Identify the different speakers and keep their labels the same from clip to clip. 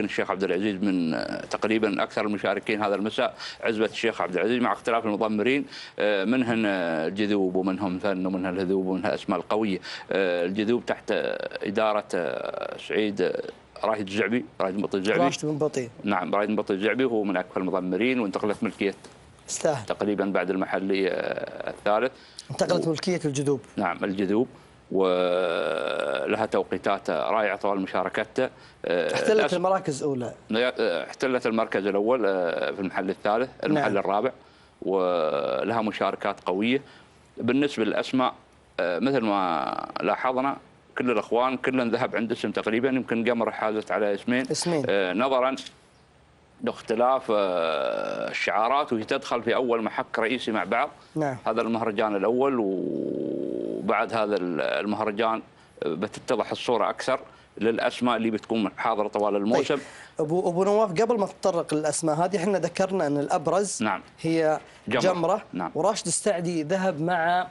Speaker 1: الشيخ عبد العزيز من تقريبا اكثر المشاركين هذا المساء، عزبه الشيخ عبد العزيز مع اختلاف المضمرين، منهن الجذوب ومنهم فن ومنها الهذوب ومنها اسماء القويه. الجذوب تحت اداره سعيد راشد الزعبي، راشد بن بطي الزعبي.
Speaker 2: راشد بن بطي. نعم،
Speaker 1: راشد بن بطي الزعبي هو من اكثر المضمرين، وانتقلت ملكيه
Speaker 2: استاهل
Speaker 1: تقريبا بعد المحلي الثالث.
Speaker 2: انتقلت ملكيه الجذوب.
Speaker 1: نعم الجذوب، ولها توقيتات رائعه طوال مشاركتها.
Speaker 2: احتلت المراكز الاولى.
Speaker 1: احتلت المركز الاول في المحل الثالث، المحل الرابع، ولها مشاركات قويه. بالنسبه للاسماء مثل ما لاحظنا كل الاخوان كلهم ذهب عند اسم تقريبا، يمكن قمر حازت على اسمين نظرا لاختلاف الشعارات، وهي تدخل في اول محك رئيسي مع بعض.
Speaker 2: نعم.
Speaker 1: هذا المهرجان الاول، وبعد هذا المهرجان بتتضح الصوره اكثر للاسماء اللي بتكون حاضره طوال الموسم.
Speaker 2: طيب. ابو نواف، قبل ما تطرق للاسماء هذه، احنا ذكرنا ان الابرز
Speaker 1: نعم.
Speaker 2: هي جمره.
Speaker 1: نعم.
Speaker 2: وراشد السعدي ذهب مع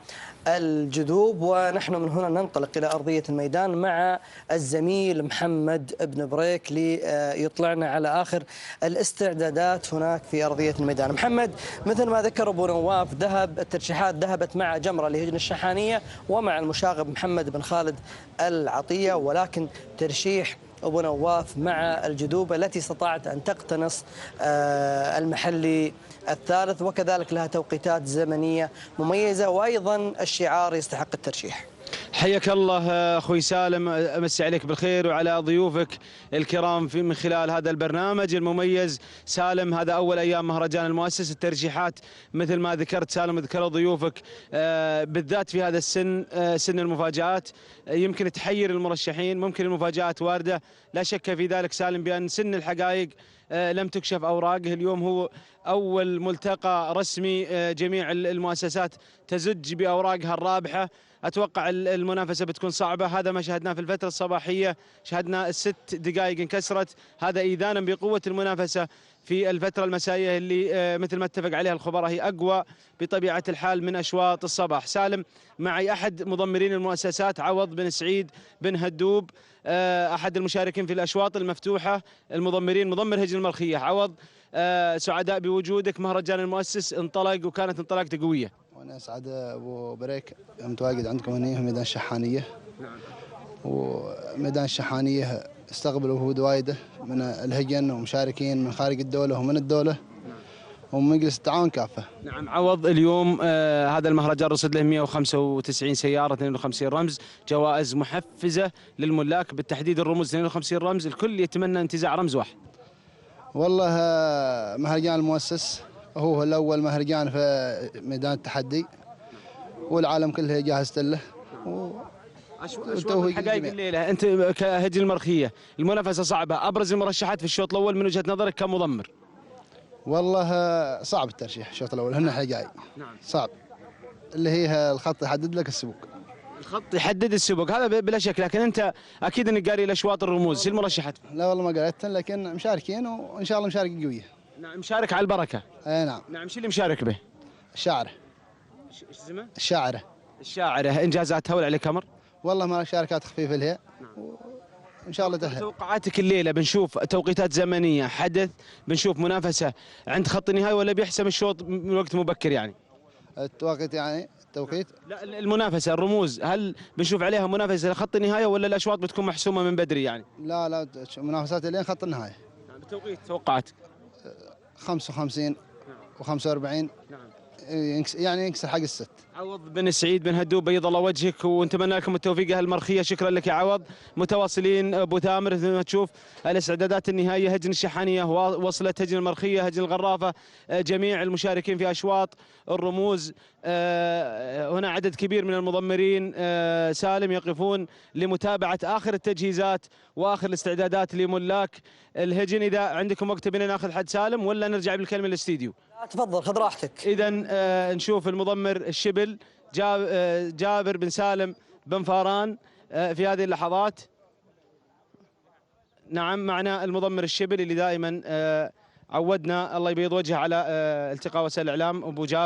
Speaker 2: الجذوب، ونحن من هنا ننطلق الى ارضيه الميدان مع الزميل محمد بن بريك ليطلعنا على اخر الاستعدادات هناك في ارضيه الميدان. محمد، مثل ما ذكر ابو نواف، الترشيحات ذهبت مع جمره لهجن الشحانيه ومع المشاغب محمد بن خالد العطيه، ولكن ترشيح أبو نواف مع الجذوب التي استطاعت أن تقتنص المحلي الثالث، وكذلك لها توقيتات زمنية مميزة، وأيضا الشعار يستحق الترشيح.
Speaker 3: حياك الله اخوي سالم، امسي عليك بالخير وعلى ضيوفك الكرام من خلال هذا البرنامج المميز. سالم، هذا اول ايام مهرجان المؤسس، الترشيحات مثل ما ذكرت سالم وذكروا ضيوفك بالذات في هذا السن، سن المفاجآت، يمكن تحير المرشحين، ممكن المفاجآت وارده، لا شك في ذلك سالم بان سن الحقائق لم تكشف اوراقه. اليوم هو اول ملتقى رسمي، جميع المؤسسات تزج باوراقها الرابحه. اتوقع المنافسه بتكون صعبه، هذا ما شاهدناه في الفتره الصباحيه، شاهدنا الست دقائق انكسرت، هذا ايذانا بقوه المنافسه في الفتره المسائيه اللي مثل ما اتفق عليها الخبراء هي اقوى بطبيعه الحال من اشواط الصباح. سالم، معي احد مضمرين المؤسسات، عوض بن سعيد بن هدوب، احد المشاركين في الاشواط المفتوحه المضمرين، مضمر هجن الملخيه. عوض، سعداء بوجودك، مهرجان المؤسس انطلق وكانت انطلاقته قويه.
Speaker 4: وانا اسعد ابو بريك متواجد عندكم هنا في ميدان الشحانيه.
Speaker 3: نعم.
Speaker 4: وميدان الشحانيه استقبل وفود وايده من الهجن ومشاركين من خارج الدوله ومن الدوله. نعم. ومجلس التعاون كافه.
Speaker 3: نعم عوض، اليوم هذا المهرجان رصد له 195 سياره، 52 رمز، جوائز محفزه للملاك، بالتحديد الرموز 52 رمز، الكل يتمنى انتزاع رمز واحد.
Speaker 4: والله مهرجان المؤسس هو الأول مهرجان في ميدان التحدي، والعالم كله جاهزت له.
Speaker 3: أشواط الحقائق الليلة، أنت كهجن المرخية المنافسة صعبة، أبرز المرشحات في الشوط الأول من وجهة نظرك كمضمر؟
Speaker 4: والله صعب الترشيح الشوط الأول، هن حقائق.
Speaker 3: نعم.
Speaker 4: صعب، اللي هي الخط يحدد لك السبوق.
Speaker 3: الخط يحدد السبوق، هذا بلا شك، لكن أنت أكيد أنك قاري الأشواط الرموز، شو المرشحات؟
Speaker 4: لا والله ما قريتها، لكن مشاركين وإن شاء الله مشاركة قوية.
Speaker 3: نعم، مشارك على البركة.
Speaker 4: اي نعم.
Speaker 3: نعم، شو اللي مشارك به؟
Speaker 4: الشاعرة.
Speaker 3: ايش اسمه؟
Speaker 4: الشاعرة.
Speaker 3: الشاعرة، انجازاتها ولا عليك امر؟
Speaker 4: والله ما شاركات خفيفة لها. نعم. وان شاء الله تأهل.
Speaker 3: توقعاتك الليلة بنشوف توقيتات زمنية، حدث، بنشوف منافسة عند خط النهاية، ولا بيحسم الشوط من وقت مبكر يعني؟
Speaker 4: التوقيت يعني التوقيت؟
Speaker 3: لا، المنافسة، الرموز، هل بنشوف عليها منافسة لخط النهاية ولا الأشواط بتكون محسومة من بدري يعني؟
Speaker 4: لا منافسات لين خط النهاية.
Speaker 3: نعم. بالتوقيت توقعات
Speaker 4: 55 و45. نعم. يعني ينكسر حق الست.
Speaker 3: عوض بن سعيد بن هدوب، بيض الله وجهك ونتمنى لكم التوفيق اهل المرخيه. شكرا لك يا عوض. متواصلين ابو ثامر، مثل ما تشوف الاستعدادات النهائيه، هجن الشحانيه وصلت، هجن المرخيه، هجن الغرافه، جميع المشاركين في اشواط الرموز. هنا عدد كبير من المضمرين سالم يقفون لمتابعه اخر التجهيزات واخر الاستعدادات لملاك الهجن. اذا عندكم وقت بنا ناخذ حد سالم ولا نرجع بالكلمه للاستديو؟
Speaker 2: تفضل خذ راحتك.
Speaker 3: اذا نشوف المضمر الشبل جابر بن سالم بن فاران في هذه اللحظات. نعم، معنا المضمر الشبل اللي دائما عودنا، الله يبيض وجهه، على التقاء وسائل الاعلام،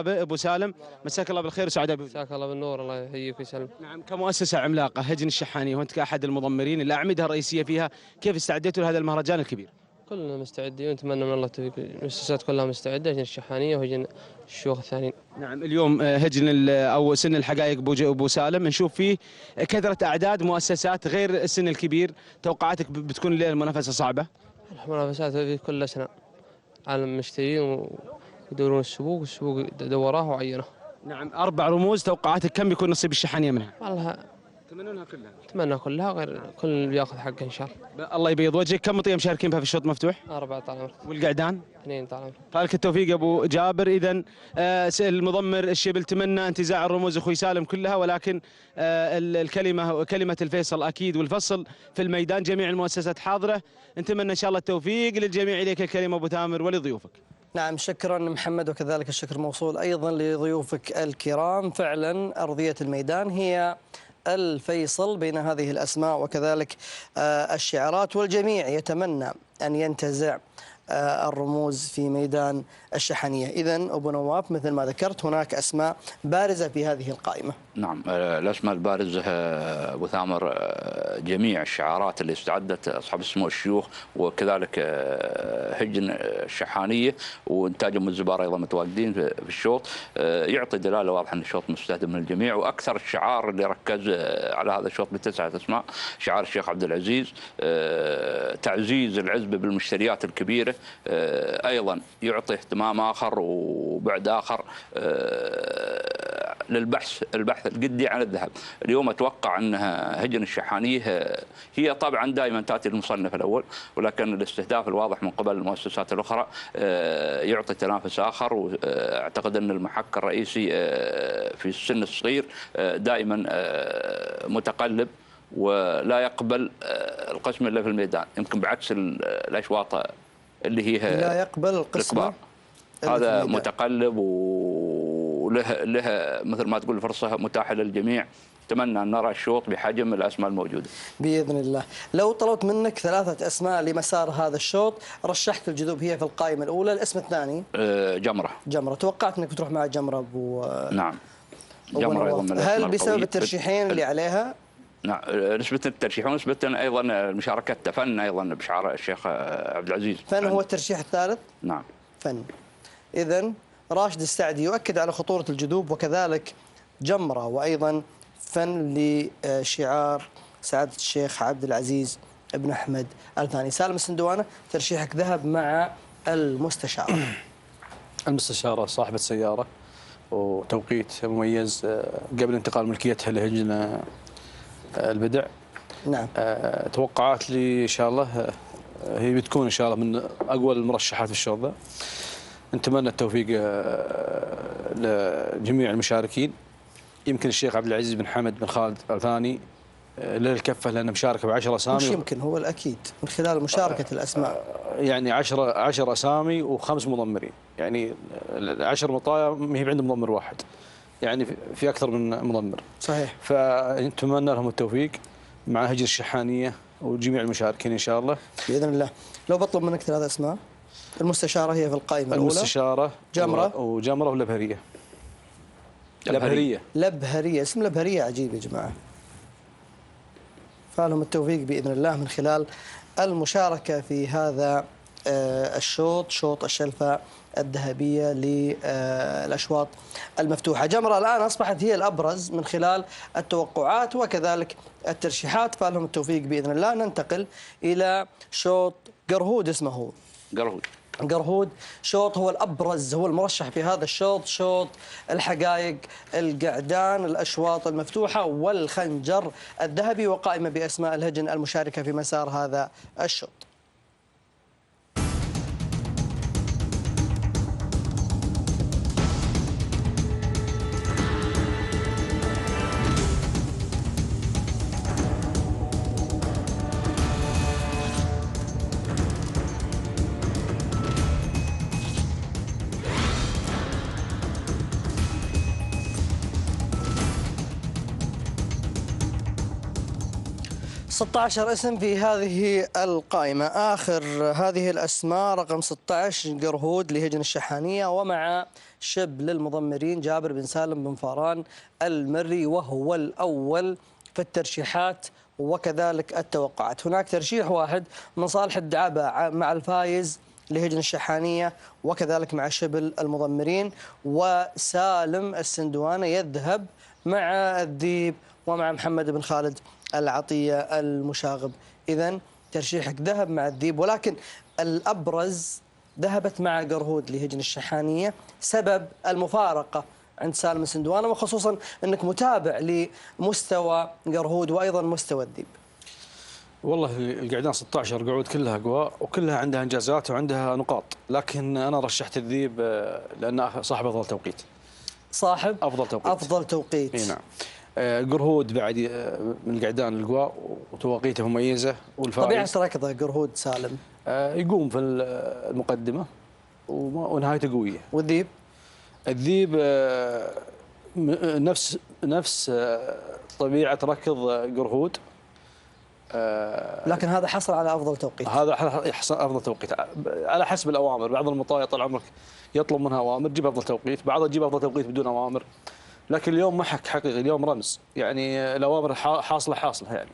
Speaker 3: ابو سالم. مساك الله بالخير وسعداء بك.
Speaker 5: مساك الله بالنور، الله يحييك ويسلم.
Speaker 3: نعم، كمؤسسه عملاقه هجن الشحانيه وانت كاحد المضمرين، الاعمده الرئيسيه فيها، كيف استعديتوا لهذا المهرجان الكبير؟
Speaker 5: كلنا مستعدين ونتمنى من الله التوفيق. المؤسسات كلها مستعدة، هجن الشحانية وهجن الشيوخ الثانيين.
Speaker 3: نعم، اليوم هجن او سن الحقائق ابو سالم نشوف فيه كثره اعداد مؤسسات غير السن الكبير، توقعاتك بتكون الليله المنافسه صعبه؟
Speaker 5: المنافسات في كل سنة عالم مشترين ويدورون السبوق، والسبوق دوراه وعينه.
Speaker 3: نعم، 4 رموز، توقعاتك كم بيكون نصيب الشحانيه منها؟
Speaker 5: والله
Speaker 3: تتمنونها كلها؟
Speaker 5: اتمنى كلها، غير كل بياخذ حقه ان شاء الله.
Speaker 3: الله يبيض وجهك. كم مطيه مشاركين بها في الشوط مفتوح؟
Speaker 5: 4 طال عمرك.
Speaker 3: والقعدان؟
Speaker 5: 2 طال عمرك.
Speaker 3: فالك التوفيق يا ابو جابر. اذا المضمر الشبل تمنى انتزاع الرموز اخوي سالم كلها، ولكن كلمه الفيصل اكيد والفصل في الميدان، جميع المؤسسات حاضره، نتمنى ان شاء الله التوفيق للجميع. اليك الكلمه ابو ثامر ولضيوفك.
Speaker 2: نعم، شكرا محمد، وكذلك الشكر موصول أيضا لضيوفك الكرام. فعلا أرضية الميدان هي الفيصل بين هذه الأسماء وكذلك الشعارات، والجميع يتمنى أن ينتزع الرموز في ميدان الشحنية. إذن أبو نواف، مثل ما ذكرت هناك أسماء بارزة في هذه القائمة.
Speaker 1: نعم، الأسماء البارزة أبو ثامر جميع الشعارات اللي استعدت أصحاب السمو الشيوخ، وكذلك هجن الشحانية وإنتاج أم الزبار أيضا متواجدين في الشوط، يعطي دلالة واضحة أن الشوط مستهدف من الجميع. وأكثر الشعار اللي ركز على هذا الشوط ب9 أسماء شعار الشيخ عبد العزيز، تعزيز العزبة بالمشتريات الكبيرة، أيضا يعطي اهتمام آخر وبعد آخر للبحث الجدي عن الذهب. اليوم أتوقع أنها هجن الشحانية هي طبعا دائما تأتي المصنف الأول، ولكن الاستهداف الواضح من قبل المؤسسات الأخرى يعطي تنافس آخر. وأعتقد أن المحك الرئيسي في السن الصغير دائما متقلب ولا يقبل القسم إلا في الميدان، يمكن بعكس الأشواط اللي هي
Speaker 2: لا يقبل القسم،
Speaker 1: هذا متقلب وله مثل ما تقول فرصة متاحة للجميع. أتمنى أن نرى الشوط بحجم الأسماء الموجودة
Speaker 2: بإذن الله. لو طلبت منك 3 أسماء لمسار هذا الشوط، رشحت الجذوب هي في القائمة الأولى، الاسم الثاني جمرة. توقعت أنك بتروح مع جمرة أبو
Speaker 1: نعم، جمرة أيضا من
Speaker 2: هل بسبب الترشيحين اللي عليها؟
Speaker 1: نعم، نسبة الترشيح ونسبة أيضا مشاركة فن أيضا بشعار الشيخ عبد العزيز.
Speaker 2: فن هو الترشيح الثالث؟
Speaker 1: نعم،
Speaker 2: فن. إذن راشد السعدي يؤكد على خطورة الجذوب، وكذلك جمرة، وأيضا فن لشعار سعادة الشيخ عبد العزيز ابن أحمد الثاني. سالم السندوانة، ترشيحك ذهب مع المستشارة.
Speaker 6: المستشارة صاحبة سيارة وتوقيت مميز قبل انتقال ملكيتها لهجن البدع.
Speaker 2: نعم،
Speaker 6: توقعات لي إن شاء الله هي بتكون إن شاء الله من أقوى المرشحات في الشوط ذا. نتمنى التوفيق لجميع المشاركين. يمكن الشيخ عبد العزيز بن حمد بن خالد الثاني للكفة لأنه مشاركة ب10 أسامي.
Speaker 2: مش يمكن، هو الأكيد من خلال مشاركة الأسماء.
Speaker 6: يعني 10 أسامي و5 مضمرين، يعني 10 مطايا ما هي عندهم مضمر واحد، يعني في أكثر من مضمر.
Speaker 2: صحيح.
Speaker 6: فنتمنى لهم التوفيق مع هجر الشحانية وجميع المشاركين إن شاء الله
Speaker 2: بإذن الله. لو بطلب منك 3 أسماء، المستشارة هي في القائمة الأولى،
Speaker 6: المستشارة وجمرة ولبهرية.
Speaker 2: لبهرية، اسم لبهرية عجيب يا جماعة. فلهم التوفيق بإذن الله من خلال المشاركة في هذا الشوط، شوط الشلفة الذهبية للأشواط المفتوحة. جمرة الآن أصبحت هي الأبرز من خلال التوقعات وكذلك الترشيحات، فلهم التوفيق بإذن الله. ننتقل إلى شوط قرهود، اسمه قرهود، شوط هو الأبرز، هو المرشح في هذا الشوط، شوط الحقائق، القعدان، الأشواط المفتوحة والخنجر الذهبي، وقائمة بأسماء الهجن المشاركة في مسار هذا الشوط. 16 اسم في هذه القائمة. آخر هذه الأسماء رقم 16 قرهود لهجن الشحانية، ومع شب للمضمرين جابر بن سالم بن فاران المري، وهو الأول في الترشيحات وكذلك التوقعات. هناك ترشيح واحد من صالح الدعابة مع الفايز لهجن الشحانية وكذلك مع شبل المضمرين، وسالم السندوانة يذهب مع الذيب ومع محمد بن خالد العطية المشاغب. إذن ترشيحك ذهب مع الذيب، ولكن الأبرز ذهبت مع قرهود لهجن الشحانية. سبب المفارقة عند سالم السندوانة، وخصوصا أنك متابع لمستوى قرهود وأيضا مستوى الذيب.
Speaker 6: والله القعدان 16 قعود كلها قوى وكلها عندها انجازات وعندها نقاط، لكن انا رشحت الذيب لانه صاحب افضل توقيت.
Speaker 2: صاحب
Speaker 6: افضل توقيت.
Speaker 2: افضل توقيت.
Speaker 6: اي نعم. قرهود بعد من القعدان القوى وتواقيته مميزه والفائز.
Speaker 2: طبيعة ركضه قرهود سالم.
Speaker 6: يقوم في المقدمه ونهايته قويه.
Speaker 2: والذيب؟
Speaker 6: الذيب نفس طبيعه ركض قرهود.
Speaker 2: لكن هذا حصل على افضل توقيت.
Speaker 6: هذا يحصل افضل توقيت على حسب الاوامر. بعض المطايا طال عمرك يطلب منها اوامر جيب افضل توقيت، بعضها تجيب افضل توقيت بدون اوامر. لكن اليوم محك حقيقي، اليوم رمز، يعني الاوامر حاصله يعني.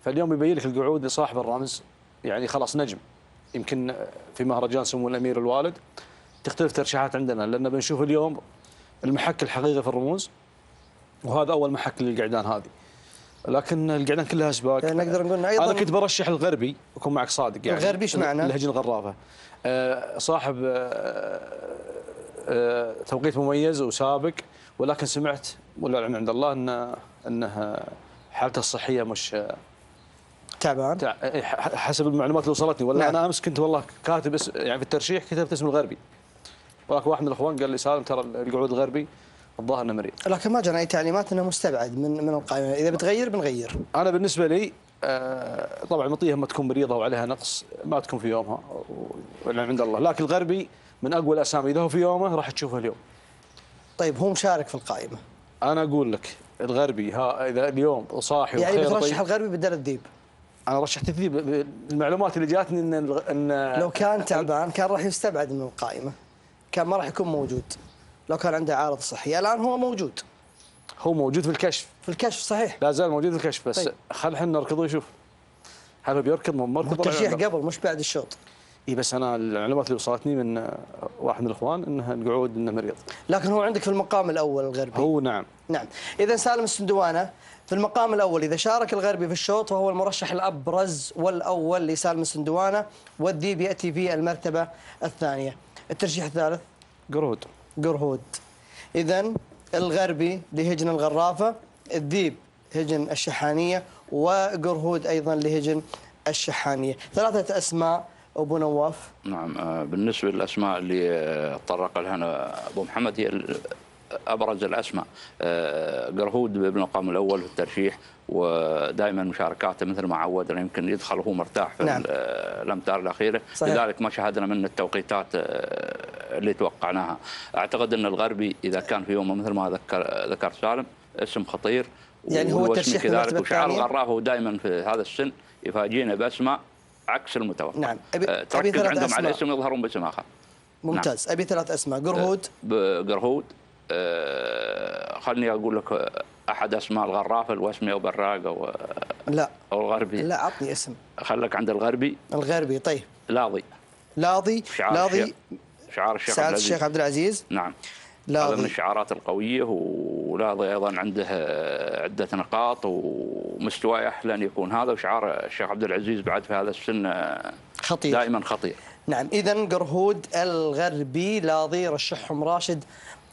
Speaker 6: فاليوم يبين لك القعود لصاحب الرمز، يعني خلاص نجم. يمكن في مهرجان سمو الامير الوالد تختلف ترشيحات عندنا، لان بنشوف اليوم المحك الحقيقي في الرموز، وهذا اول محك للقعدان هذه. لكن القعدان كلها اسباق.
Speaker 2: يعني نقدر نقول ايضا
Speaker 6: انا كنت برشح الغربي، اكون معك صادق يعني.
Speaker 2: الغربي ايش معنى؟
Speaker 6: الهجن الغرافه. صاحب توقيت مميز وسابق، ولكن سمعت والعلم عند الله انه حالته الصحيه مش
Speaker 2: تعبان.
Speaker 6: حسب المعلومات اللي وصلتني، ولا
Speaker 2: نعم.
Speaker 6: انا امس كنت والله كاتب يعني في الترشيح كتبت اسم الغربي، ولكن واحد من الاخوان قال لي سالم ترى القعود الغربي الظاهر انه مريض.
Speaker 2: لكن ما جانا اي تعليمات انه مستبعد من القائمه، اذا بتغير بنغير.
Speaker 6: انا بالنسبه لي طبعا مطيه ما تكون مريضه وعليها نقص ما تكون في يومها والعلم عند الله، لكن الغربي من اقوى الاسامي، اذا هو في يومه راح تشوفه اليوم.
Speaker 2: طيب هو مشارك في القائمه.
Speaker 6: انا اقول لك الغربي اذا اليوم صاحي
Speaker 2: يعني
Speaker 6: وخير
Speaker 2: بترشح
Speaker 6: طيب.
Speaker 2: الغربي بدل الذيب؟
Speaker 6: انا رشحت الذيب. المعلومات اللي جاتني ان
Speaker 2: لو كان تعبان كان راح يستبعد من القائمه، كان ما راح يكون موجود لو كان عنده عارض صحي. الان هو موجود.
Speaker 6: هو موجود في الكشف.
Speaker 2: في الكشف صحيح.
Speaker 6: لا زال موجود في الكشف، بس
Speaker 2: طيب.
Speaker 6: خل احنا نركض ونشوف هل هو بيركض ما مركض.
Speaker 2: الترشيح قبل مش بعد الشوط.
Speaker 6: اي بس انا المعلومات اللي وصلتني من واحد من الاخوان انه القعود انه مريض.
Speaker 2: لكن هو عندك في المقام الاول الغربي.
Speaker 6: هو نعم.
Speaker 2: نعم. اذا سالم السندوانه في المقام الاول، اذا شارك الغربي في الشوط فهو المرشح الابرز والاول لسالم السندوانه، والذيب ياتي في المرتبه الثانيه. الترشيح الثالث
Speaker 6: قرود.
Speaker 2: قرهود. اذا الغربي لهجن الغرافه، الذيب هجن الشحانيه، وقرهود ايضا لهجن الشحانيه. ثلاثه اسماء ابو نواف.
Speaker 1: نعم. بالنسبه للاسماء اللي تطرق لها ابو محمد هي ابرز الاسماء. قرهود بالمقام الاول في الترشيح، ودائما مشاركاته مثل ما عودنا يمكن يدخل وهو مرتاح في
Speaker 2: نعم.
Speaker 1: الامتار الاخيره.
Speaker 2: صحيح.
Speaker 1: لذلك ما شاهدنا من التوقيتات اللي توقعناها. اعتقد ان الغربي اذا كان في يومه مثل ما ذكر سالم اسم خطير،
Speaker 2: يعني هو الترشيح
Speaker 1: كذلك. وشعار الغراف هو دائما في هذا السن يفاجئنا باسماء عكس المتوقع.
Speaker 2: نعم.
Speaker 1: تركز عندهم على اسم يظهرون باسم اخر.
Speaker 2: ممتاز. نعم. ابي ثلاث اسماء. قرهود.
Speaker 1: قرهود. خلني اقول لك احد اسماء الغرافه الوسمي او براقه
Speaker 2: لا
Speaker 1: او الغربي.
Speaker 2: لا عطني اسم.
Speaker 1: خلك عند الغربي.
Speaker 2: الغربي. طيب
Speaker 1: لاضي.
Speaker 2: لاضي.
Speaker 1: لاضي شعار الشيخ
Speaker 2: سعادة الشيخ عبد العزيز.
Speaker 1: نعم.
Speaker 2: لاضي
Speaker 1: هذا من الشعارات القويه، ولاضي ايضا عنده عده نقاط ومستواه احلى ان يكون هذا. وشعار الشيخ عبد العزيز بعد في هذا السن
Speaker 2: خطير
Speaker 1: دائما خطير.
Speaker 2: نعم. اذا قرهود الغربي لاضي رشحهم راشد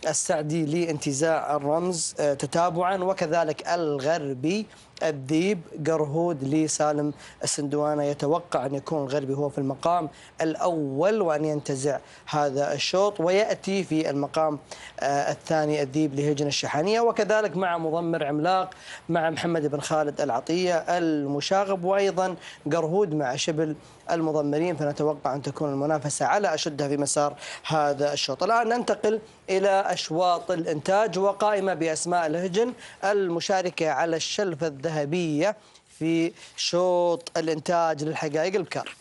Speaker 2: السعدي لانتزاع الرمز تتابعا، وكذلك الغربي الذيب قرهود لسالم السندوانه. يتوقع ان يكون الغربي هو في المقام الاول وان ينتزع هذا الشوط، وياتي في المقام الثاني الذيب لهجن الشحانيه، وكذلك مع مضمر عملاق مع محمد بن خالد العطيه المشاغب، وايضا قرهود مع شبل المضمرين. فنتوقع ان تكون المنافسه على اشدها في مسار هذا الشوط. الان ننتقل الى اشواط الانتاج وقائمه باسماء الهجن المشاركه على الشلفه الذهبيه في شوط الانتاج للحقائق البكار.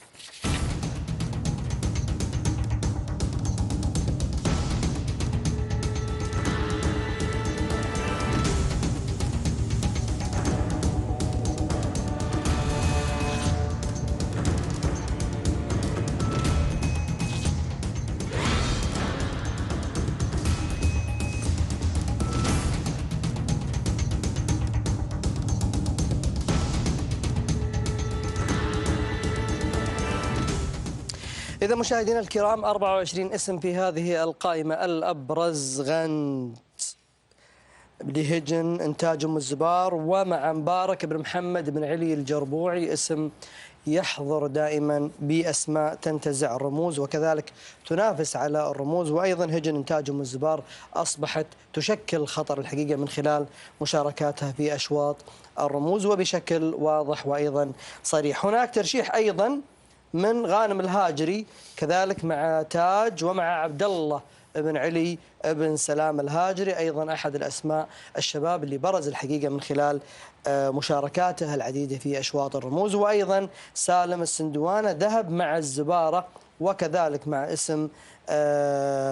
Speaker 2: إذا مشاهدينا الكرام 24 اسم في هذه القائمة. الأبرز غند لهجن إنتاج أم الزبار، ومع مبارك بن محمد بن علي الجربوعي اسم يحضر دائما بأسماء تنتزع الرموز وكذلك تنافس على الرموز. وأيضا هجن إنتاج أم الزبار أصبحت تشكل خطر الحقيقة من خلال مشاركاتها في أشواط الرموز وبشكل واضح وأيضا صريح. هناك ترشيح أيضا من غانم الهاجري كذلك مع تاج ومع عبد الله بن علي بن سلام الهاجري، أيضا أحد الأسماء الشباب اللي برز الحقيقة من خلال مشاركاته العديدة في أشواط الرموز. وأيضا سالم السندوانة ذهب مع الزبارة وكذلك مع اسم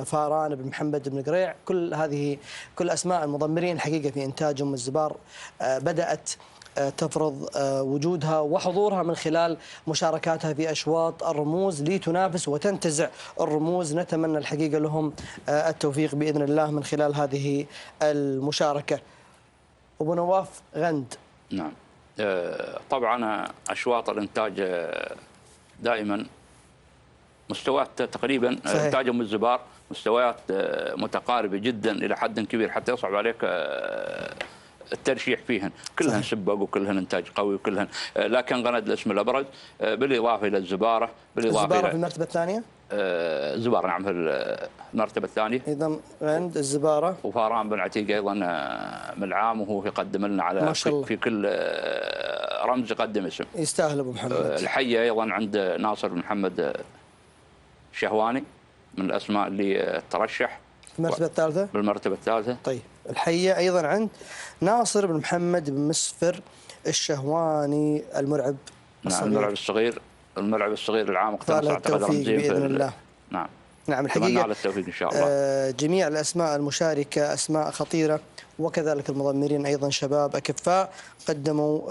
Speaker 2: فاران بن محمد بن قريع. كل أسماء المضمرين الحقيقة في إنتاج أم الزبار بدأت تفرض وجودها وحضورها من خلال مشاركاتها في أشواط الرموز لتنافس وتنتزع الرموز. نتمنى الحقيقة لهم التوفيق بإذن الله من خلال هذه المشاركة. أبو نواف غند.
Speaker 1: نعم، طبعا أشواط الإنتاج دائما مستويات تقريبا إنتاج أم الزبار مستويات متقاربة جدا إلى حد كبير حتى يصعب عليك الترشيح فيهن. كلهن سبق وكلهن انتاج قوي وكلهن، لكن غند الاسم الابرز بالاضافه الى الزباره.
Speaker 2: الزباره في المرتبه الثانيه؟
Speaker 1: الزباره نعم في المرتبه الثانيه.
Speaker 2: اذا غند الزباره
Speaker 1: وفاران بن عتيق ايضا من العام وهو يقدم لنا على في كل رمز يقدم اسم.
Speaker 2: يستاهل ابو محمد.
Speaker 1: الحيه ايضا عند ناصر بن محمد شهواني من الاسماء اللي ترشح
Speaker 2: في المرتبه الثالثه.
Speaker 1: بالمرتبه الثالثه.
Speaker 2: طيب الحيه ايضا عند ناصر بن محمد بن مسفر الشهواني المرعب
Speaker 1: الصغير. نعم المرعب الصغير العام اقتنص اعتقد رمزين
Speaker 2: باذن الله. نعم الحقيقه
Speaker 1: على التوفيق ان شاء الله.
Speaker 2: جميع الاسماء المشاركه اسماء خطيره وكذلك المضمرين ايضا شباب اكفاء قدموا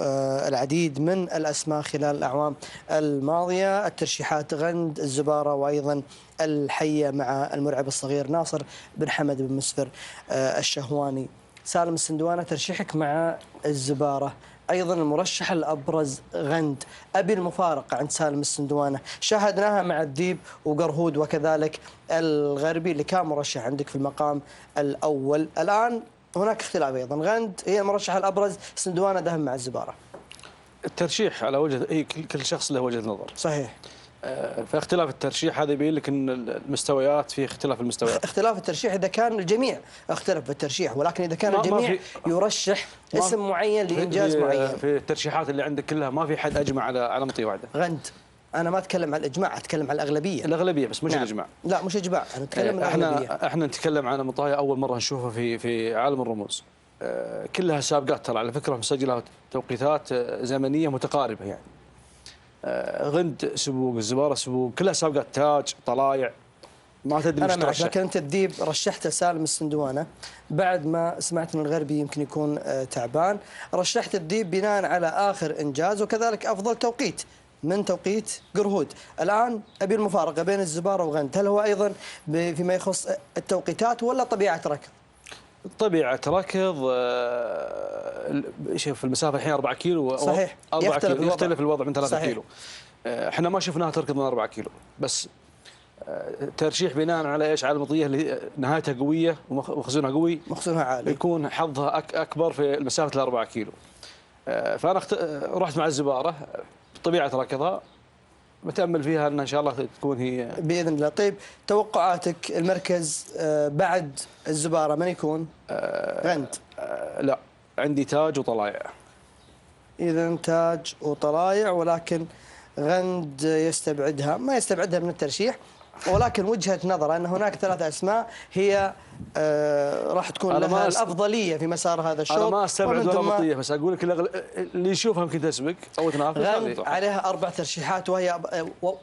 Speaker 2: العديد من الاسماء خلال الاعوام الماضيه. الترشيحات غند الزباره وايضا الحيه مع المرعب الصغير ناصر بن حمد بن مسفر الشهواني. سالم السندوانه ترشيحك مع الزباره، ايضا المرشح الابرز غند. ابي المفارقه عند سالم السندوانه شاهدناها مع الذيب وقرهود وكذلك الغربي اللي كان مرشح عندك في المقام الاول. الان هناك اختلاف ايضا، غند هي المرشح الابرز، سندوانه ذهب مع الزباره.
Speaker 6: الترشيح على وجه كل شخص له وجهه نظر.
Speaker 2: صحيح.
Speaker 6: فاختلاف الترشيح هذا يبين لك ان المستويات في اختلاف المستويات.
Speaker 2: اختلاف الترشيح اذا كان الجميع اختلف في الترشيح، ولكن اذا كان الجميع يرشح اسم معين لانجاز معين.
Speaker 6: في الترشيحات اللي عندك كلها ما في حد اجمع على مطيه واحده.
Speaker 2: غند انا ما اتكلم عن الاجماع، اتكلم عن الاغلبيه.
Speaker 6: الاغلبيه بس مش الاجماع.
Speaker 2: لا مش اجماع، انا اتكلم عن الاغلبيه.
Speaker 6: احنا نتكلم عن مطايا اول مره نشوفها في عالم الرموز. كلها سابقات ترى على فكره مسجله توقيتات زمنيه متقاربه يعني. غند سبوق، الزباره سبوق، كلها سابقات تاج طلايع ما تدري
Speaker 2: انا معك. لكن انت الذيب رشحت سالم السندوانه بعد ما سمعت ان الغربي يمكن يكون تعبان، رشحت الذيب بناء على اخر انجاز وكذلك افضل توقيت من توقيت قرهود. الان ابي المفارقه بين الزباره وغند، هل هو ايضا فيما يخص التوقيتات ولا طبيعه ركض؟
Speaker 6: طبيعه ركض شوف المسافه الحين 4 كيلو.
Speaker 2: صحيح
Speaker 6: 4 كيلو يختلف الوضع من 3 كيلو. احنا ما شفناها تركض من 4 كيلو بس ترشيح بناء على ايش؟ على المطيه اللي نهايتها قويه ومخزونها قوي،
Speaker 2: مخزونها عالي،
Speaker 6: يكون حظها اكبر في مسافه ال 4 كيلو. فانا رحت مع الزباره بطبيعه ركضها، بتامل فيها ان شاء الله تكون هي
Speaker 2: باذن الله. طيب توقعاتك المركز بعد الزباره من يكون؟ غند؟
Speaker 6: لا عندي تاج وطلايع.
Speaker 2: اذا تاج وطلايع، ولكن غند يستبعدها، ما يستبعدها من الترشيح، ولكن وجهة نظر أن هناك 3 أسماء هي راح تكون لها الأفضلية في مسار هذا الشوط.
Speaker 6: أنا ما أستبعد ولا مطية، بس أقول لك اللي يشوفها يمكن تسبق أو تنافس.
Speaker 2: غند عليها 4 ترشيحات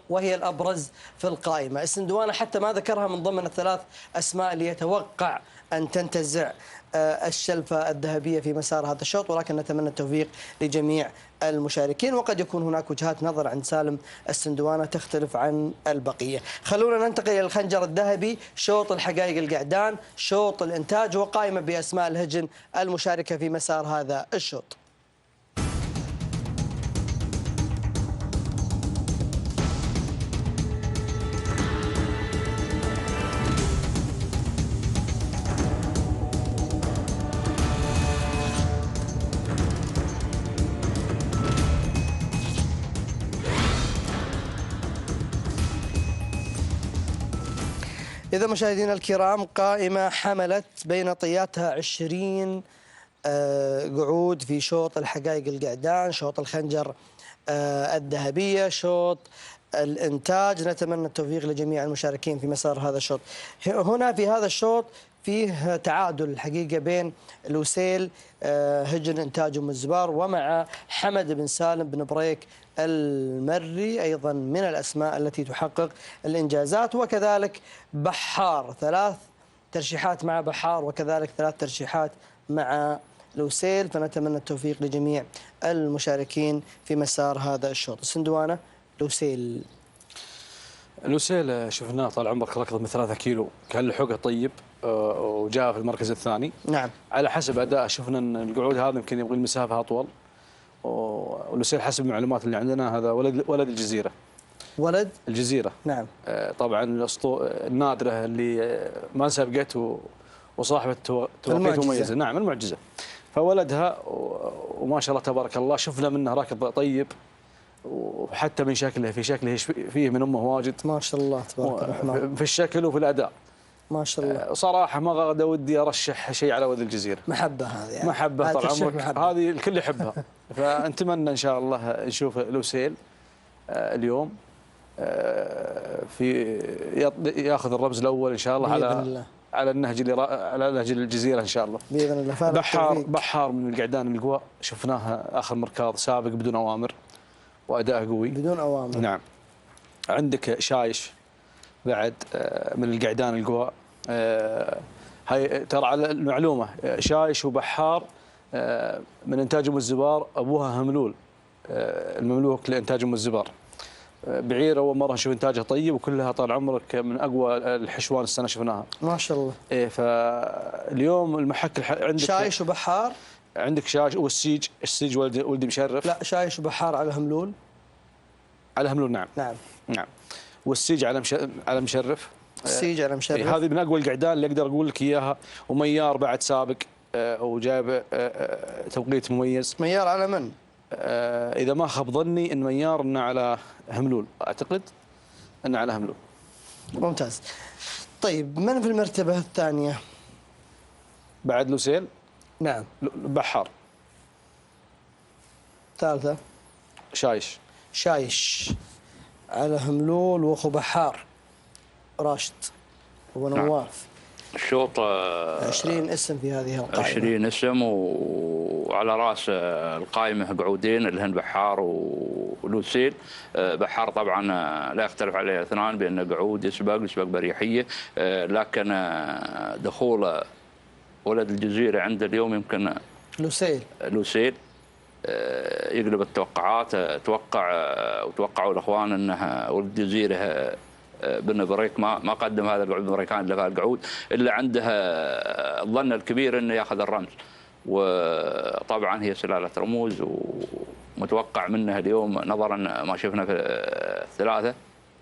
Speaker 2: وهي الأبرز في القائمة. السندوانة حتى ما ذكرها من ضمن ال3 أسماء اللي يتوقع أن تنتزع الشلفة الذهبية في مسار هذا الشوط، ولكن نتمنى التوفيق لجميع المشاركين. وقد يكون هناك وجهات نظر عند سالم السندوانة تختلف عن البقية. خلونا ننتقل إلى الخنجر الذهبي، شوط الحقائق القعدان، شوط الإنتاج، وقائمة بأسماء الهجن المشاركة في مسار هذا الشوط. إذا مشاهدينا الكرام، قائمة حملت بين طياتها 20 قعود في شوط الحقائق القعدان، شوط الخنجر الذهبية، شوط الإنتاج. نتمنى التوفيق لجميع المشاركين في مسار هذا الشوط. هنا في هذا الشوط فيه تعادل الحقيقة بين الوسيل هجن إنتاج أم الزبار ومع حمد بن سالم بن بريك المري، أيضا من الأسماء التي تحقق الإنجازات، وكذلك بحار 3 ترشيحات مع بحار، وكذلك 3 ترشيحات مع الوسيل. فنتمنى التوفيق لجميع المشاركين في مسار هذا الشوط. السندوانة الوسيل.
Speaker 6: الوسيل شفناه طال عمرك ركض من 3 كيلو، كان لحقه طيب وجاء في المركز الثاني.
Speaker 2: نعم.
Speaker 6: على حسب أداء شفنا أن القعود هذا يمكن يبغى المسافة أطول، والوسيل حسب المعلومات اللي عندنا هذا ولد الجزيرة.
Speaker 2: ولد
Speaker 6: الجزيرة.
Speaker 2: نعم.
Speaker 6: طبعا النادرة اللي ما سبقت وصاحبة توقيت مميزة. نعم المعجزة. فولدها وما شاء الله تبارك الله، شفنا منه راكض طيب، وحتى من شكله فيه من امه واجد
Speaker 2: ما شاء الله تبارك الرحمن
Speaker 6: في الشكل وفي الاداء
Speaker 2: ما شاء الله.
Speaker 6: صراحه ما غدا ودي ارشح شيء على ولد الجزيره.
Speaker 2: محبه هذه يعني.
Speaker 6: محبه طال عمرك، هذه الكل يحبها. فنتمنى ان شاء الله نشوف الوسيل اليوم في ياخذ الرمز الاول ان شاء الله على نهج الجزيره ان شاء الله
Speaker 2: باذن الله.
Speaker 6: بحار من القعدان القوى، شفناه اخر مركاض سابق بدون اوامر واداء قوي
Speaker 2: بدون اوامر.
Speaker 6: نعم. عندك شايش بعد من القعدان القوى. هاي ترى على المعلومه، شايش وبحار من انتاج ام الزبار، ابوها هملول المملوك لانتاج ام الزبار. بعير اول مره نشوف انتاجها طيب، وكلها طال عمرك من اقوى الحشوان السنه شفناها
Speaker 2: ما شاء الله.
Speaker 6: ايه. فاليوم المحك عندك
Speaker 2: شايش وبحار،
Speaker 6: عندك شايش والسيج ولدي مشرف.
Speaker 2: لا شايش وبحار على هملول.
Speaker 6: على هملول نعم.
Speaker 2: نعم.
Speaker 6: والسيج على مشرف.
Speaker 2: السيج على مشرف.
Speaker 6: هذه من اقوى القعدان اللي اقدر اقول لك اياها. وميار بعد سابق وجايب توقيت مميز.
Speaker 2: ميار على من؟
Speaker 6: اذا ما خاب ظني ان ميار انه على هملول، اعتقد انه على هملول.
Speaker 2: ممتاز. طيب من في المرتبه الثانيه؟
Speaker 6: بعد لوسيل.
Speaker 2: نعم.
Speaker 6: بحار.
Speaker 2: ثالثه شايش على هملول، واخو بحار راشد ونواف.
Speaker 1: الشوط
Speaker 2: 20 اسم في هذه القائمة.
Speaker 1: 20 اسم، وعلى راس القائمة قعودين اللي هن بحار ولوسيل. بحار طبعا لا يختلف عليه اثنان بأنه قعود يسبق بريحية، لكن دخول ولد الجزيرة عند اليوم يمكن لوسيل يقلب التوقعات. وتوقعوا الاخوان انها ولد الجزيرة بن بريك ما قدم هذا القعود الامريكاني اللي فيها القعود الا عنده الظن الكبير انه ياخذ الرمز، وطبعا هي سلاله رموز، ومتوقع منها اليوم نظرا ما شفنا في الثلاثه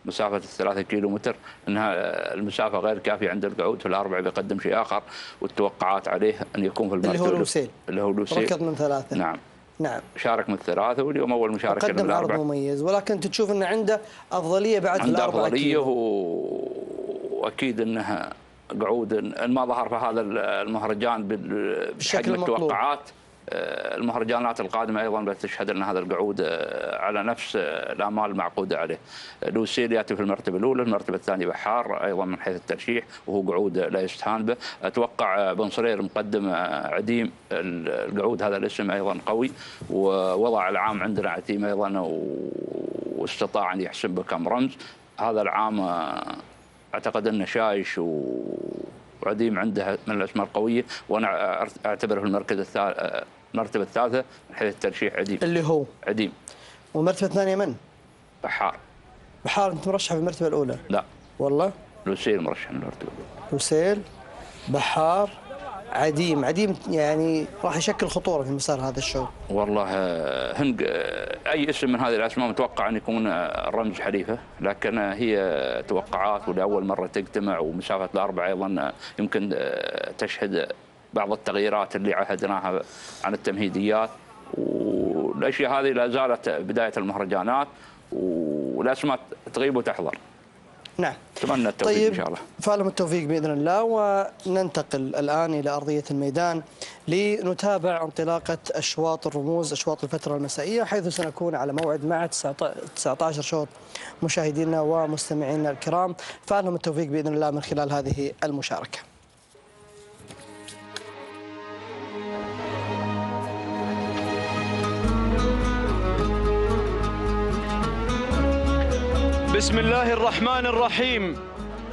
Speaker 1: مسافه 3 كيلومتر انها المسافه غير كافيه عند القعود. في الاربعه بيقدم شيء اخر، والتوقعات عليه ان يكون في المرتبه
Speaker 2: اللي هو لوسيل ركض من 3. نعم.
Speaker 1: شارك من 3 واليوم اول مشاركه
Speaker 2: قدم عرض مميز، ولكن انت تشوف انه عنده افضليه بعد في الاربعه.
Speaker 1: عنده افضليه، واكيد انها قعود ان ما ظهر في هذا المهرجان بحجم التوقعات. المهرجانات القادمه ايضا بتشهد ان هذا القعود على نفس الامال المعقوده عليه. لوسيل ياتي في المرتبه الاولى، المرتبه الثانيه بحار ايضا من حيث الترشيح، وهو قعود لا يستهان به. اتوقع بن صرير مقدم عديم القعود، هذا الاسم ايضا قوي، ووضع العام عندنا عتيم ايضا، واستطاع ان يحسم بكم رمز. هذا العام اعتقد ان شايش وعديم عنده من الاسماء القويه، وانا اعتبره في المرتبه الثالثه من حيث الترشيح عديم.
Speaker 2: اللي هو
Speaker 1: عديم.
Speaker 2: والمرتبه الثانيه من؟ بحار انت مرشح في المرتبه الاولى؟
Speaker 1: لا
Speaker 2: والله
Speaker 1: لوسيل مرشح المرتبه الاولى.
Speaker 2: لوسيل، بحار، عديم يعني راح يشكل خطوره في مسار هذا الشوط.
Speaker 1: والله هنق اي اسم من هذه الاسماء متوقع ان يكون الرمز حليفه، لكن هي توقعات ولاول مره تجتمع، ومسافه الاربعه ايضا يمكن تشهد بعض التغييرات اللي عهدناها عن التمهيديات، والاشياء هذه لا زالت بدايه المهرجانات، والاسماء تغيب وتحضر.
Speaker 2: نعم.
Speaker 1: اتمنى التوفيق
Speaker 2: طيب
Speaker 1: ان شاء الله.
Speaker 2: فالهم التوفيق باذن الله. وننتقل الان الى ارضيه الميدان لنتابع انطلاقه اشواط الرموز، اشواط الفتره المسائيه، حيث سنكون على موعد مع 19 شوط مشاهدينا ومستمعينا الكرام. فالهم التوفيق باذن الله من خلال هذه المشاركه.
Speaker 3: بسم الله الرحمن الرحيم.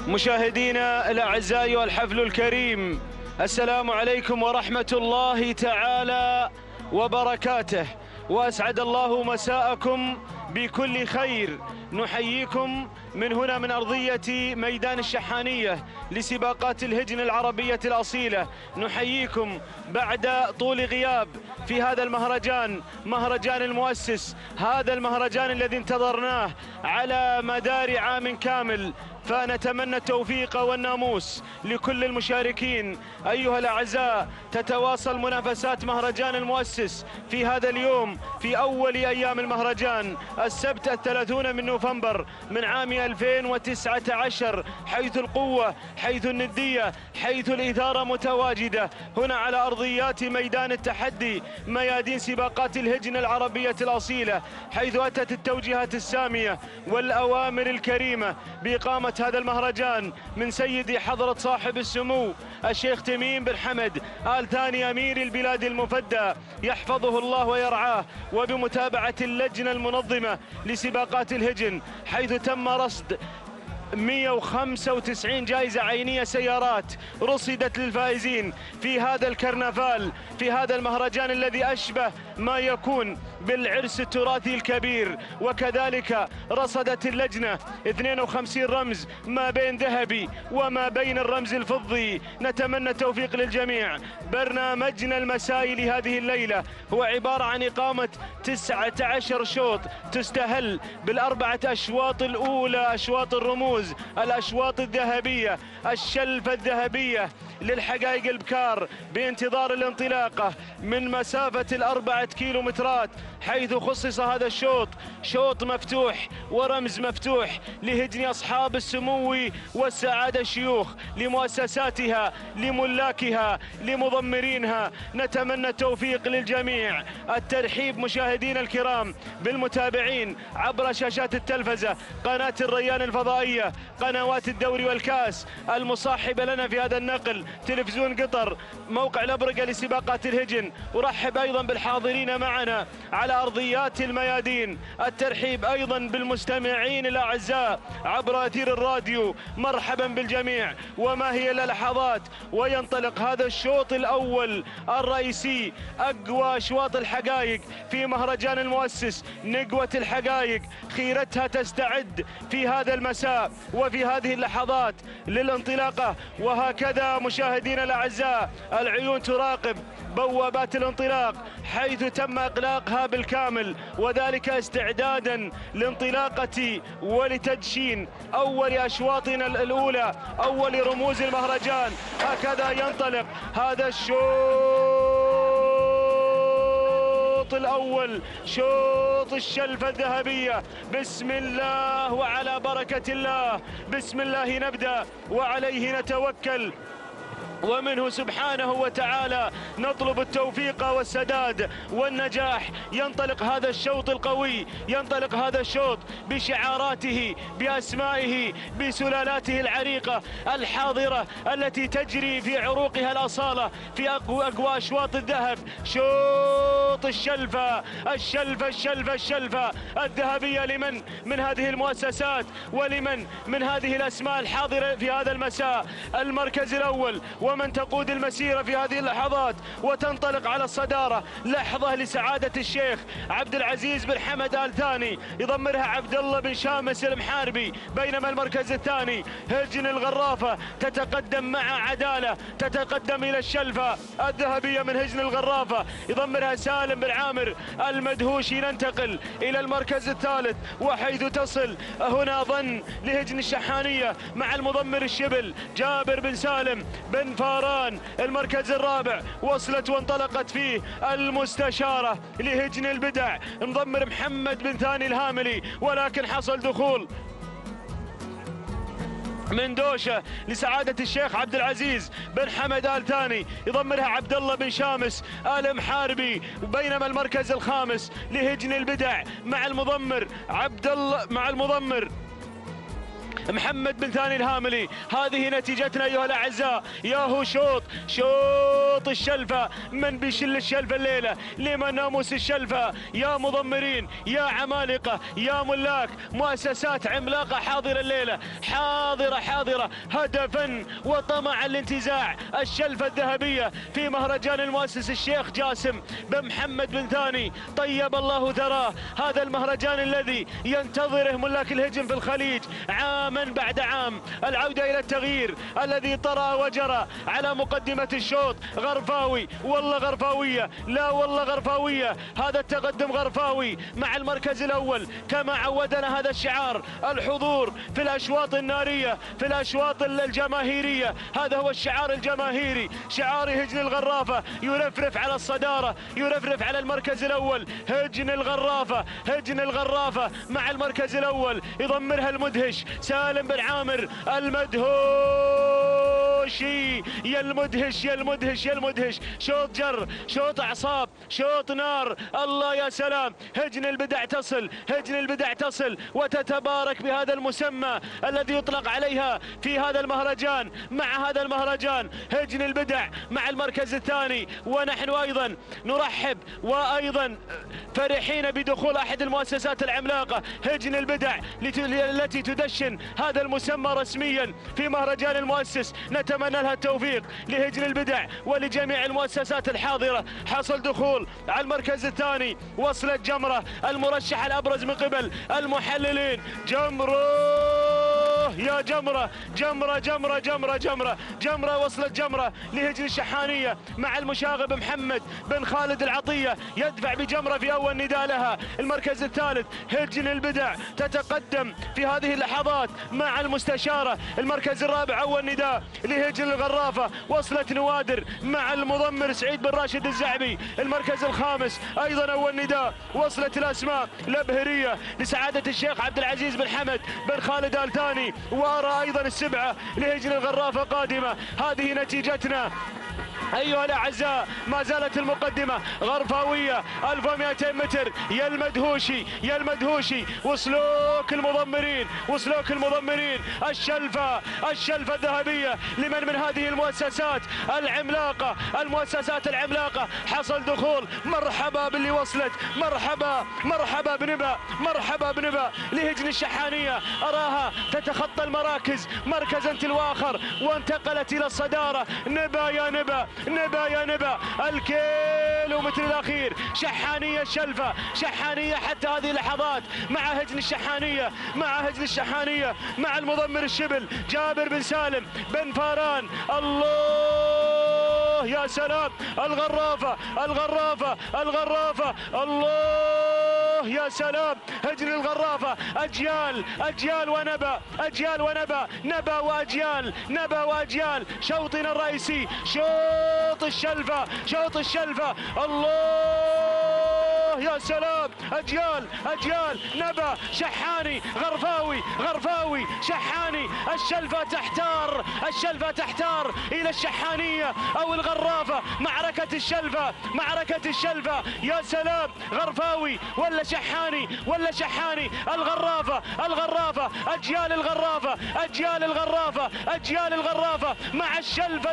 Speaker 3: مشاهدينا الأعزاء والحفل الكريم، السلام عليكم ورحمة الله تعالى وبركاته، وأسعد الله مساءكم بكل خير. نحييكم من هنا من أرضية ميدان الشحانية لسباقات الهجن العربية الأصيلة. نحييكم بعد طول غياب في هذا المهرجان، مهرجان المؤسس، هذا المهرجان الذي انتظرناه على مدار عام كامل. فنتمنى التوفيق والناموس لكل المشاركين. أيها الأعزاء، تتواصل منافسات مهرجان المؤسس في هذا اليوم في أول أيام المهرجان، السبت 30 من نوفمبر من عام 2019، حيث القوة، حيث الندية، حيث الإثارة متواجدة هنا على أرضيات ميدان التحدي، ميادين سباقات الهجن العربية الأصيلة، حيث أتت التوجيهات السامية والأوامر الكريمة بإقامة هذا المهرجان من سيدي حضرة صاحب السمو الشيخ تميم بن حمد آل ثاني أمير البلاد المفدى، يحفظه الله ويرعاه، وبمتابعة اللجنة المنظمة لسباقات الهجن، حيث تم رصد 195 جائزة عينية سيارات رصدت للفائزين في هذا الكرنفال، في هذا المهرجان الذي أشبه ما يكون بالعرس التراثي الكبير. وكذلك رصدت اللجنة 52 رمز ما بين ذهبي وما بين الرمز الفضي. نتمنى التوفيق للجميع. برنامجنا المسائي لهذه الليلة هو عبارة عن إقامة 19 شوط تستهل بالأربعة أشواط الأولى، أشواط الرموز، الأشواط الذهبية، الشلفة الذهبية للحقائق البكار، بانتظار الانطلاقة من مسافة 4 كيلومترات، حيث خصص هذا الشوط شوط مفتوح ورمز مفتوح لهجن أصحاب السمو والسعادة الشيوخ، لمؤسساتها، لملاكها، لمضمرينها. نتمنى التوفيق للجميع. الترحيب مشاهدينا الكرام بالمتابعين عبر شاشات التلفزة، قناة الريان الفضائية، قنوات الدوري والكاس المصاحبة لنا في هذا النقل، تلفزيون قطر، موقع الأبرقة لسباقات الهجن. أرحب أيضا بالحاضرين معنا على أرضيات الميادين. الترحيب أيضا بالمستمعين الأعزاء عبر أثير الراديو. مرحبا بالجميع. وما هي إلا لحظات وينطلق هذا الشوط الأول الرئيسي، أقوى أشواط الحقائق في مهرجان المؤسس، نقوة الحقائق، خيرتها تستعد في هذا المساء وفي هذه اللحظات للانطلاقة. وهكذا مشاهدينا الأعزاء، العيون تراقب بوابات الانطلاق، حيث تم إغلاقها بالكامل، وذلك استعدادا لانطلاقة ولتدشين أول أشواطنا الأولى، أول رموز المهرجان. هكذا ينطلق هذا الشوط الأول، شوط الشلفة الذهبية. بسم الله وعلى بركة الله، بسم الله نبدأ وعليه نتوكل، ومنه سبحانه وتعالى نطلب التوفيق والسداد والنجاح. ينطلق هذا الشوط القوي، ينطلق هذا الشوط بشعاراته، بأسمائه، بسلالاته العريقة الحاضرة التي تجري في عروقها الأصالة في أقوى أشواط الذهب. شوط الشلفة، الشلفة الشلفة الشلفة الذهبية. لمن من هذه المؤسسات ولمن من هذه الأسماء الحاضرة في هذا المساء؟ المركز الأول ومن تقود المسيرة في هذه اللحظات وتنطلق على الصدارة. لحظة لسعادة الشيخ عبد العزيز بن حمد آل ثاني، يضمرها عبد الله بن شامس المحاربي. بينما المركز الثاني هجن الغرافة تتقدم مع عدالة، تتقدم إلى الشلفة الذهبية من هجن الغرافة، يضمرها سالم بن عامر المدهوشي. ننتقل إلى المركز الثالث، وحيث تصل هنا ظن لهجن الشحانية مع المضمر الشبل جابر بن سالم بن فاران. المركز الرابع وصلت وانطلقت فيه المستشارة لهجن البدع مضمر محمد بن ثاني الهاملي، ولكن حصل دخول من دوشه لسعاده الشيخ عبد العزيز بن حمد آل ثاني، يضمرها عبد الله بن شامس آل محاربي. وبينما المركز الخامس لهجن البدع مع المضمر عبد الله مع المضمر محمد بن ثاني الهاملي. هذه نتيجتنا ايها الاعزاء. ياهو شوط الشلفه. من بيشل الشلفه الليله؟ لمن ناموس الشلفه؟ يا مضمرين، يا عمالقه، يا ملاك، مؤسسات عملاقه حاضره الليله، حاضره هدفا وطمعا لانتزاع الشلفه الذهبيه في مهرجان المؤسس الشيخ جاسم بن محمد بن ثاني طيب الله ثراه. هذا المهرجان الذي ينتظره ملاك الهجن في الخليج عاما بعد عام. العودة إلى التغيير الذي طرأ وجرى على مقدمة الشوط. غرفاوي، والله غرفاوية، لا والله غرفاوية. هذا التقدم غرفاوي مع المركز الأول كما عودنا هذا الشعار. الحضور في الأشواط النارية، في الأشواط الجماهيرية، هذا هو الشعار الجماهيري. شعار هجن الغرافة يرفرف على الصدارة، يرفرف على المركز الأول. هجن الغرافة مع المركز الأول، يضمرها المدهش سالم بن عامر المدهوشي. يا المدهش شوط جر، شوط اعصاب، شوط نار. الله يا سلام. هجن البدع تصل وتتبارك بهذا المسمى الذي يطلق عليها في هذا المهرجان. مع هذا المهرجان هجن البدع مع المركز الثاني. ونحن ايضا نرحب وايضا فرحين بدخول احد المؤسسات العملاقه هجن البدع التي تدشن هذا المسمى رسميا في مهرجان المؤسس. نتمنى لها التوفيق لهجن البدع ولجميع المؤسسات الحاضرة. حصل دخول على المركز الثاني. وصلت جمرة المرشح الأبرز من قبل المحللين. يا جمرة وصلت جمرة لهجن الشحانية مع المشاغب محمد بن خالد العطية. يدفع بجمرة في أول نداء لها. المركز الثالث هجن البدع تتقدم في هذه اللحظات مع المستشارة. المركز الرابع أول نداء لهجن الغرافة. وصلت نوادر مع المضمر سعيد بن راشد الزعبي. المركز الخامس أيضا أول نداء. وصلت الأسماء الأبهرية لسعادة الشيخ عبد العزيز بن حمد بن خالد آل ثاني. وأرى أيضا السبعة لهجن الغرافة قادمة. هذه نتيجتنا أيها الأعزاء. ما زالت المقدمة غرفاوية 1200 متر. يا المدهوشي وصلوك المضمرين. الشلفة الذهبية لمن من هذه المؤسسات العملاقة. حصل دخول. مرحبا باللي وصلت. مرحبا بنبا لهجن الشحانية. أراها تتخطى المراكز مركزا تلو آخر وانتقلت إلى الصدارة. نبا يا نبا الكيلومتر الأخير. شحانية الشلفة، شحانية حتى هذه اللحظات مع هجن الشحانية مع المضمر الشبل جابر بن سالم بن فاران. الله يا سلام. الغرافة الله يا سلام. هجن الغرافة أجيال ونبا نبا وأجيال. شوطنا الرئيسي شوط الشلفة. الله يا سلام. أجيال نبا شحاني غرفاوي شحاني. الشلفة تحتار إلى الشحانية أو الغرافة. معركة الشلفة يا سلام. غرفاوي ولا شحاني. الغرافة أجيال الغرافة مع الشلفة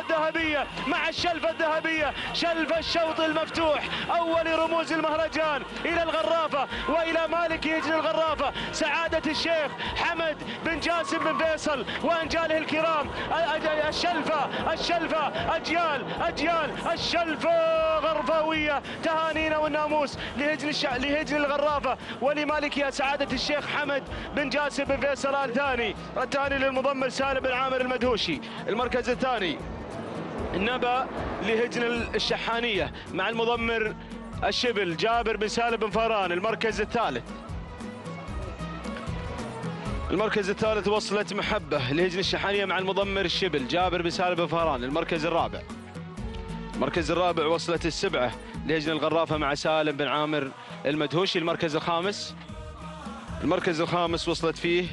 Speaker 3: الذهبية. شلف الشوط المفتوح. أول رموز المهرجان إلى الغرافة وإلى مالك هجن الغرافة سعادة الشيخ حمد بن جاسم بن فيصل وأنجاله الكرام. الشلفة أجيال الشلفة غرفاوية. تهانينا والناموس لهجن الغرافة ولمالكها سعادة الشيخ حمد بن جاسم بن فيصل آل ثاني. الثاني للمضمر سالم بن عامر المدهوشي. المركز الثاني نبا لهجن الشحانية مع المضمر الشبل جابر بن سالم بن فاران. المركز الثالث وصلت محبة لهجن الشحانية مع المضمر الشبل جابر بن سالم بن فاران. المركز الرابع وصلت السبعة لهجن الغرافة مع سالم بن عامر المدهوشي. المركز الخامس وصلت فيه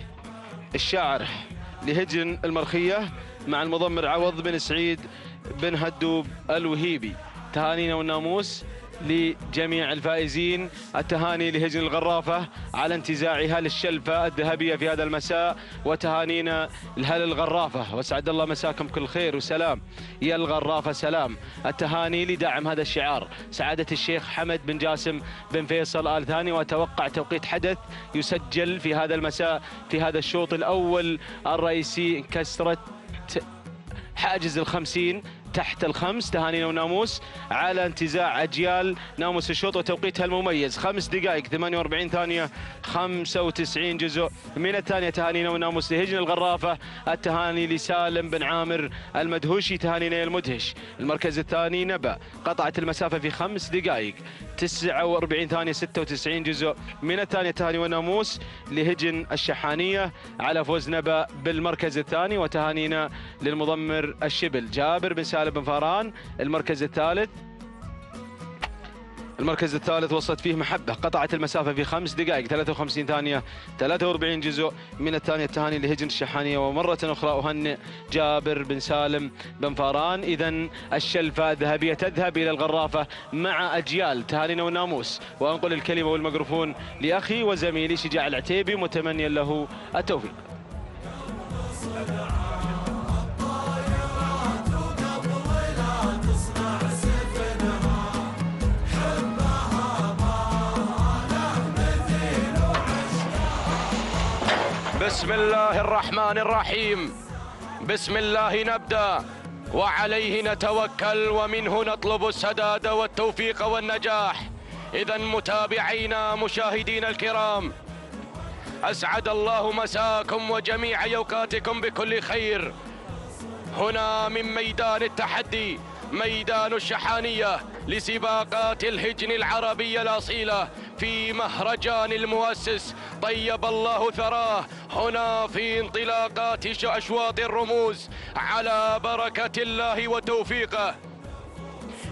Speaker 3: الشاعر لهجن المرخية مع المضمر عوض بن سعيد بن هدوب الوهيبي. تهانينا والناموس لجميع الفائزين. التهاني لهجن الغرافة على انتزاعها للشلفة الذهبية في هذا المساء، وتهانينا لهل الغرافة، وسعد الله مساكم كل خير وسلام. يا الغرافة سلام. التهاني لداعم هذا الشعار سعادة الشيخ حمد بن جاسم بن فيصل آل ثاني، وأتوقع توقيت حدث يسجل في هذا المساء في هذا الشوط الأول الرئيسي، كسرت حاجز 50 تحت الخمس. تهانينا وناموس على انتزاع أجيال ناموس الشوط وتوقيتها المميز 5 دقائق 48 ثانية 95 جزء من الثانية. تهانينا وناموس لهجن الغرافة. التهاني لسالم بن عامر المدهوشي. تهانينا المدهش. المركز الثاني نبأ قطعت المسافة في 5 دقائق 49 ثانية 96 جزء من الثانية. تهاني وناموس لهجن الشحانية على فوز نبأ بالمركز الثاني. وتهانينا للمضمر الشبل جابر بن سالم بن فاران المركز الثالث. المركز الثالث وصلت فيه محبة قطعت المسافة في 5 دقائق 53 ثانية 43 جزء من الثانية. التهاني لهجن الشحانية. ومرة أخرى أهنئ جابر بن سالم بن فاران. إذن الشلفة الذهبية تذهب إلى الغرافة مع أجيال. تهانينا والناموس. وأنقل الكلمة والميكروفون لأخي وزميلي شجاع العتيبي متمنيا له التوفيق.
Speaker 7: بسم الله الرحمن الرحيم. بسم الله نبدأ وعليه نتوكل ومنه نطلب السداد والتوفيق والنجاح. إذا متابعينا مشاهدينا الكرام، أسعد الله مساكم وجميع يوقاتكم بكل خير. هنا من ميدان التحدي، ميدان الشحانية لسباقات الهجن العربية الأصيلة في مهرجان المؤسس طيب الله ثراه. هنا في انطلاقات أشواط الرموز على بركة الله وتوفيقه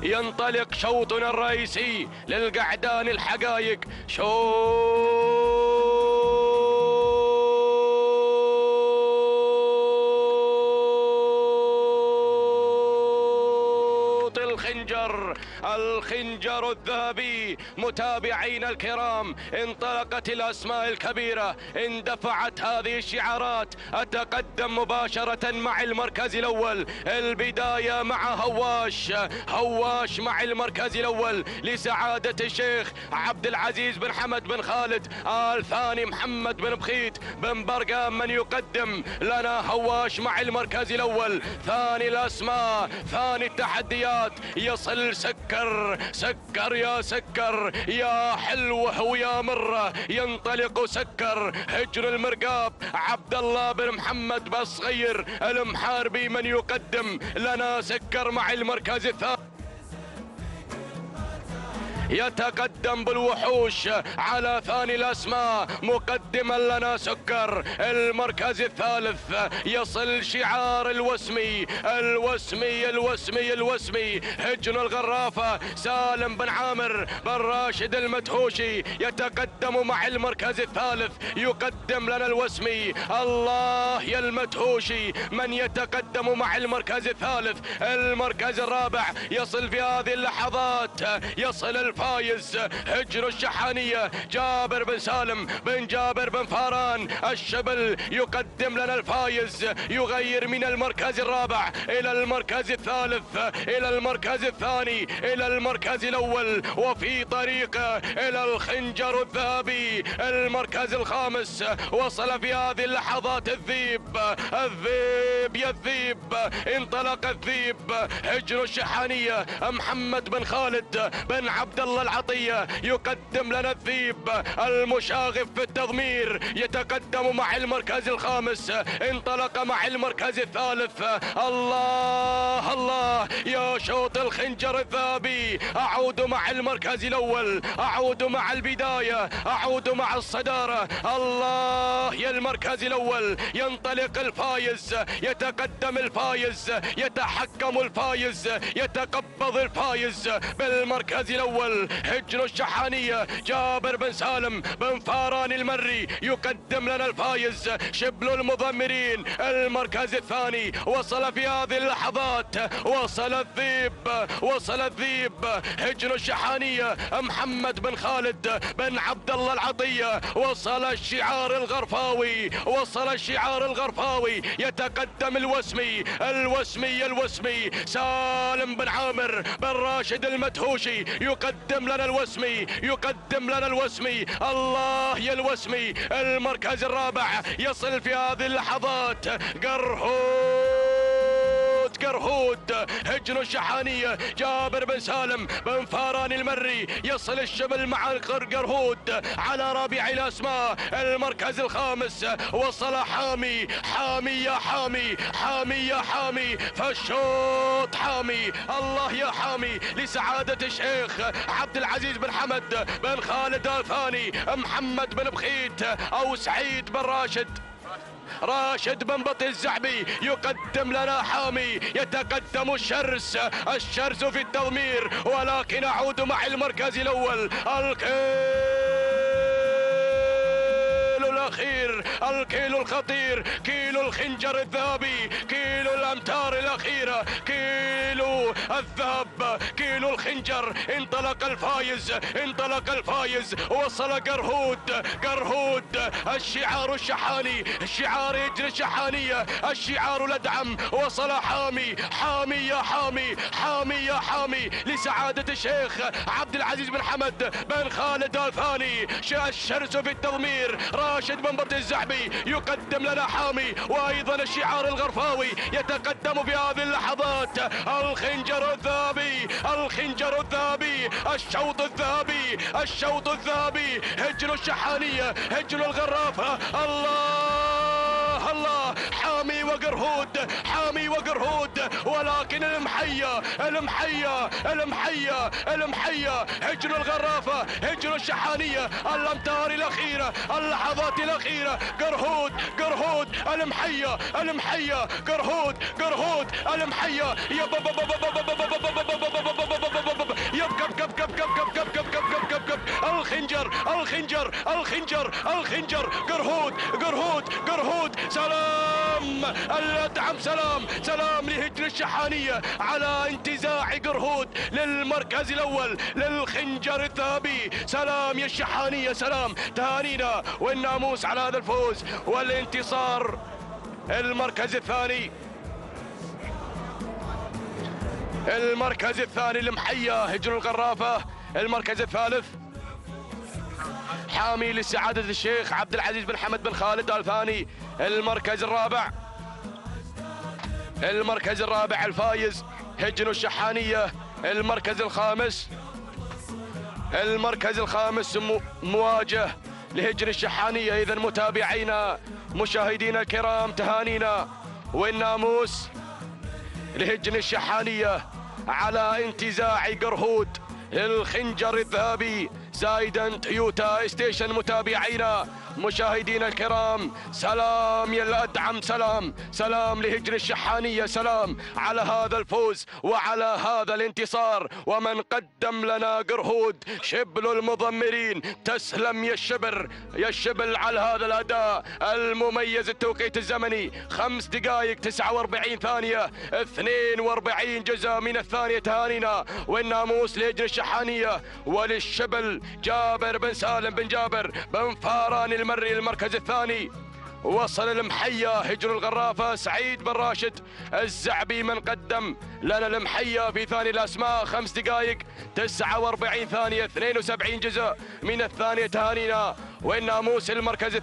Speaker 7: ينطلق شوطنا الرئيسي للقعدان الحقائق. الخنجر الذهبي. متابعينا الكرام، انطلقت الأسماء الكبيرة، اندفعت هذه الشعارات. أتقدم مباشرة مع المركز الأول. البداية مع هواش مع المركز الأول لسعادة الشيخ عبد العزيز بن حمد بن خالد آل ثاني محمد بن بخيت بن برقام، من يقدم لنا هواش مع المركز الأول. ثاني الأسماء، ثاني التحديات، يصل سكر يا سكر يا حلوه ويا مره، ينطلق سكر هجن المرقاب عبد الله بن محمد بصغير المحاربي، من يقدم لنا سكر مع المركز الثاني. يتقدم بالوحوش على ثاني الأسماء مقدما لنا سكر. المركز الثالث يصل شعار الوسمي هجن الغرافة سالم بن عامر بن راشد المدهوشي، يتقدم مع المركز الثالث يقدم لنا الوسمي. الله يا المدهوشي من يتقدم مع المركز الثالث. المركز الرابع يصل في هذه اللحظات، يصل الفايز هجن الشحانية جابر بن سالم بن جابر بن فاران الشبل، يقدم لنا الفايز، يغير من المركز الرابع إلى المركز الثالث، إلى المركز الثاني، إلى المركز الأول، وفي طريقه إلى الخنجر الذهبي. المركز الخامس وصل في هذه اللحظات الذيب يا الذيب، انطلق الذيب هجن الشحانية محمد بن خالد بن عبد الله العطية، يقدم لنا الذيب المشاغف في التضمير، يتقدم مع المركز الخامس، انطلق مع المركز الثالث. الله الله يا شوط الخنجر الذهبي. أعود مع المركز الأول، أعود مع البداية، أعود مع الصدارة. الله يا المركز الأول. ينطلق الفايز، يتقدم الفايز، يتحكم الفايز، يتقبض الفايز بالمركز الأول. الأول هجن الشحانية جابر بن سالم بن فاران المري يقدم لنا الفايز شبل المضمرين. المركز الثاني وصل في هذه اللحظات، وصل الذيب هجن الشحانية محمد بن خالد بن عبد الله العطية. وصل الشعار الغرفاوي يتقدم الوسمي سالم بن عامر بن راشد المدهوشي يقدم لنا الوسمي. الله يا الوسمي. المركز الرابع يصل في هذه اللحظات قرهود هجن الشحانية جابر بن سالم بن فاران المري. يصل الشبل مع قرهود على رابع الأسماء. المركز الخامس وصل حامي فالشوط حامي. الله يا حامي لسعادة الشيخ عبد العزيز بن حمد بن خالد الثاني محمد بن بخيت أو سعيد بن راشد بن بطي الزعبي يقدم لنا حامي. يتقدم الشرس في التضمير، ولكن أعود مع المركز الأول الكيلو الخطير، كيلو الخنجر الذهبي، كيلو الأمتار الأخيرة، كيلو الذهب، كيلو الخنجر. انطلق الفايز وصل قرهود الشعار الشحاني، الشعار هجن الشحانية، الشعار الأدعم. وصل حامي يا حامي لسعادة الشيخ عبد العزيز بن حمد بن خالد الثاني. الشرس في التضمير راشد بن بطي الزعبي يقدم لنا حامي، وايضا الشعار الغرفاوي يتقدم في هذه اللحظات. الخنجر الذهبي، الشوط الذهبي، هجن الشحانية، هجن الغرافة. الله حامي وقرهود، ولكن المحية هجن الغرافة، هجن الشحانية، الأمتار الأخيرة، اللحظات الأخيرة. قرهود المحية قرهود المحية. الخنجر قرهود. سلام الأدعم، سلام لهجن الشحانية على انتزاع قرهود للمركز الأول للخنجر الذهبي. سلام يا الشحانية، سلام. تهانينا والناموس على هذا الفوز والانتصار. المركز الثاني المحية هجن الغرافة. المركز الثالث حامي لسعادة الشيخ عبد العزيز بن حمد بن خالد الثاني. المركز الرابع الفايز هجن الشحانية. المركز الخامس مواجه لهجن الشحانية. إذا متابعينا مشاهدينا الكرام، تهانينا والناموس لهجن الشحانية على انتزاع قرهود للخنجر الذهبي زايدا تويوتا ستيشن. متابعينا مشاهدينا الكرام، سلام يا الأدعم، سلام لهجن الشحانية، سلام على هذا الفوز وعلى هذا الانتصار. ومن قدم لنا قرهود شبل المضمرين. تسلم يا الشبل على هذا الأداء المميز. التوقيت الزمني 5 دقائق 49 ثانية 42 جزء من الثانية. تهانينا والناموس لهجن الشحانية وللشبل جابر بن سالم بن جابر بن فاران المري. المركز الثاني وصل المحية هجن الغرافة سعيد بن راشد الزعبي. من قدم لنا المحية في ثاني الأسماء 5 دقائق 49 ثانية 72 جزء من الثانية. تهانينا والناموس. المركز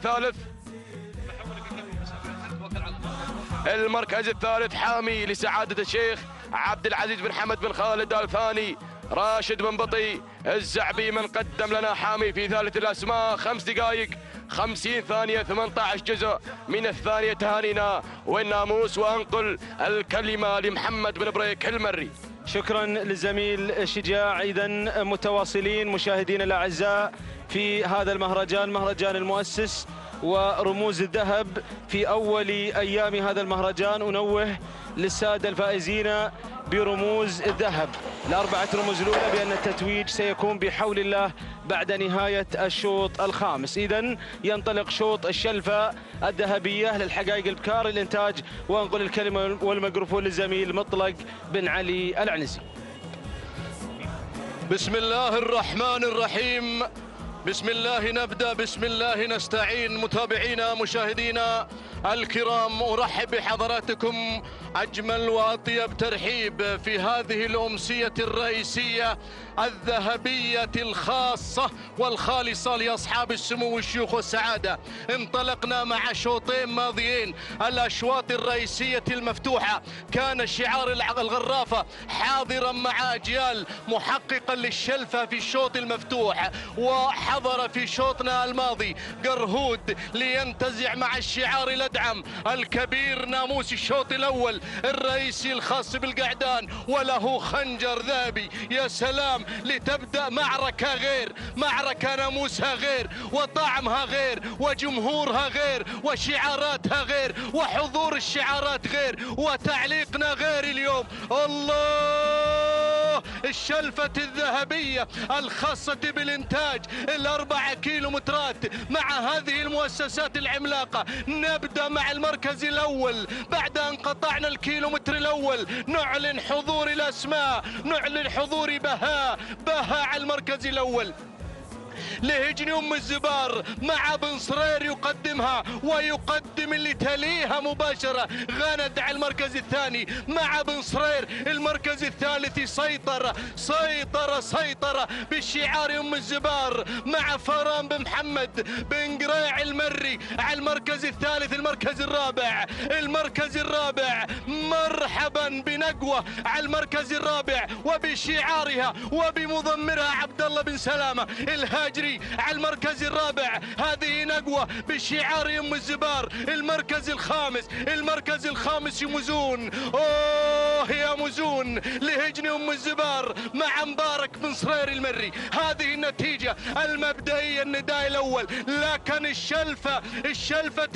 Speaker 7: الثالث حامي لسعادة الشيخ عبد العزيز بن حمد بن خالد الثاني راشد بن بطي الزعبي. من قدم لنا حامي في ثالث الأسماء 5 دقائق 50 ثانية 18 جزء من الثانية. تهانينا والناموس. وأنقل الكلمة لمحمد بن بريك المري.
Speaker 3: شكرا للزميل شجاع. إذا متواصلين مشاهدينا الأعزاء في هذا المهرجان، مهرجان المؤسس ورموز الذهب. في أول أيام هذا المهرجان أنوه للسادة الفائزين برموز الذهب. الأربعة رموز الأولى بأن التتويج سيكون بحول الله بعد نهاية الشوط الخامس. إذن ينطلق شوط الشلفة الذهبية للحقائق البكار الإنتاج، وأنقل الكلمة والميكروفون للزميل مطلق بن علي العنزي.
Speaker 7: بسم الله الرحمن الرحيم، بسم الله نبدأ، بسم الله نستعين. متابعينا مشاهدينا الكرام، أرحب بحضراتكم أجمل وأطيب ترحيب في هذه الأمسية الرئيسية الذهبية الخاصة والخالصة لأصحاب السمو والشيوخ والسعادة. انطلقنا مع شوطين ماضيين، الأشواط الرئيسية المفتوحة كان الشعار الغرافة حاضرا مع أجيال محققا للشلفة في الشوط المفتوح، وحضر في شوطنا الماضي قرهود لينتزع مع الشعار الأدعم الكبير ناموس الشوط الأول الرئيسي الخاص بالقعدان، وله خنجر ذهبي. يا سلام، لتبدأ معركة غير، معركة ناموسها غير، وطعمها غير، وجمهورها غير، وشعاراتها غير، وحضور الشعارات غير، وتعليقنا غير اليوم. الله، الشلفة الذهبية الخاصة بالإنتاج ال4 كيلومترات مع هذه المؤسسات العملاقة. نبدأ مع المركز الأول بعد أن قطعنا الكيلومتر الأول. نعلن حضور الأسماء، نعلن حضور بهاء على المركز الأول. لهجن أم الزبار مع بن صرير يقدمها، ويقدم اللي تليها مباشرة غاند على المركز الثاني مع بن صرير. المركز الثالث سيطرة بالشعار أم الزبار مع فران بن محمد بن قريع المري على المركز الثالث. المركز الرابع مرحبا بنقوة على المركز الرابع وبشعارها وبمضمرها عبد الله بن سلامة الهاجري على المركز الرابع. هذه نقوة بشعار أم الزبار. المركز الخامس يموزون، اوه يا مزون لهجن أم الزبار مع مبارك بن صرير المري. هذه النتيجة المبدئية النداء الأول، لكن الشلفة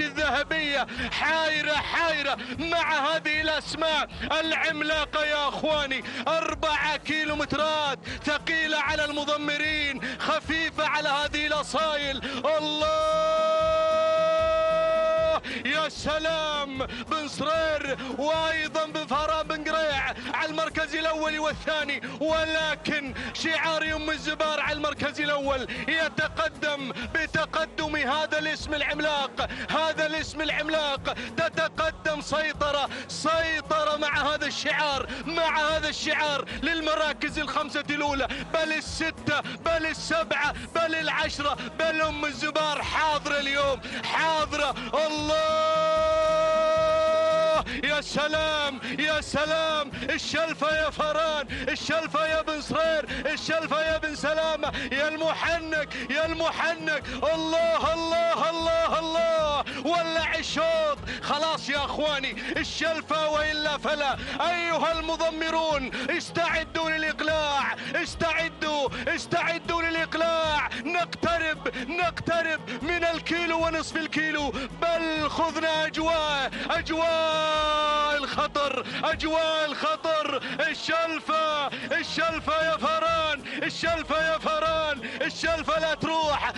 Speaker 7: الذهبية حايرة مع هذه الأسماء العملاقة يا أخواني. 4 كيلومترات ثقيلة على المضمرين، خفيفة على هذه الأصايل. الله يا سلام، بن صرير وأيضا بفران بن قريع على المركز الأول والثاني، ولكن شعار أم الزبار على المركز الأول يتقدم بتقدم هذا الاسم العملاق. تتقدم سيطرة مع هذا الشعار للمراكز الخمسة الأولى، بل الستة، بل السبعة، بل العشرة، بل أم الزبار حاضرة اليوم، حاضرة. الله يا سلام، الشلفة يا فران، الشلفة يا بن صرير، الشلفة يا بن سلامة، يا المحنك. الله ولع الشوط خلاص يا اخواني. الشلفة والا فلا. ايها المضمرون استعدوا للاقلاع، استعدوا للاقلاع. نقترب من الكيلو ونصف الكيلو، بل خذنا اجواء الخطر. الشلفة يا فران، الشلفة لا تروح.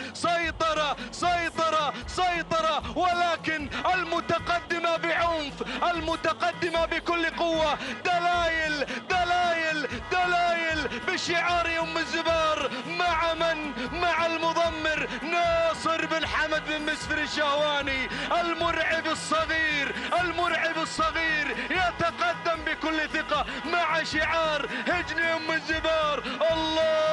Speaker 7: سيطرة، ولكن المتقدمة بعنف، المتقدمة بكل قوة. دلائل بشعار أم الزبار مع المضمر ناصر بن حمد بن مسفر الشهواني المرعب الصغير يتقدم بكل ثقة مع شعار هجن أم الزبار. الله،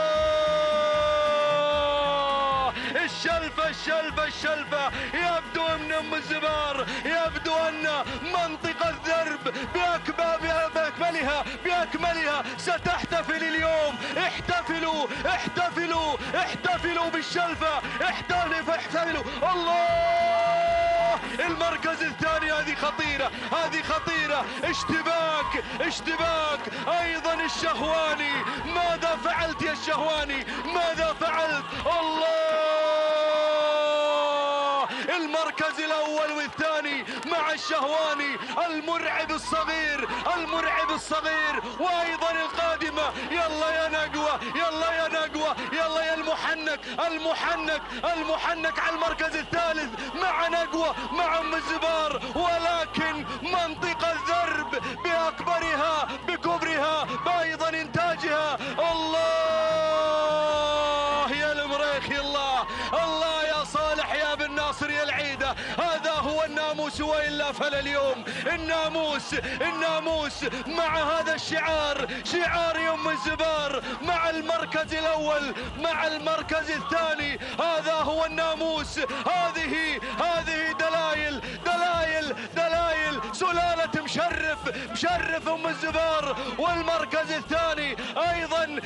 Speaker 7: الشلفة يبدو من أم الزبار، يبدو أن منطقة الذرب بأكملها ستحتفل اليوم. احتفلوا بالشلفة، احتفلوا. الله، المركز الثاني. هذه خطيرة. اشتباك ايضا. الشهواني، ماذا فعلت يا الشهواني؟ ماذا فعلت؟ الله، المركز الاول والثاني مع الشهواني المرعب الصغير، المرعب الصغير. وايضا القادمة، يلا يا نقوة، يلا يا نقوة، يلا يا المحنك، المحنك، المحنك على المركز الثالث مع نقوة مع ام الزبار، ولكن منطقة الذرب باكبرها بكبرها بايضا انتاجها. الله يا المريخ، الله الله يا صالح يا بن ناصر يا العيدة. هذا هو الناموس وإلا فلا اليوم. الناموس، الناموس مع هذا الشعار، شعار يوم الزبار، مع المركز الأول مع المركز الثاني. هذا هو الناموس. هذه دلائل دلائل دلائل سلالة مشرف، مشرف ام الزبار. والمركز الثاني ايضا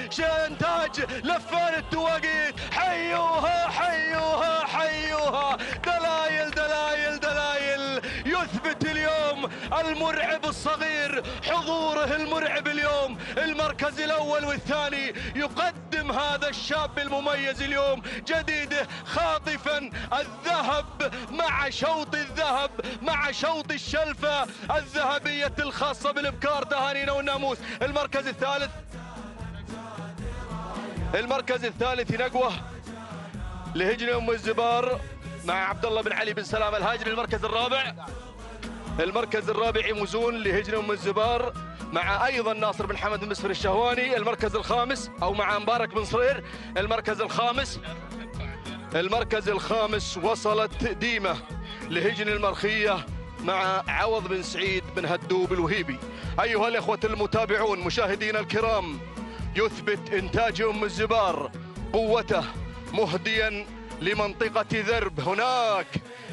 Speaker 7: انتاج لفان التواقيت. حيوها حيوها حيوها. دلائل دلائل دلائل. يثبت اليوم المرعب الصغير حضوره المرعب اليوم. المركز الاول والثاني يقدم هذا الشاب المميز اليوم جديده، خاطفا الذهب مع شوط الذهب مع شوط الشلفة الذهبية الخاصة بالابكار. تهانينا والناموس. المركز الثالث، المركز الثالث نقوة لهجن ام الزبار مع عبد الله بن علي بن سلام الهاجري. المركز الرابع، المركز الرابع يموزون لهجن ام الزبار مع ايضا ناصر بن حمد بن مسفر الشهواني. المركز الخامس او مع مبارك بن صرير. المركز الخامس، المركز الخامس وصلت ديمة لهجن المرخية مع عوض بن سعيد بن هدوب الوهيبي. أيها الإخوة المتابعون مشاهدينا الكرام، يثبت إنتاج أم الزبار قوته مهديا لمنطقة ذرب. هناك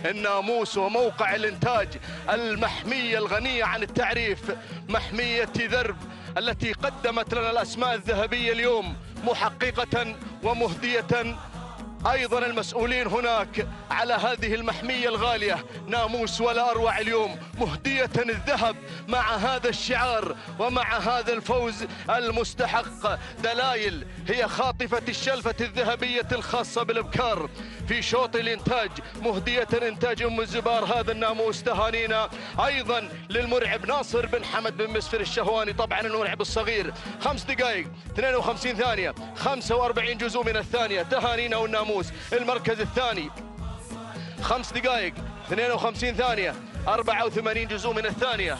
Speaker 7: الناموس وموقع الإنتاج، المحمية الغنية عن التعريف، محمية ذرب التي قدمت لنا الأسماء الذهبية اليوم، محققة ومهدية أيضا المسؤولين هناك على هذه المحمية الغالية. ناموس ولا أروع اليوم، مهدية الذهب مع هذا الشعار ومع هذا الفوز المستحق. دلائل هي خاطفة الشلفة الذهبية الخاصة بالابكار في شوط الانتاج، مهدية انتاج ام الزبار هذا الناموس. تهانينا ايضا للمرعب ناصر بن حمد بن مسفر الشهواني، طبعا المرعب الصغير. 5 دقائق 52 ثانية 45 جزء من الثانية. تهانينا والناموس. المركز الثاني 5 دقائق 52 ثانية 84 جزء من الثانية.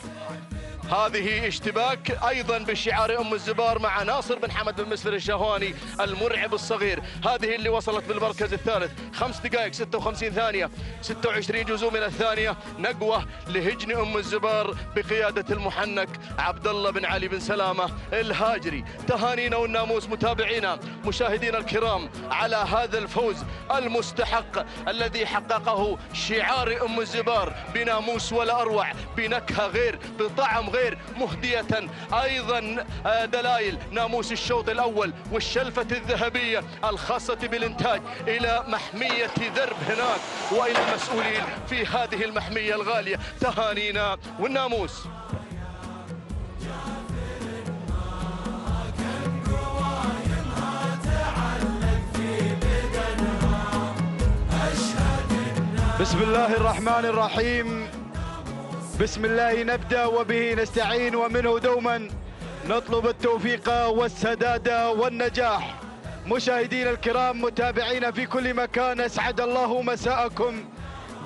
Speaker 7: هذه اشتباك ايضا بشعار ام الزبار مع ناصر بن حمد بن مسفر الشهواني المرعب الصغير. هذه اللي وصلت بالمركز الثالث. 5 دقائق 56 ثانية 26 جزء من الثانية. نقوة لهجن ام الزبار بقيادة المحنك عبد الله بن علي بن سلامة الهاجري. تهانينا والناموس متابعينا مشاهدينا الكرام على هذا الفوز المستحق الذي حققه شعار ام الزبار بناموس ولا اروع، بنكهة غير، بطعم غير، مهدية أيضا دلائل ناموس الشوط الأول والشلفة الذهبية الخاصة بالإنتاج إلى محمية ذرب هناك وإلى المسؤولين في هذه المحمية الغالية. تهانينا والناموس.
Speaker 3: بسم الله الرحمن الرحيم. بسم الله نبدأ وبه نستعين ومنه دوما نطلب التوفيق والسداد والنجاح. مشاهدينا الكرام متابعينا في كل مكان، أسعد الله مساءكم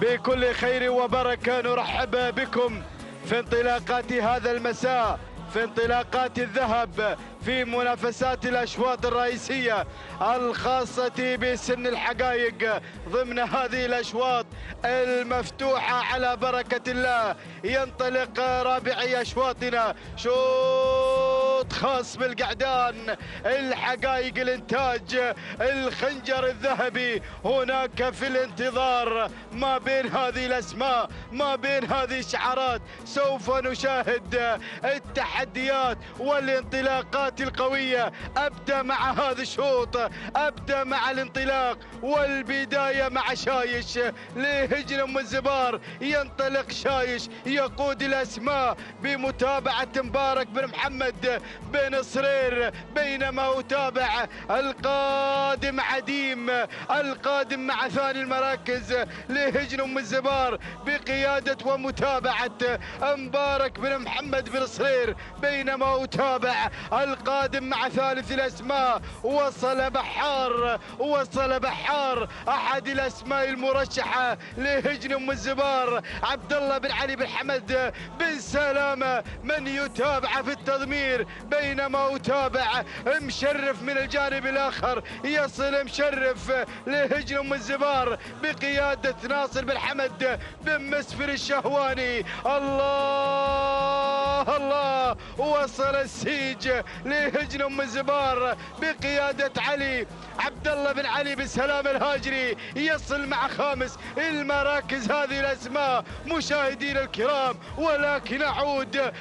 Speaker 3: بكل خير وبركة. نرحب بكم في انطلاقات هذا المساء، في انطلاقات الذهب في منافسات الأشواط الرئيسية الخاصة بسن الحقائق ضمن هذه الأشواط المفتوحة على بركة الله. ينطلق رابعي أشواطنا، شوط خاص بالقعدان، الحقائق الإنتاج، الخنجر الذهبي. هناك في الانتظار ما بين هذه الأسماء، ما بين هذه الشعارات، سوف نشاهد التحديات والانطلاقات القوية. أبدأ مع هذا الشوط، أبدأ مع الانطلاق والبداية مع شايش لهجن ام الزبار. ينطلق شايش يقود الأسماء بمتابعة مبارك بن محمد بن صرير، بينما أتابع القادم عديم، القادم مع ثاني المراكز لهجن أم الزبار بقيادة ومتابعة مبارك بن محمد بن صرير، بينما أتابع القادم مع ثالث الأسماء وصل بحار، وصل بحار أحد الأسماء المرشحة لهجن أم الزبار عبد الله بن علي بن حمد بن سلامة من يتابع في التضمير، بينما أتابع مشرف من الجانب الآخر، يصل مشرف لهجن أم الزبار بقيادة ناصر بن حمد بن مسفر الشهواني. الله الله، وصل السيج لهجن أم الزبار بقيادة علي عبد الله بن علي بن سلام الهاجري، يصل مع خامس المراكز هذه الأسماء مشاهدين الكرام. ولكن أعود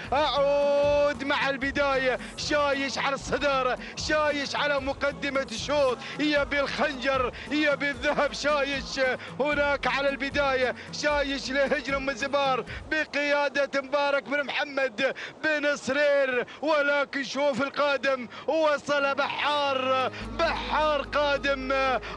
Speaker 3: مع البداية، شايش على الصدارة، شايش على مقدمة الشوط، يبي الخنجر يبي الذهب، شايش هناك على البداية، شايش لهجن أم الزبار بقيادة مبارك بن محمد بن صرير. ولكن شوف القادم، وصل بحار، بحار قادم،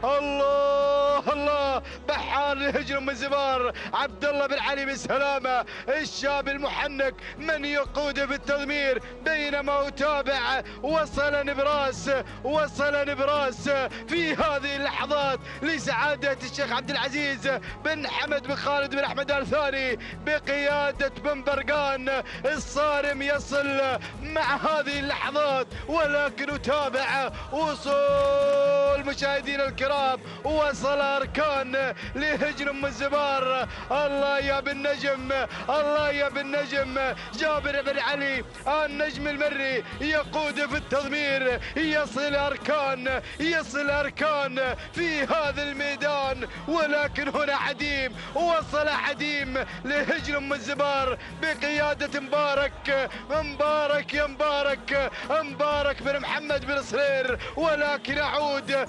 Speaker 3: الله الله، بحار لهجن أم الزبار عبد الله بن علي بن سلامة الشاب المحنك من يقود في التضمير، بينما أتابع وصل نبراس، وصل نبراس في هذه اللحظات لسعادة الشيخ عبد العزيز بن حمد بن خالد بن أحمد آل ثاني بقيادة بن برقان الصارم، يصل مع هذه اللحظات. ولكن أتابع وصول مشاهدين الكرام، وصل أركان لهجن أم الزبار. الله يا بن نجم، الله يا بن نجم، جابر بن علي النجم المري يقود في التضمير، يصل أركان، يصل أركان في هذا الميدان. ولكن هنا عديم، وصل عديم لهجن أم الزبار بقيادة مبارك، مبارك يا مبارك، مبارك بن محمد بن صرير. ولكن أعود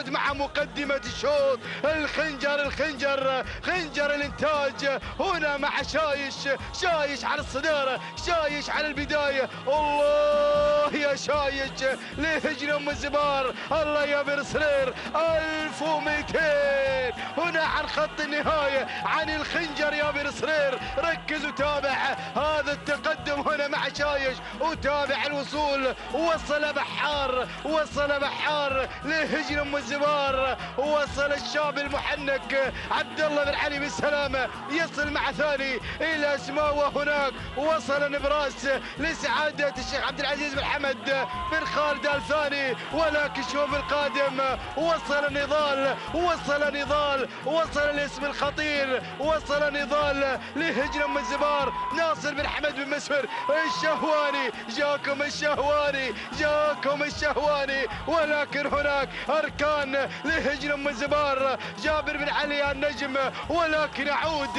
Speaker 3: مع مقدمة الشوط، الخنجر، الخنجر، خنجر الإنتاج هنا مع شايش، شايش على الصدارة، شايش على البداية. الله يا شايش لهجن أم الزبار، الله يا بن صرير 1200 هنا عن خط النهاية، عن الخنجر يا بن صرير. ركز وتابع هذا التقدم هنا مع شايش، وتابع الوصول. وصل بحار، وصل بحار لهجن أم الزبار، وصل الشاب المحنك عبد الله بن علي بن سلامة، يصل مع ثاني الأسماء. وهناك وصل نبراس لسعادة الشيخ عبد العزيز بن حمد بن خالد آل ثاني. ولكن شوف القادم، وصل نضال، وصل نضال، وصل الاسم الخطير، وصل نضال لهجن أم الزبار ناصر بن حمد بن مسفر الشهواني. جاكم الشهواني، جاكم الشهواني. ولكن هناك أركان لهجن أم الزبار جابر بن علي النجم. ولكن أعود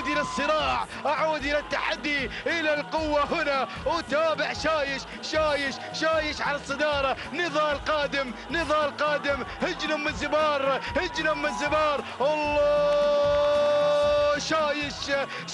Speaker 3: إلى الصراع، أعود إلى التحدي، إلى القوة. هنا أتابع شايش، شايش، شايش على الصدارة. نضال قادم، نضال قادم، هجن أم الزبار، هجن أم الزبار. الله، شايش،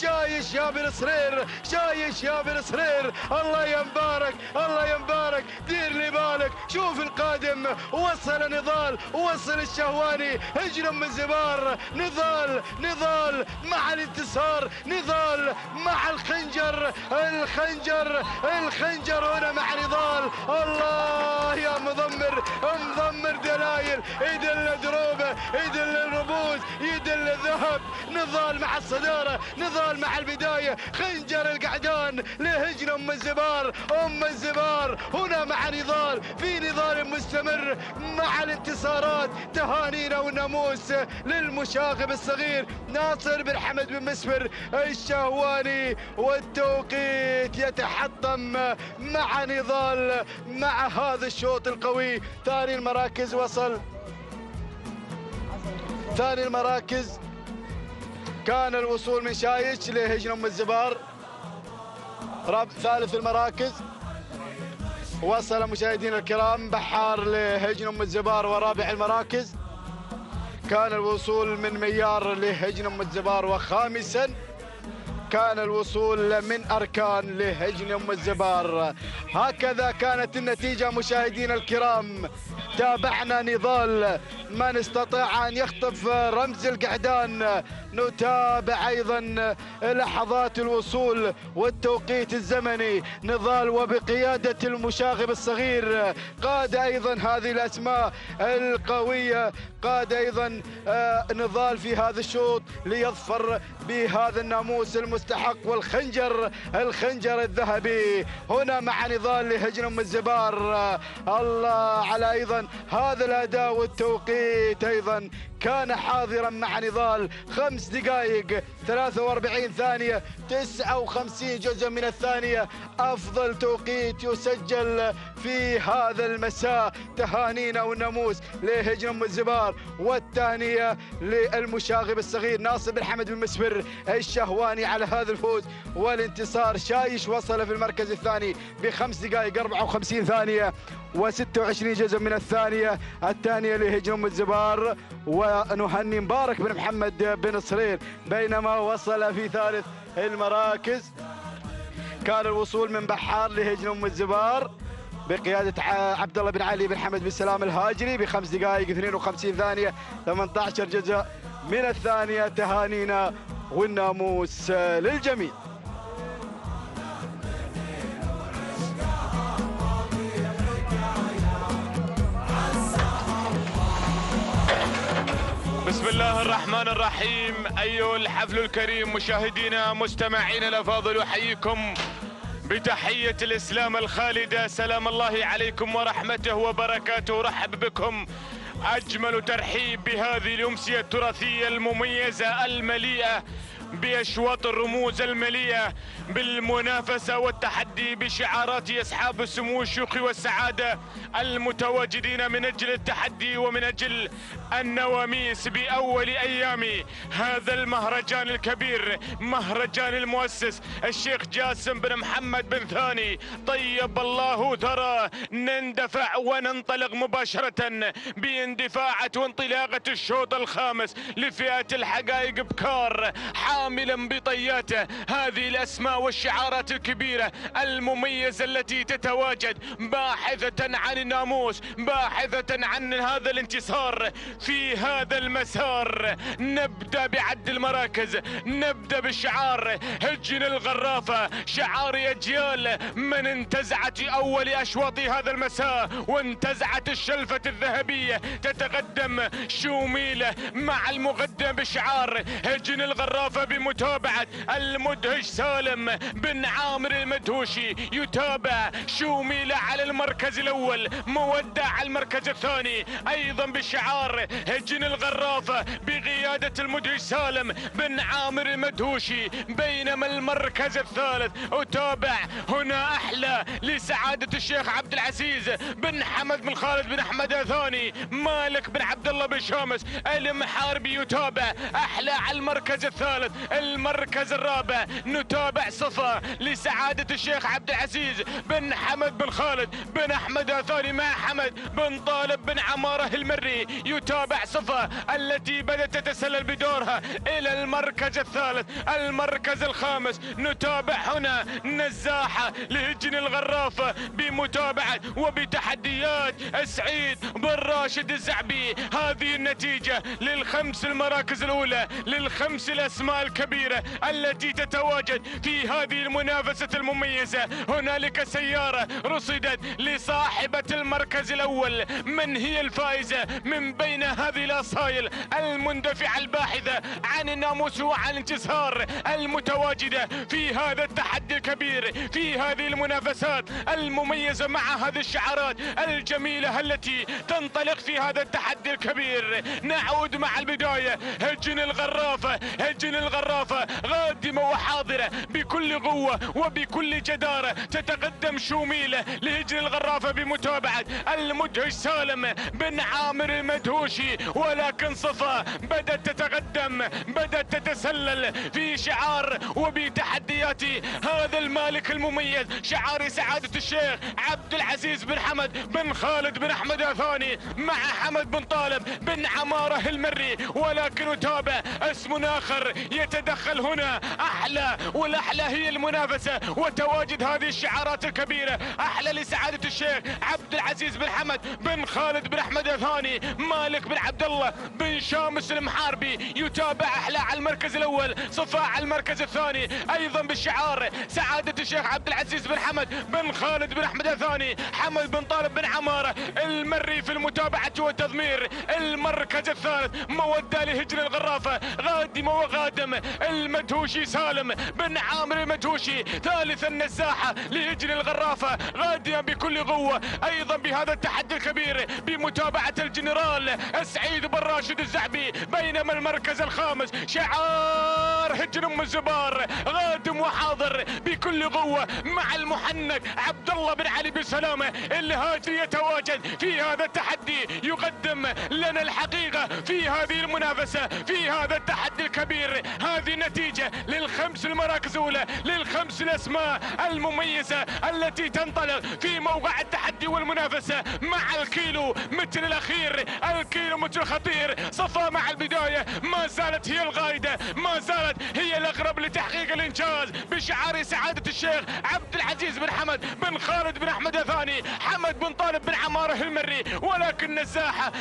Speaker 3: شايش يا بن صرير، شايش يا بن صرير. الله يا مبارك، الله يا مبارك، دير لي بالك. شوف القادم، وصل نضال، وصل الشهواني، هجن أم الزبار. نضال، نضال مع الانتصار، نضال مع الخنجر، الخنجر، الخنجر هنا مع نضال. الله يا مضمر، مضمر دلايل، يدل دروبه، يدل الرموز، يدل الذهب. نضال مع الصدارة، نضال مع البداية، خنجر القعدان لهجن أم الزبار. أم الزبار هنا مع نضال، في نضال مستمر مع الانتصارات. تهانينا والناموس للمشاغب الصغير ناصر بن حمد بن مسفر الشهواني. والتوقيت يتحطم مع نضال مع هذا الشوط القوي. ثاني المراكز وصل، ثاني المراكز كان الوصول من شايش لهجن أم الزبار. ثالث المراكز وصل مشاهدينا الكرام بحار لهجن أم الزبار. ورابع المراكز كان الوصول من ميار لهجن أم الزبار. وخامسا
Speaker 8: كان الوصول من أركان لهجن أم الزبار. هكذا كانت النتيجة مشاهدينا الكرام. تابعنا نضال من استطاع أن يخطف رمز القعدان. نتابع أيضا لحظات الوصول والتوقيت الزمني. نضال وبقيادة المشاغب الصغير قاد أيضا هذه الأسماء القوية، قاد أيضا نضال في هذا الشوط ليظفر بهذا الناموس المستحق والخنجر الذهبي. هنا مع نضال لهجن أم الزبار. الله على أيضا هذا الأداء والتوقيت أيضا كان حاضرا مع نضال. 5 دقائق 43 ثانية 59 جزء من الثانية. أفضل توقيت يسجل في هذا المساء. تهانينا والناموس لهجن أم الزبار، والتهنئة للمشاغب الصغير ناصر بن حمد بن مسفر الشهواني على هذا الفوز والانتصار. شايش وصل في المركز الثاني ب5 دقائق 54 ثانية و26 جزء من الثانية. الثانية لهجن أم الزبار. ونهني مبارك بن محمد بن صرير بينما وصل في ثالث المراكز. كان الوصول من بحار لهجن أم الزبار بقيادة عبد الله بن علي بن حمد بن سلام الهاجري ب5 دقائق 52 ثانية 18 جزء من الثانية. تهانينا والناموس للجميع.
Speaker 9: بسم الله الرحمن الرحيم. أيها الحفل الكريم، مشاهدينا مستمعينا الأفاضل، أحييكم بتحية الإسلام الخالدة. سلام الله عليكم ورحمته وبركاته. رحب بكم أجمل ترحيب بهذه الأمسية التراثية المميزة المليئة بأشواط الرموز المليئة بالمنافسة والتحدي بشعارات أصحاب السمو الشيوخي والسعادة المتواجدين من أجل التحدي ومن أجل النواميس بأول أيام هذا المهرجان الكبير، مهرجان المؤسس الشيخ جاسم بن محمد بن ثاني طيب الله ثراه. نندفع وننطلق مباشرة باندفاعة وانطلاقة الشوط الخامس لفئة الحقائق بكار، حاملا بطياته هذه الأسماء والشعارات الكبيرة المميزة التي تتواجد باحثة عن الناموس، باحثة عن هذا الانتصار في هذا المسار. نبدأ بعد المراكز، نبدأ بالشعار هجن الغرافة، شعار أجيال من انتزعت أول أشواط هذا المساء وانتزعت الشلفة الذهبية. تتقدم شوميلة مع المقدم بشعار هجن الغرافة بمتابعة المدهش سالم بن عامر المدهوشي. يتابع شوميلة على المركز الأول، مودع على المركز الثاني أيضا بشعار هجن الغرافة بقيادة المدهش سالم بن عامر المدهوشي. بينما المركز الثالث أتابع هنا أحلى لسعادة الشيخ عبد العزيز بن حمد بن خالد بن أحمد الثاني، مالك بن عبد الله بن شامس المحاربي. يتابع أحلى على المركز الثالث. المركز الرابع نتابع صفا لسعادة الشيخ عبد العزيز بن حمد بن خالد بن أحمد الثاني مع حمد بن طالب بن عمارة المري. يتابع صفا التي بدأت تتسلل بدورها إلى المركز الثالث. المركز الخامس نتابع هنا نزاحة لهجن الغرافة بمتابعة وبتحديات سعيد بن راشد الزعبي. هذه النتيجة للخمس المراكز الأولى، للخمس الأسماء الكبيرة التي تتواجد في هذه المنافسة المميزة. هنالك سيارة رصدت لصاحبة المركز الأول. من هي الفائزة من بين هذه الأصايل المندفعة الباحثة عن الناموس وعن الانتصار المتواجدة في هذا التحدي الكبير، في هذه المنافسات المميزة مع هذه الشعارات الجميلة التي تنطلق في هذا التحدي الكبير. نعود مع البداية. هجن الغرافة، هجن الغرافة قادمة وحاضرة بكل قوة وبكل جدارة. تتقدم شوميلة لهجن الغرافة بمتابعة المدهش سالم بن عامر المدهوش البراشي، ولكن صفا بدأت تتقدم، بدأت تتسلل في شعار وبتحديات هذا المالك المميز، شعار سعادة الشيخ عبد العزيز بن حمد بن خالد بن أحمد الثاني مع حمد بن طالب بن عمارة المري. ولكن نتابع اسم آخر يتدخل هنا. أحلى والأحلى هي المنافسة وتواجد هذه الشعارات الكبيرة. أحلى لسعادة الشيخ عبد العزيز بن حمد بن خالد بن أحمد الثاني، مالك بن عبد الله بن شامس المحاربي. يتابع أحلى على المركز الأول، صفاء على المركز الثاني أيضا بالشعار سعادة الشيخ عبد العزيز بن حمد بن خالد بن أحمد الثاني، حمد بن طالب بن عمارة المري في المتابعة والتضمير. المركز الثالث مودة لهجن الغرافة، غادم وغادم المدهوشي سالم بن عامر المدهوشي. ثالث النزاحة لهجن الغرافة غادم بكل قوة أيضا بهذا التحدي الكبير بمتابعة الجنرال سعيد بن راشد الزعبي. بينما المركز الخامس شعار هجن ام الزبار غادم وحاضر بكل قوة مع المحنك عبد الله بن علي بن سلامة الهاتري يتواجد في هذا التحدي، يقدم لنا الحقيقة في هذه المنافسة في هذا التحدي الكبير. هذه النتيجة للخمس المراكز الأولى، للخمس الأسماء المميزة التي تنطلق في موقع التحدي والمنافسة مع الكيلو متر الأخير، الكيلو متر الخطير. صفا مع البداية ما زالت هي القائدة، ما زالت هي الأقرب لتحقيق الإنجاز بشعار سعادة الشيخ عبد العزيز بن حمد بن خالد بن أحمد الثاني، حمد بن طالب بن عمارة المري. ولكن نزاحة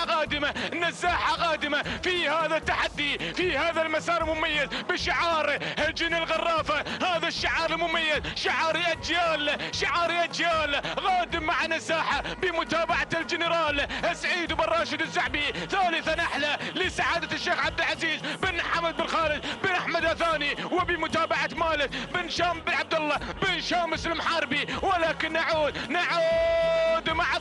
Speaker 9: قادمة، نزاحة قادمة في هذا التحدي في هذا المسار المميز بشعار هجن الغرافة. هذا الشعار المميز شعار أجيال، شعار أجيال قادم مع نزاحة بمتابعة الجنرال سعيد بن راشد الزعبي. ثالثا أحلى لسعادة الشيخ عبد العزيز بن حمد بن خالد بن أحمد الثاني وبمتابعة مالك بن شام بن عبد الله بن شامس المحاربي. ولكن نعود مع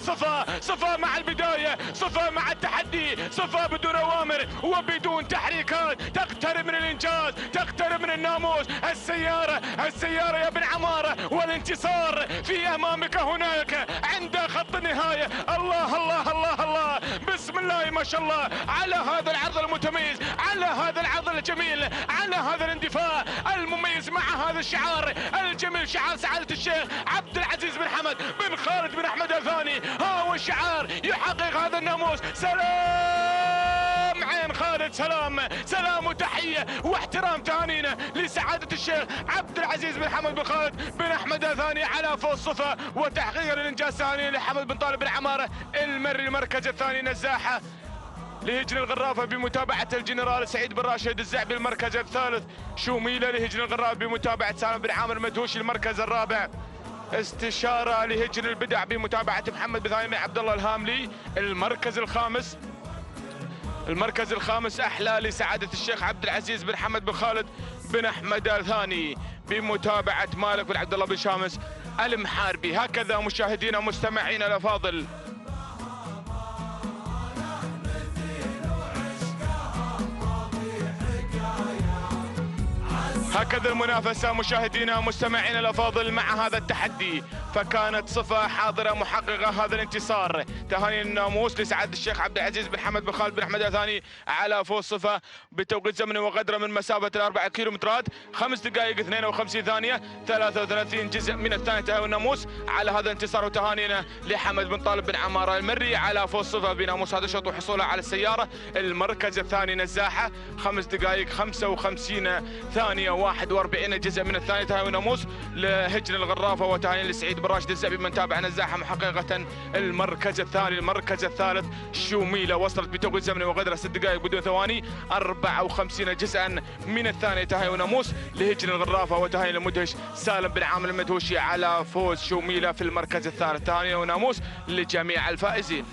Speaker 9: صفا مع البداية، صفا مع التحدي، صفا بدون أوامر وبدون تحريكات تقترب من الإنجاز، تقترب من الناموس. السيارة يا بن عمارة والانتصار في أمامك هناك عند خط النهاية. الله الله الله الله، بسم الله ما شاء الله على هذا العرض المتميز، على هذا العرض الجميل، على هذا الاندفاع المميز مع هذا الشعار الجميل، شعار سعادة الشيخ عبد العزيز بن حمد بن خالد بن أحمد الثاني. ها هو الشعار يحقق هذا الناموس. سلام عين خالد، سلام وتحية واحترام تهانينا لسعادة الشيخ عبد العزيز بن حمد بن خالد بن أحمد الثاني على فوز صفا وتحقيق الإنجاز تهانينا لحمد بن طالب بن عمارة المري. المركز الثاني نزاحة لهجن الغرافة بمتابعة الجنرال سعيد بن راشد الزعبي. المركز الثالث شوميلة لهجن الغرافة بمتابعة سالم بن عامر مدهوش. المركز الرابع استشارة لهجن البدع بمتابعة محمد بن ثاني بن عبد الله الهاملي. المركز الخامس أحلى لسعادة الشيخ عبد العزيز بن حمد بن خالد بن أحمد الثاني بمتابعة مالك بن عبد الله بن شامس المحاربي. هكذا مشاهدينا ومستمعينا الأفاضل هكذا المنافسة مشاهدينا ومستمعينا الأفاضل مع هذا التحدي. فكانت صفا حاضرة محققة هذا الانتصار. تهاني الناموس لسعادة الشيخ عبد العزيز بن حمد بن خالد بن أحمد الثاني على فوز صفا بتوقيت زمني وقدره من مسافة 4 كيلومترات 5 دقائق 52 ثانية 33 جزء من الثانية. تهاني الناموس على هذا الانتصار. وتهانينا لحمد بن طالب بن عمارة المري على فوز صفا بناموس هذا الشوط وحصوله على السيارة. المركز الثاني نزاحة 5 دقائق 55 ثانية 41 جزء من الثانية. تهاني الناموس لهجن الغرافة وتهاني لسعيد بن راشد الزعبي من تابع نزاحة محققة المركز الثاني. المركز الثالث شوميلة وصلت بتوقيت زمني وقدره 6 دقائق بدون ثواني 54 جزءا من الثانية. تهاني الناموس لهجن الغرافة وتهاني المدهش سالم بن عامر المدهوشي على فوز شوميلة في المركز الثالث. تهاني الناموس لجميع الفائزين.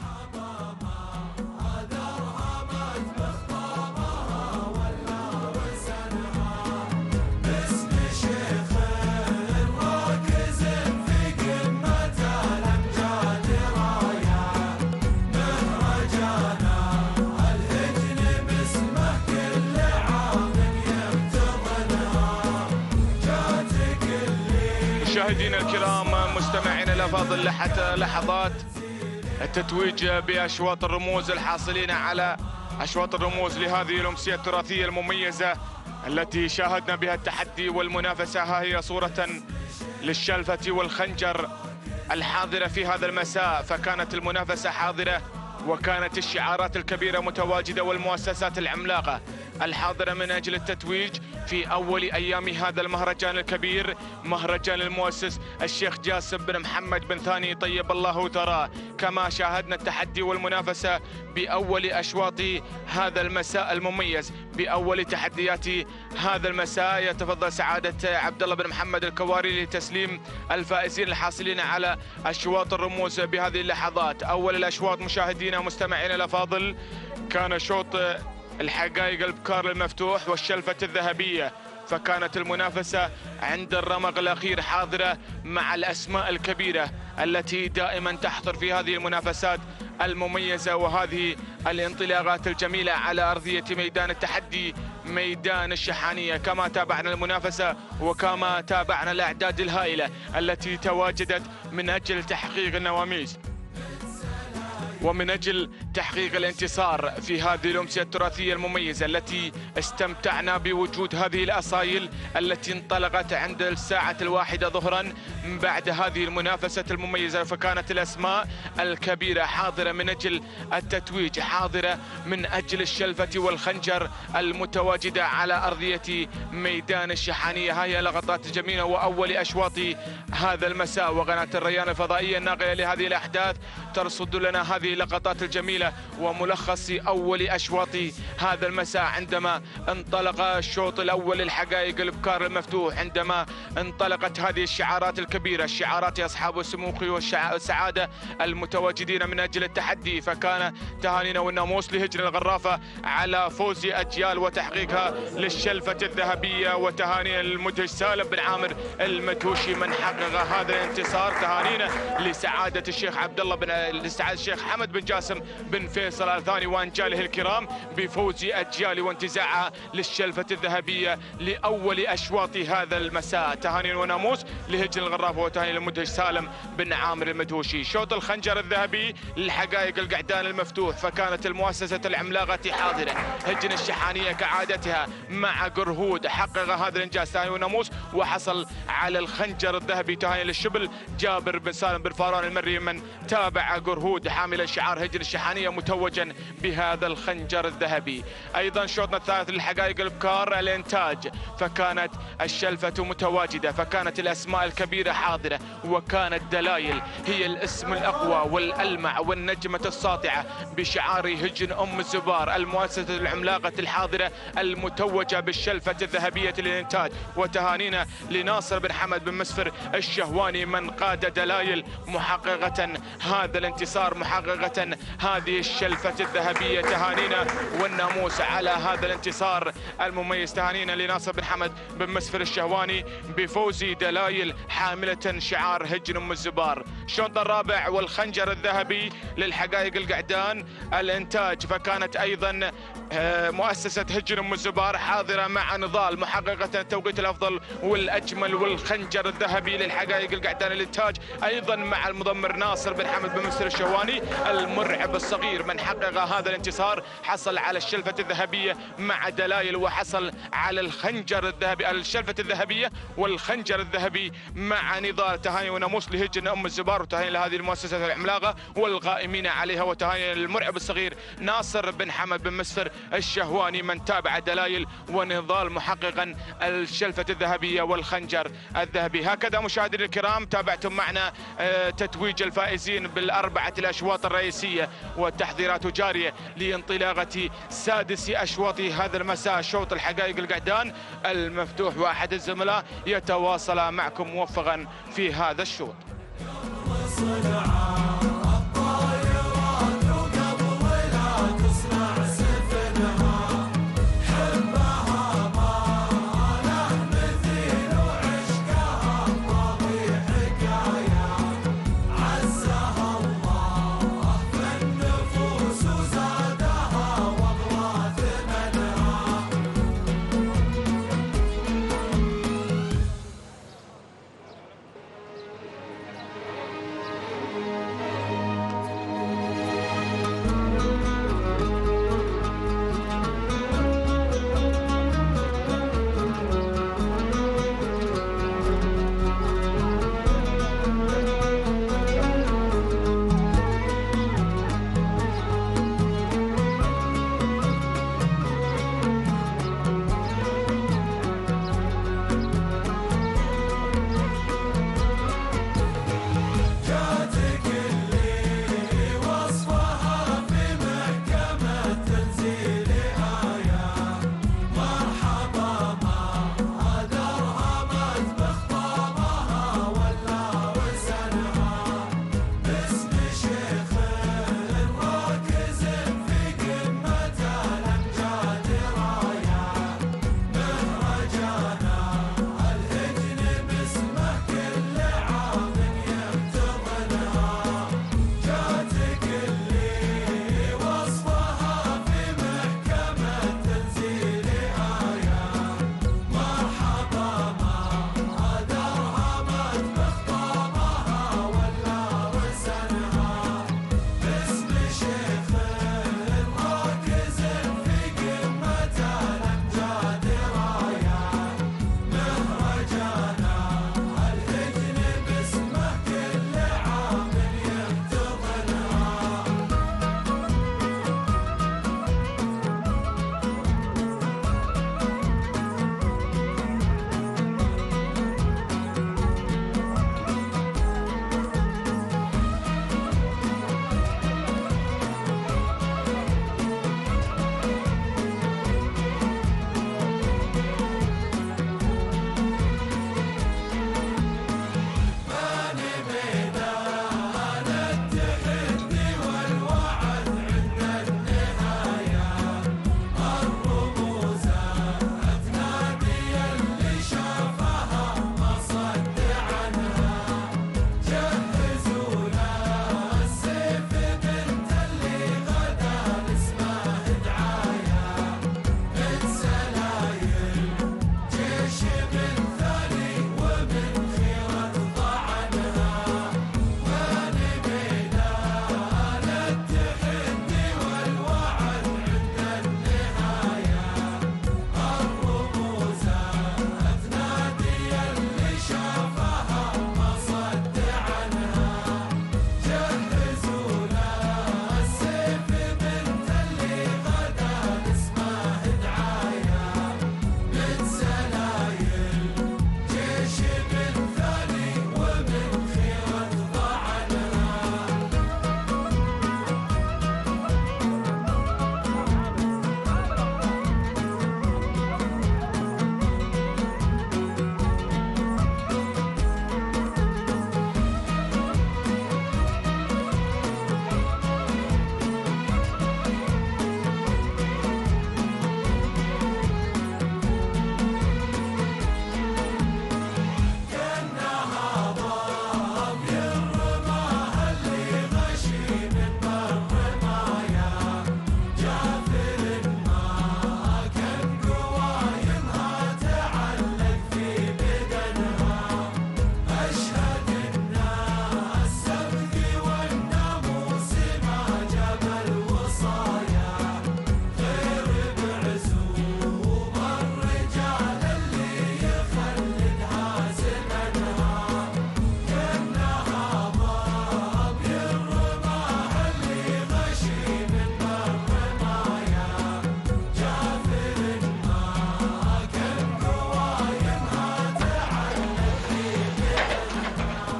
Speaker 9: مشاهدينا الكرام مستمعينا الافاضل لحظات التتويج بأشواط الرموز الحاصلين على أشواط الرموز لهذه الأمسية التراثية المميزة التي شاهدنا بها التحدي والمنافسة. ها هي صورة للشلفة والخنجر الحاضرة في هذا المساء، فكانت المنافسة حاضرة وكانت الشعارات الكبيرة متواجدة والمؤسسات العملاقة الحاضرة من أجل التتويج في أول أيام هذا المهرجان الكبير، مهرجان المؤسس الشيخ جاسم بن محمد بن ثاني طيب الله ثراه. كما شاهدنا التحدي والمنافسة بأول أشواط هذا المساء المميز، بأول تحديات هذا المساء. يتفضل سعادة عبد الله بن محمد الكواري لتسليم الفائزين الحاصلين على أشواط الرموز بهذه اللحظات. أول الأشواط مشاهدينا مستمعينا الأفاضل كان شوط الحقائق البكار المفتوح والشلفة الذهبية، فكانت المنافسة عند الرمق الأخير حاضرة مع الأسماء الكبيرة التي دائما تحضر في هذه المنافسات المميزة وهذه الانطلاقات الجميلة على أرضية ميدان التحدي، ميدان الشحانية. كما تابعنا المنافسة وكما تابعنا الأعداد الهائلة التي تواجدت من أجل تحقيق النواميس ومن أجل تحقيق الانتصار في هذه الأمسية التراثية المميزة التي استمتعنا بوجود هذه الأصايل التي انطلقت عند الساعة 1 ظهرا بعد هذه المنافسة المميزة. فكانت الأسماء الكبيرة حاضرة من أجل التتويج، حاضرة من أجل الشلفة والخنجر المتواجدة على أرضية ميدان الشحانية. هاي لقطات جميلة وأول أشواط هذا المساء، وقناة الريان الفضائية الناقلة لهذه الأحداث ترصد لنا هذه اللقطات الجميلة وملخص أول أشواط هذا المساء عندما انطلق الشوط الأول الحقائق البكار المفتوح، عندما انطلقت هذه الشعارات الكبيرة، الشعارات أصحاب السموخ والسعادة المتواجدين من أجل التحدي. فكان تهانينا والناموس لهجن الغرافة على فوز أجيال وتحقيقها للشلفة الذهبية، وتهانينا للمدهش سالم بن عامر المدهوشي من حقق هذا الانتصار. تهانينا لسعادة الشيخ عبد الله لسعادة الشيخ حمد بن جاسم بن فيصل آل ثاني وانجاله الكرام بفوز اجيال وانتزاعها للشلفة الذهبية لأول أشواط هذا المساء. تهاني وناموس لهجن الغرافة وتهاني للمدهش سالم بن عامر المدهوشي. شوط الخنجر الذهبي للحقائق القعدان المفتوح، فكانت المؤسسة العملاقة حاضرة، هجن الشحانية كعادتها مع قرهود حقق هذا الانجاز تهاني وناموس وحصل على الخنجر الذهبي. تهاني للشبل جابر بن سالم بن فاران المري من تابع قرهود حامل شعار هجن الشحانية متوجا بهذا الخنجر الذهبي. أيضا شوطنا الثالث للحقائق البكار الإنتاج، فكانت الشلفة متواجدة، فكانت الأسماء الكبيرة حاضرة، وكانت دلائل هي الاسم الأقوى والألمع والنجمة الساطعة بشعار هجن أم الزبار، المؤسسة العملاقة الحاضرة المتوجة بالشلفة الذهبية للإنتاج. وتهانينا لناصر بن حمد بن مسفر الشهواني من قاد دلائل محققة هذا الانتصار، محققة هذه الشلفة الذهبية. تهانينا والناموس على هذا الانتصار المميز. تهانينا لناصر بن حمد بن مسفر الشهواني بفوز دلائل حاملة شعار هجن أم الزبار. الشوط الرابع والخنجر الذهبي للحقائق القعدان الإنتاج، فكانت أيضا مؤسسة هجن أم الزبار حاضرة مع نضال محققة التوقيت الأفضل والأجمل والخنجر الذهبي للحقائق القعدان الإنتاج، أيضا مع المضمر ناصر بن حمد بن مسفر الشهواني المرعب الصغير من حقق هذا الانتصار، حصل على الشلفة الذهبية مع دلائل، وحصل على الخنجر الذهبي، الشلفة الذهبية والخنجر الذهبي مع نضال. تهاني وناموس لهجن أم الزبار، وتهاني لهذه المؤسسة العملاقة والقائمين عليها، وتهاني للمرعب الصغير ناصر بن حمد بن مسفر الشهواني من تابع دلائل ونضال محققا الشلفة الذهبية والخنجر الذهبي. هكذا مشاهدينا الكرام تابعتم معنا تتويج الفائزين بالأربعة الأشواط الرئيسية، والتحضيرات جارية لانطلاقة سادس أشواط هذا المساء، شوط الحقائق القعدان المفتوح. وأحد الزملاء يتواصل معكم موفقا في هذا الشوط.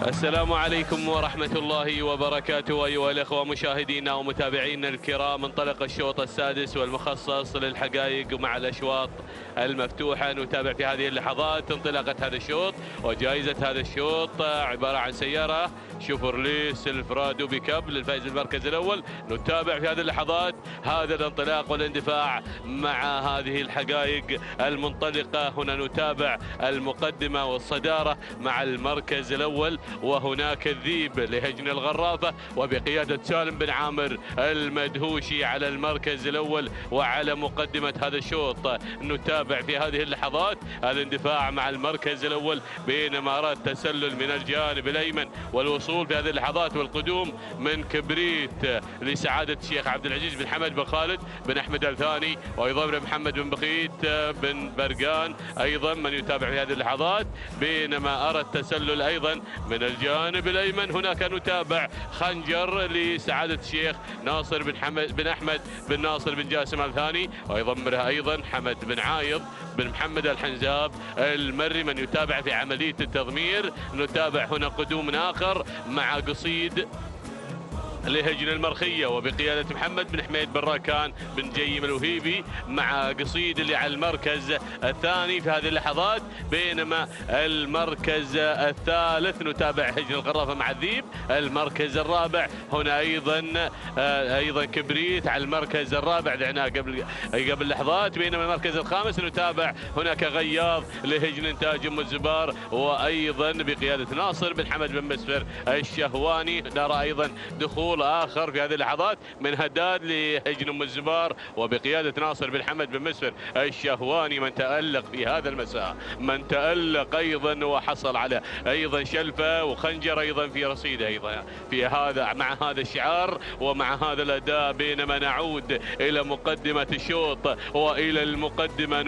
Speaker 10: السلام عليكم ورحمة الله وبركاته أيها الأخوة مشاهدينا ومتابعينا الكرام. انطلق الشوط السادس والمخصص للحقائق مع الأشواط المفتوحة. نتابع في هذه اللحظات انطلاقة هذا الشوط، وجائزة هذا الشوط عبارة عن سيارة شيفروليه سيلفرادو بيكاب للفائز بالمركز الأول. نتابع في هذه اللحظات هذا الانطلاق والاندفاع مع هذه الحقائق المنطلقة. هنا نتابع المقدمة والصدارة مع المركز الأول، وهناك الذيب لهجن الغرافة وبقيادة سالم بن عامر المدهوشي على المركز الأول وعلى مقدمة هذا الشوط. نتابع في هذه اللحظات الاندفاع مع المركز الأول، بينما أراد تسلل من الجانب الأيمن والوصول في هذه اللحظات والقدوم من كبريت لسعادة الشيخ عبد العزيز بن حمد بن خالد بن أحمد الثاني، وأيضا محمد بن بخيت بن برقان أيضا من يتابع في هذه اللحظات، بينما أرى التسلل أيضا من الجانب الأيمن. هناك نتابع خنجر لسعادة الشيخ ناصر بن أحمد بن ناصر بن جاسم الثاني، ويضمرها أيضا حمد بن عايض بن محمد الحنزاب المري من يتابع في عملية التضمير. نتابع هنا قدوم آخر مع قصيد لهجن المرخية وبقيادة محمد بن حميد بن راكان بن جيم الوهيبي مع قصيد اللي على المركز الثاني في هذه اللحظات، بينما المركز الثالث نتابع هجن الغرافة مع الذيب. المركز الرابع هنا أيضا كبريت على المركز الرابع دعناه قبل لحظات، بينما المركز الخامس نتابع هناك غياض لهجن إنتاج أم الزبار وأيضا بقيادة ناصر بن حمد بن مسفر الشهواني. نرى أيضا دخول آخر في هذه اللحظات من هداد لهجن أم الزبار وبقيادة ناصر بن حمد بن مسفر الشهواني من تألق في هذا المساء، من تألق أيضا وحصل على أيضا شلفة وخنجر أيضا في رصيده أيضا في هذا مع هذا الشعار ومع هذا الأداء. بينما نعود إلى مقدمة الشوط وإلى المقدمة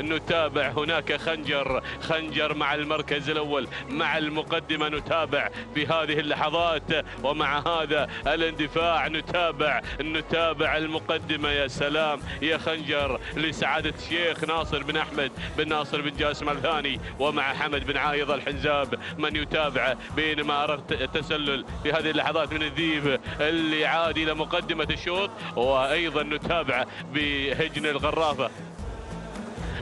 Speaker 10: نتابع هناك خنجر مع المركز الأول مع المقدمة. نتابع في هذه اللحظات ومع هذا الاندفاع نتابع المقدمة. يا سلام يا خنجر لسعادة الشيخ ناصر بن أحمد بن ناصر بن جاسم الثاني ومع حمد بن عايض الحنزاب من يتابع، بينما أرى التسلل في هذه اللحظات من الذيب اللي عاد إلى مقدمة الشوط. وأيضا نتابع بهجن الغرافة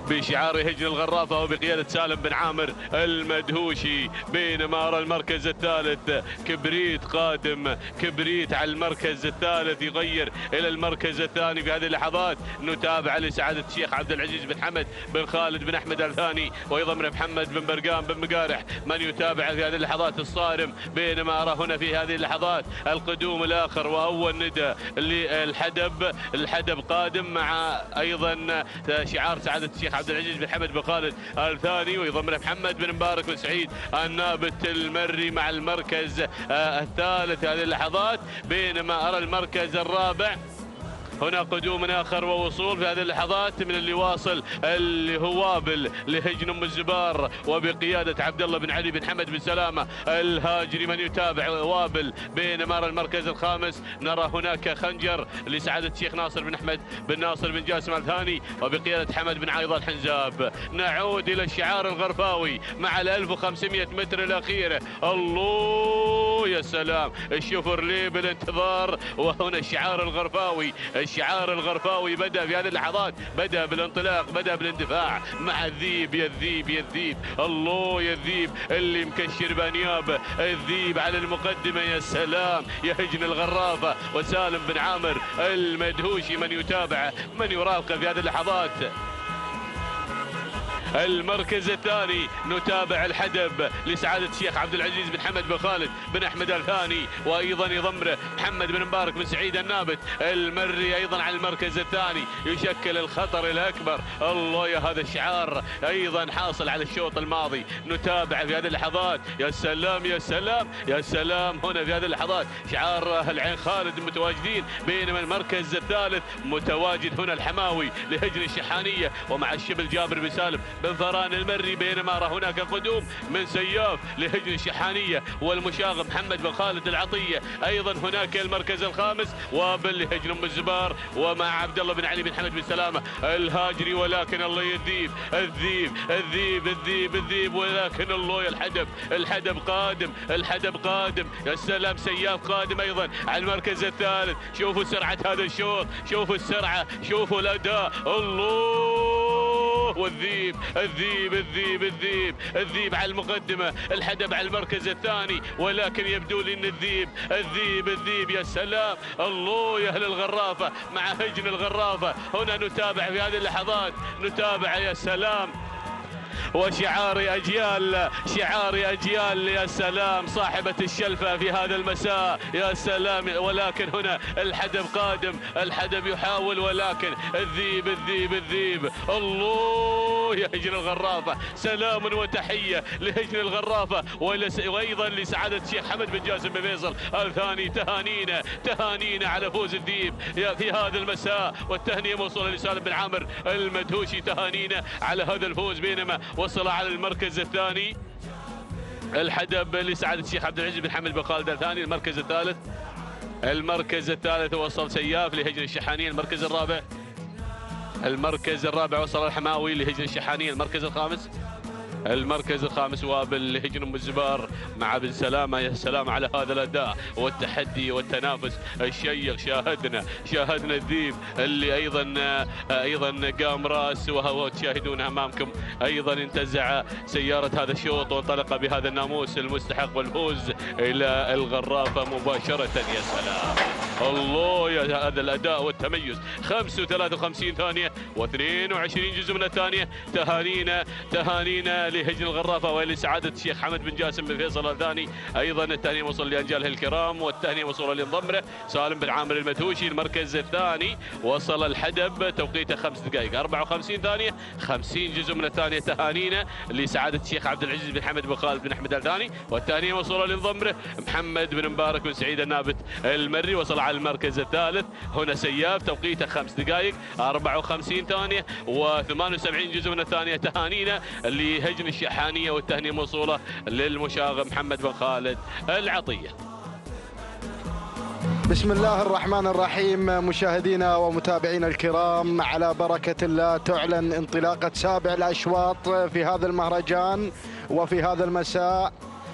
Speaker 10: بشعار هجن الغرافة وبقيادة سالم بن عامر المدهوشي، بينما أرى المركز الثالث كبريت قادم، كبريت على المركز الثالث يغير إلى المركز الثاني في هذه اللحظات. نتابع لسعادة الشيخ عبد العزيز بن حمد بن خالد بن أحمد الثاني ويضمن محمد بن برقان بن مقارح من يتابع في هذه اللحظات الصارم، بينما أرى هنا في هذه اللحظات القدوم الآخر وأول ندى الحدب قادم مع أيضا شعار سعادة الشيخ عبد العزيز بن حمد بن خالد الثاني ويضمن محمد بن مبارك بن سعيد النابت المري مع المركز الثالث هذه اللحظات، بينما أرى المركز الرابع هنا قدوم آخر ووصول في هذه اللحظات من اللي واصل اللي هو وابل لهجن أم الزبار وبقيادة عبد الله بن علي بن حمد بن سلامة الهاجري من يتابع وابل، بينما أرى المركز الخامس نرى هناك خنجر لسعادة الشيخ ناصر بن أحمد بن ناصر بن جاسم الثاني وبقيادة حمد بن عايض الحنزاب. نعود إلى الشعار الغرفاوي مع 1500 متر الأخيرة. الله يا سلام الشيفروليه بالانتظار، وهنا الشعار الغرفاوي بدأ في هذه اللحظات، بدأ بالانطلاق، بدأ بالاندفاع مع الذيب. يا الذيب الله يا الذيب اللي مكشر بانياب الذيب على المقدمة. يا سلام يا هجن الغرافة وسالم بن عامر المدهوشي من يتابع من يراقب في هذه اللحظات. المركز الثاني نتابع الحدب لسعادة الشيخ عبد العزيز بن حمد بن خالد بن أحمد الثاني وأيضا يضمره محمد بن مبارك بن سعيد النابت المري أيضا على المركز الثاني يشكل الخطر الأكبر. الله يا هذا الشعار أيضا حاصل على الشوط الماضي. نتابع في هذه اللحظات. يا سلام يا سلام يا سلام هنا في هذه اللحظات شعار العين خالد متواجدين، بينما المركز الثالث متواجد هنا الحماوي لهجن الشحانية ومع الشبل جابر بن سالم بن فران المري، بينما هناك قدوم من سياف لهجن الشحانية والمشاغب محمد بن خالد العطية. أيضا هناك المركز الخامس وابل لهجن أم الزبار ومع عبد الله بن علي بن حمد بن سلامة الهاجري، ولكن الله يذيب الذيب الذيب الذيب الذيب، ولكن الله الحدب قادم، الحدب قادم. يا سلام، سياف قادم أيضا على المركز الثالث. شوفوا سرعة هذا الشوط، شوفوا السرعة، شوفوا الأداء. الله، والذيب الذيب الذيب الذيب الذيب على المقدمة، الحدب على المركز الثاني، ولكن يبدو لي ان الذيب الذيب الذيب. يا سلام، الله يا اهل الغرافة مع هجن الغرافة. هنا نتابع في هذه اللحظات، نتابع. يا سلام، وشعار أجيال، شعار أجيال. يا سلام، صاحبة الشلفة في هذا المساء. يا سلام، ولكن هنا الحدب قادم، الحدب يحاول، ولكن الذيب الذيب الذيب. الله يا هجن الغرافة. سلام وتحية لهجن الغرافة وأيضا لسعادة الشيخ حمد بن جاسم بن فيصل الثاني. تهانينا تهانينا على فوز الذيب في هذا المساء، والتهنئة موصولة لسالم بن عامر المدهوشي. تهانينا على هذا الفوز، بينما وصل على المركز الثاني الحدب لسعادة الشيخ عبد العزيز بن حمد بن خالد الثاني. المركز الثالث وصل سياف لهجن الشحانية. المركز الرابع وصل الحماوي لهجن الشحانية. المركز الخامس وابل لهجن ام الزبار مع بن سلامة. يا سلام على هذا الاداء والتحدي والتنافس الشيق. شاهدنا الذيب اللي ايضا قام راس، وهو تشاهدون امامكم ايضا انتزع سيارة هذا الشوط وانطلق بهذا الناموس المستحق والفوز الى الغرافة مباشرة. يا سلام، الله يا هذا الاداء والتميز. 55 ثانية و22 جزء من الثانية. تهانينا لهجن الغرافة ولسعادة الشيخ حمد بن جاسم بن فيصل الثاني. ايضا التهنئة وصل لانجاله الكرام، والتهنئة وصل لانضمره سالم بن عامر المدهوشي. المركز الثاني وصل الحدب، توقيته 5 دقائق 54 ثانية 50 جزء من الثانية. تهانينا لسعادة الشيخ عبد العزيز بن حمد بن خالد بن احمد الثاني، والتهنئة وصل لانضمره محمد بن مبارك بن سعيد النابت المري. وصل على المركز الثالث هنا سياف، توقيته 5 دقائق 54 ثانية و78 جزء من الثانية. تهانينا لهجن الشحانية، والتهنئة موصولة للمشاغب محمد بن خالد العطية.
Speaker 8: بسم الله الرحمن الرحيم. مشاهدينا ومتابعينا الكرام، على بركة الله تعلن انطلاقة سابع الأشواط في هذا المهرجان وفي هذا المساء،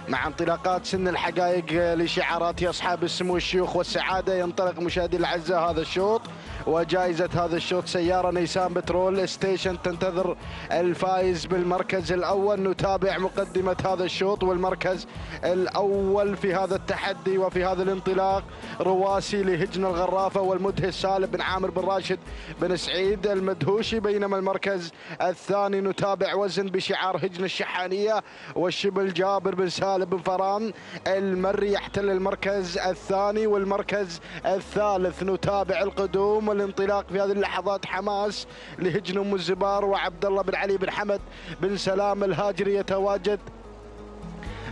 Speaker 8: مع انطلاقات سن الحقائق لشعارات أصحاب السمو الشيوخ والسعادة. ينطلق مشاهدي الأعزاء هذا الشوط، وجائزة هذا الشوط سيارة نيسان بترول ستيشن تنتظر الفائز بالمركز الأول. نتابع مقدمة هذا الشوط والمركز الأول في هذا التحدي وفي هذا الانطلاق. رواسي لهجن الغرافة والمدهش سالم بن عامر بن راشد بن سعيد المدهوشي، بينما المركز الثاني نتابع وزن بشعار هجن الشحانية والشبل جابر بن سالم بن فران المري يحتل المركز الثاني. والمركز الثالث نتابع القدوم والانطلاق في هذه اللحظات. حماس لهجن ام الزبار وعبد الله بن علي بن حمد بن سلام الهاجري يتواجد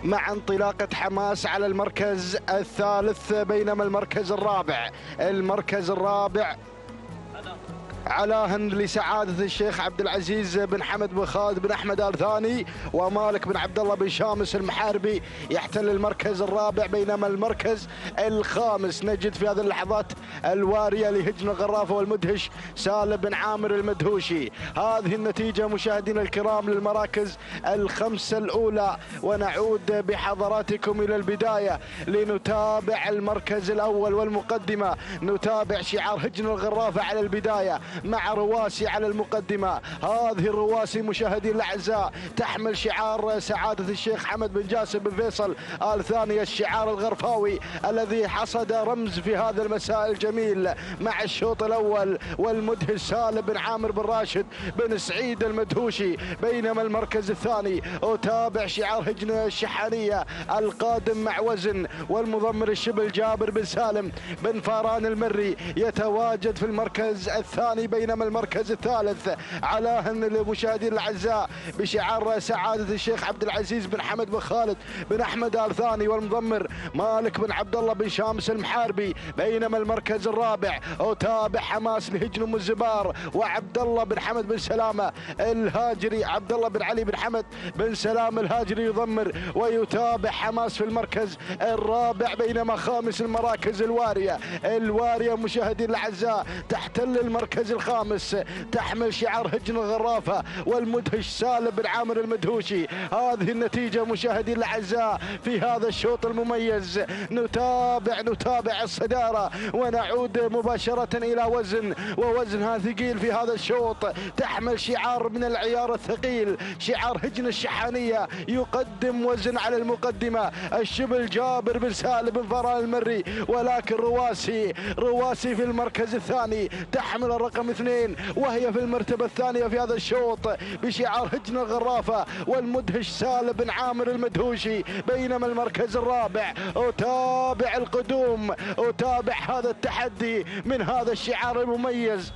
Speaker 8: مع انطلاقة حماس على المركز الثالث. بينما المركز الرابع علاهن لسعادة الشيخ عبد العزيز بن حمد بن خالد بن أحمد آل ثاني، ومالك بن عبد الله بن شامس المحاربي يحتل المركز الرابع. بينما المركز الخامس نجد في هذه اللحظات الوارية لهجن الغرافة والمدهش سالم بن عامر المدهوشي. هذه النتيجة مشاهدينا الكرام للمراكز الخمسة الأولى، ونعود بحضراتكم إلى البداية لنتابع المركز الأول والمقدمة. نتابع شعار هجن الغرافة على البداية مع رواسي على المقدمة. هذه الرواسي مشاهدين الأعزاء تحمل شعار سعادة الشيخ حمد بن جاسم بن فيصل آل ثاني، الشعار الغرفاوي الذي حصد رمز في هذا المساء الجميل مع الشوط الأول، والمدهش سالم بن عامر بن راشد بن سعيد المدهوشي. بينما المركز الثاني أتابع شعار هجن الشحانية القادم مع وزن، والمضمر الشبل جابر بن سالم بن فاران المري يتواجد في المركز الثاني بينما المركز الثالث علاهن المشاهدين الاعزاء بشعار سعاده الشيخ عبد العزيز بن حمد بن خالد بن احمد ال ثاني والمضمر مالك بن عبد الله بن شامس المحاربي، بينما المركز الرابع وتابع حماس لهجن ام الزبار وعبد الله بن حمد بن سلامه الهاجري، عبد الله بن علي بن حمد بن سلام الهاجري يضمر، ويتابع حماس في المركز الرابع، بينما خامس المراكز الواريه مشاهدين الاعزاء تحتل المركز الخامس تحمل شعار هجن الغرافه والمدهش سالم بن عامر المدهوشي. هذه النتيجه مشاهدين الاعزاء في هذا الشوط المميز. نتابع الصداره ونعود مباشره الى ووزنها ثقيل في هذا الشوط، تحمل شعار من العيار الثقيل، شعار هجن الشحانيه، يقدم وزن على المقدمه الشبل جابر بن سالم بن فران المري، ولكن رواسي في المركز الثاني تحمل الرقم 2 وهي في المرتبه الثانيه في هذا الشوط بشعار هجن الغرافه والمدهش سالم بن عامر المدهوشي، بينما المركز الرابع أتابع القدوم، أتابع هذا التحدي من هذا الشعار المميز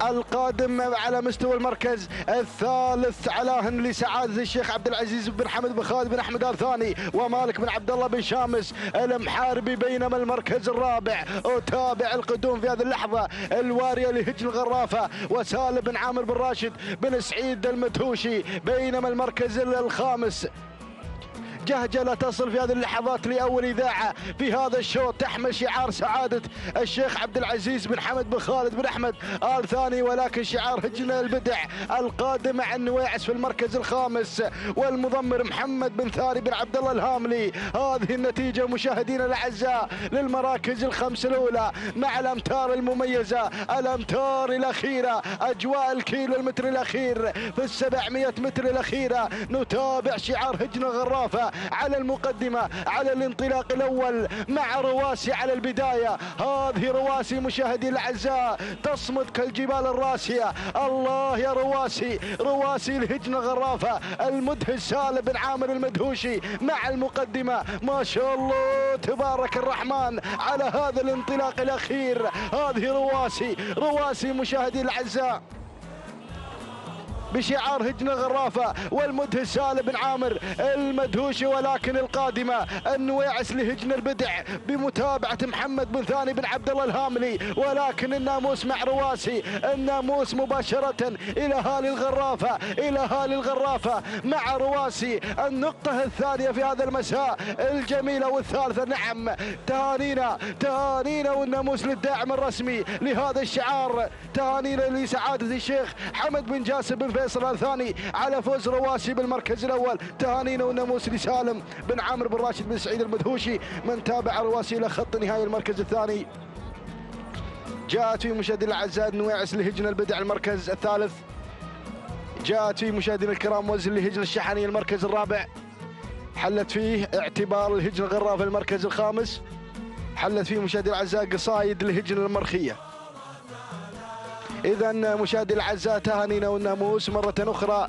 Speaker 8: القادم على مستوى المركز الثالث علاهن لسعاده الشيخ عبد العزيز بن حمد بن خالد بن احمد ال ثاني ومالك بن عبد الله بن شامس المحاربي، بينما المركز الرابع أتابع القدوم في هذه اللحظه الواريه لهجن الغرافه وسالم بن عامر بن راشد بن سعيد المدهوشي، بينما المركز الخامس جهجلة تصل في هذه اللحظات لأول إذاعة في هذا الشوط تحمل شعار سعادة الشيخ عبد العزيز بن حمد بن خالد بن أحمد آل ثاني، ولكن شعار هجن البدع القادم عن نويعس في المركز الخامس والمضمر محمد بن ثاني بن عبد الله الهاملي. هذه النتيجة مشاهدينا الأعزاء للمراكز الخمس الأولى مع الأمتار المميزة، الأمتار الأخيرة، أجواء الكيلو المتر الأخير في 700 متر الأخيرة. نتابع شعار هجن الغرافة على المقدمة على الانطلاق الأول مع رواسي على البداية. هذه رواسي مشاهدي الأعزاء تصمد كالجبال الراسية. الله يا رواسي لهجن الغرافة المدهش سالم بن عامر المدهوشي مع المقدمة. ما شاء الله تبارك الرحمن على هذا الانطلاق الأخير. هذه رواسي مشاهدي الأعزاء بشعار هجن الغرافة والمدهش سالم بن عامر المدهوشي، ولكن القادمة النويعس لهجن البدع بمتابعة محمد بن ثاني بن عبد الله الهاملي، ولكن الناموس مع رواسي، الناموس مباشرة إلى هالي الغرافة مع رواسي. النقطة الثانية في هذا المساء الجميلة والثالثة. نعم تهانينا والناموس للداعم الرسمي لهذا الشعار، تهانينا لسعادة الشيخ حمد بن جاسم بن فيصل الثاني على فوز رواسي بالمركز الاول. تهانينا والناموس لسالم بن عامر بن راشد بن سعيد المدهوشي من تابع رواسي الى خط نهائي المركز الثاني. جاءت في مشاهدينا الاعزاء نويعس لهجن البدع المركز الثالث. جاءت في مشاهدينا الكرام وزن لهجن الشحانية المركز الرابع. حلت فيه اعتبار الهجن الغرافة المركز الخامس. حلت فيه مشاهدينا الاعزاء قصايد لهجن المرخية. إذا مشاهدي الأعزاء تهانينا والناموس مرة أخرى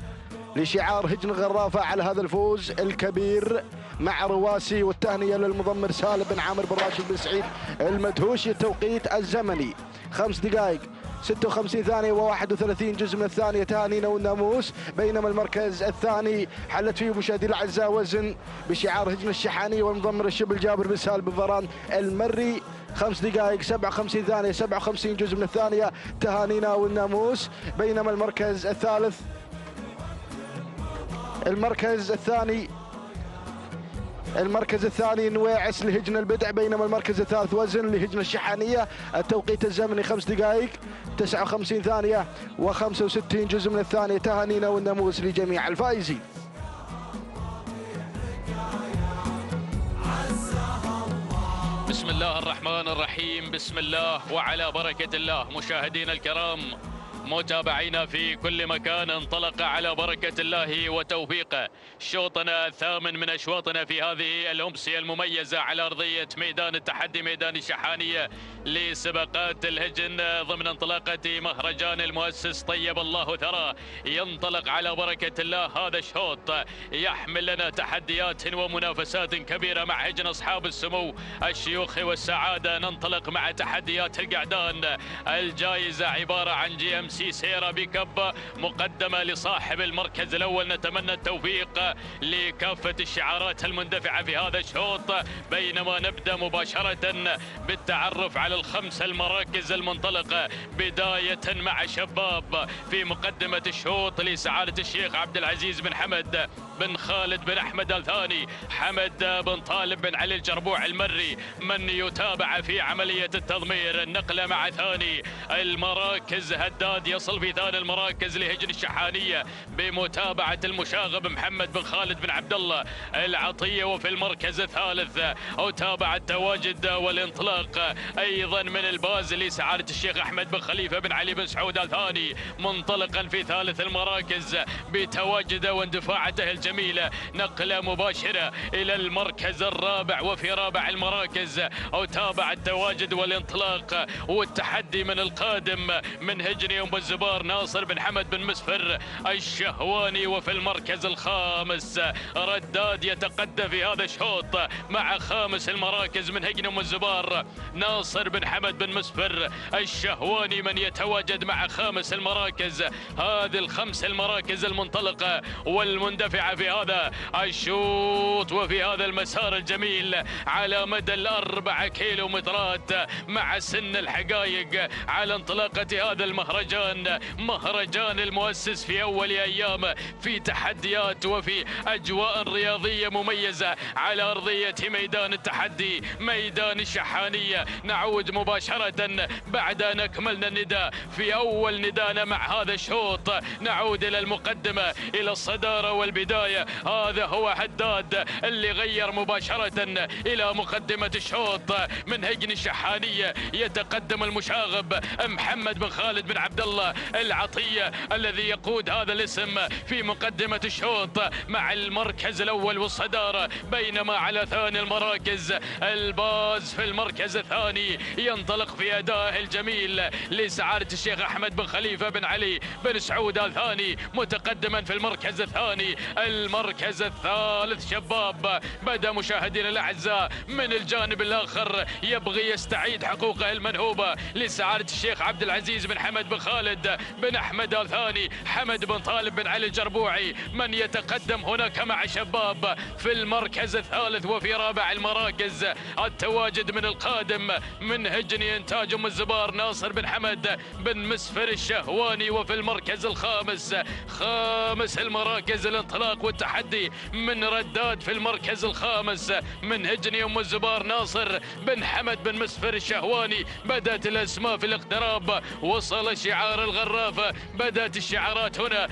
Speaker 8: لشعار هجن الغرافة على هذا الفوز الكبير مع رواسي، والتهنئة للمضمر سالم بن عامر بن راشد بن سعيد المدهوشي. التوقيت الزمني 5 دقائق 56 ثانية و31 جزء من الثانية. تهانينا والناموس. بينما المركز الثاني حلت فيه مشاهدي الأعزاء وزن بشعار هجن الشحانية والمضمر الشبل جابر بن سالم بن فران المري. 5 دقائق 57 ثانية 57 جزء من الثانية. تهانينا والناموس. بينما المركز الثاني نويعس لهجن البدع، بينما المركز الثالث وزن لهجن الشحانية. التوقيت الزمني 5 دقائق 59 ثانية و65 جزء من الثانية. تهانينا والناموس لجميع الفائزين.
Speaker 11: بسم الله الرحمن الرحيم، بسم الله وعلى بركة الله. مشاهدينا الكرام،
Speaker 12: متابعينا في كل مكان، انطلق على بركة الله وتوفيقه شوطنا الثامن من أشواطنا في هذه الأمسية المميزة على أرضية ميدان التحدي ميدان الشحانية لسباقات الهجن ضمن انطلاقة مهرجان المؤسس طيب الله ثراه. ينطلق على بركة الله هذا الشوط، يحمل لنا تحديات ومنافسات كبيرة مع هجن أصحاب السمو الشيوخ والسعادة. ننطلق مع تحديات القعدان. الجائزة عبارة عن GMC سيرا بيكب مقدمة لصاحب المركز الأول. نتمنى التوفيق لكافة الشعارات المندفعة في هذا الشوط، بينما نبدأ مباشرة بالتعرف على الخمس المراكز المنطلقة، بداية مع شباب في مقدمة الشوط لسعادة الشيخ عبد العزيز بن حمد بن خالد بن أحمد الثاني، حمد بن طالب بن علي الجربوع المري من يتابع في عملية التضمير. النقلة مع ثاني المراكز، هداد يصل في ثاني المراكز لهجن الشحانية بمتابعة المشاغب محمد بن خالد بن عبد الله العطية. وفي المركز الثالث أتابع التواجد والانطلاق أيضا من الباز لسعادة الشيخ أحمد بن خليفة بن علي بن سعود الثاني، منطلقا في ثالث المراكز بتواجده واندفاعته الجميلة. نقلة مباشرة إلى المركز الرابع، وفي رابع المراكز أتابع التواجد والانطلاق والتحدي من القادم من هجن أم الزبار ناصر بن حمد بن مسفر الشهواني. وفي المركز الخامس رداد يتقدم في هذا الشوط مع خامس المراكز من هجن أم الزبار ناصر بن حمد بن مسفر الشهواني من يتواجد مع خامس المراكز. هذه الخمس المراكز المنطلقة والمندفعة في هذا الشوط وفي هذا المسار الجميل على مدى ال4 كيلومترات مع سن الحقائق على انطلاقة هذا المهرجان، مهرجان المؤسس في أول أيام في تحديات وفي أجواء رياضية مميزة على أرضية ميدان التحدي ميدان الشحانية. نعود مباشرة بعد أن أكملنا النداء في أول نداءنا مع هذا الشوط، نعود إلى المقدمة إلى الصدارة والبداية. هذا هو هداد اللي غير مباشرة إلى مقدمة الشوط من هجن الشحانية. يتقدم المشاغب محمد بن خالد بن عبد الله العطية الذي يقود هذا الاسم في مقدمة الشوط مع المركز الأول والصدارة، بينما على ثاني المراكز الباز في المركز الثاني ينطلق في أدائه الجميل لسعادة الشيخ أحمد بن خليفة بن علي بن سعود الثاني متقدما في المركز الثاني. المركز الثالث شباب بدأ مشاهدينا الأعزاء من الجانب الآخر يبغي يستعيد حقوقه المنهوبة لسعادة الشيخ عبد العزيز بن حمد بن خالد بن أحمد الثاني، حمد بن طالب بن علي الجربوعي من يتقدم هناك مع شباب في المركز الثالث. وفي رابع المراكز التواجد من القادم من هجن إنتاج أم الزبار ناصر بن حمد بن مسفر الشهواني. وفي المركز الخامس، خامس المراكز الانطلاق والتحدي من رداد في المركز الخامس من هجن أم الزبار ناصر بن حمد بن مسفر الشهواني. بدأت الأسماء في الاقتراب، وصل شعار الغرافة، بدأت الشعارات هنا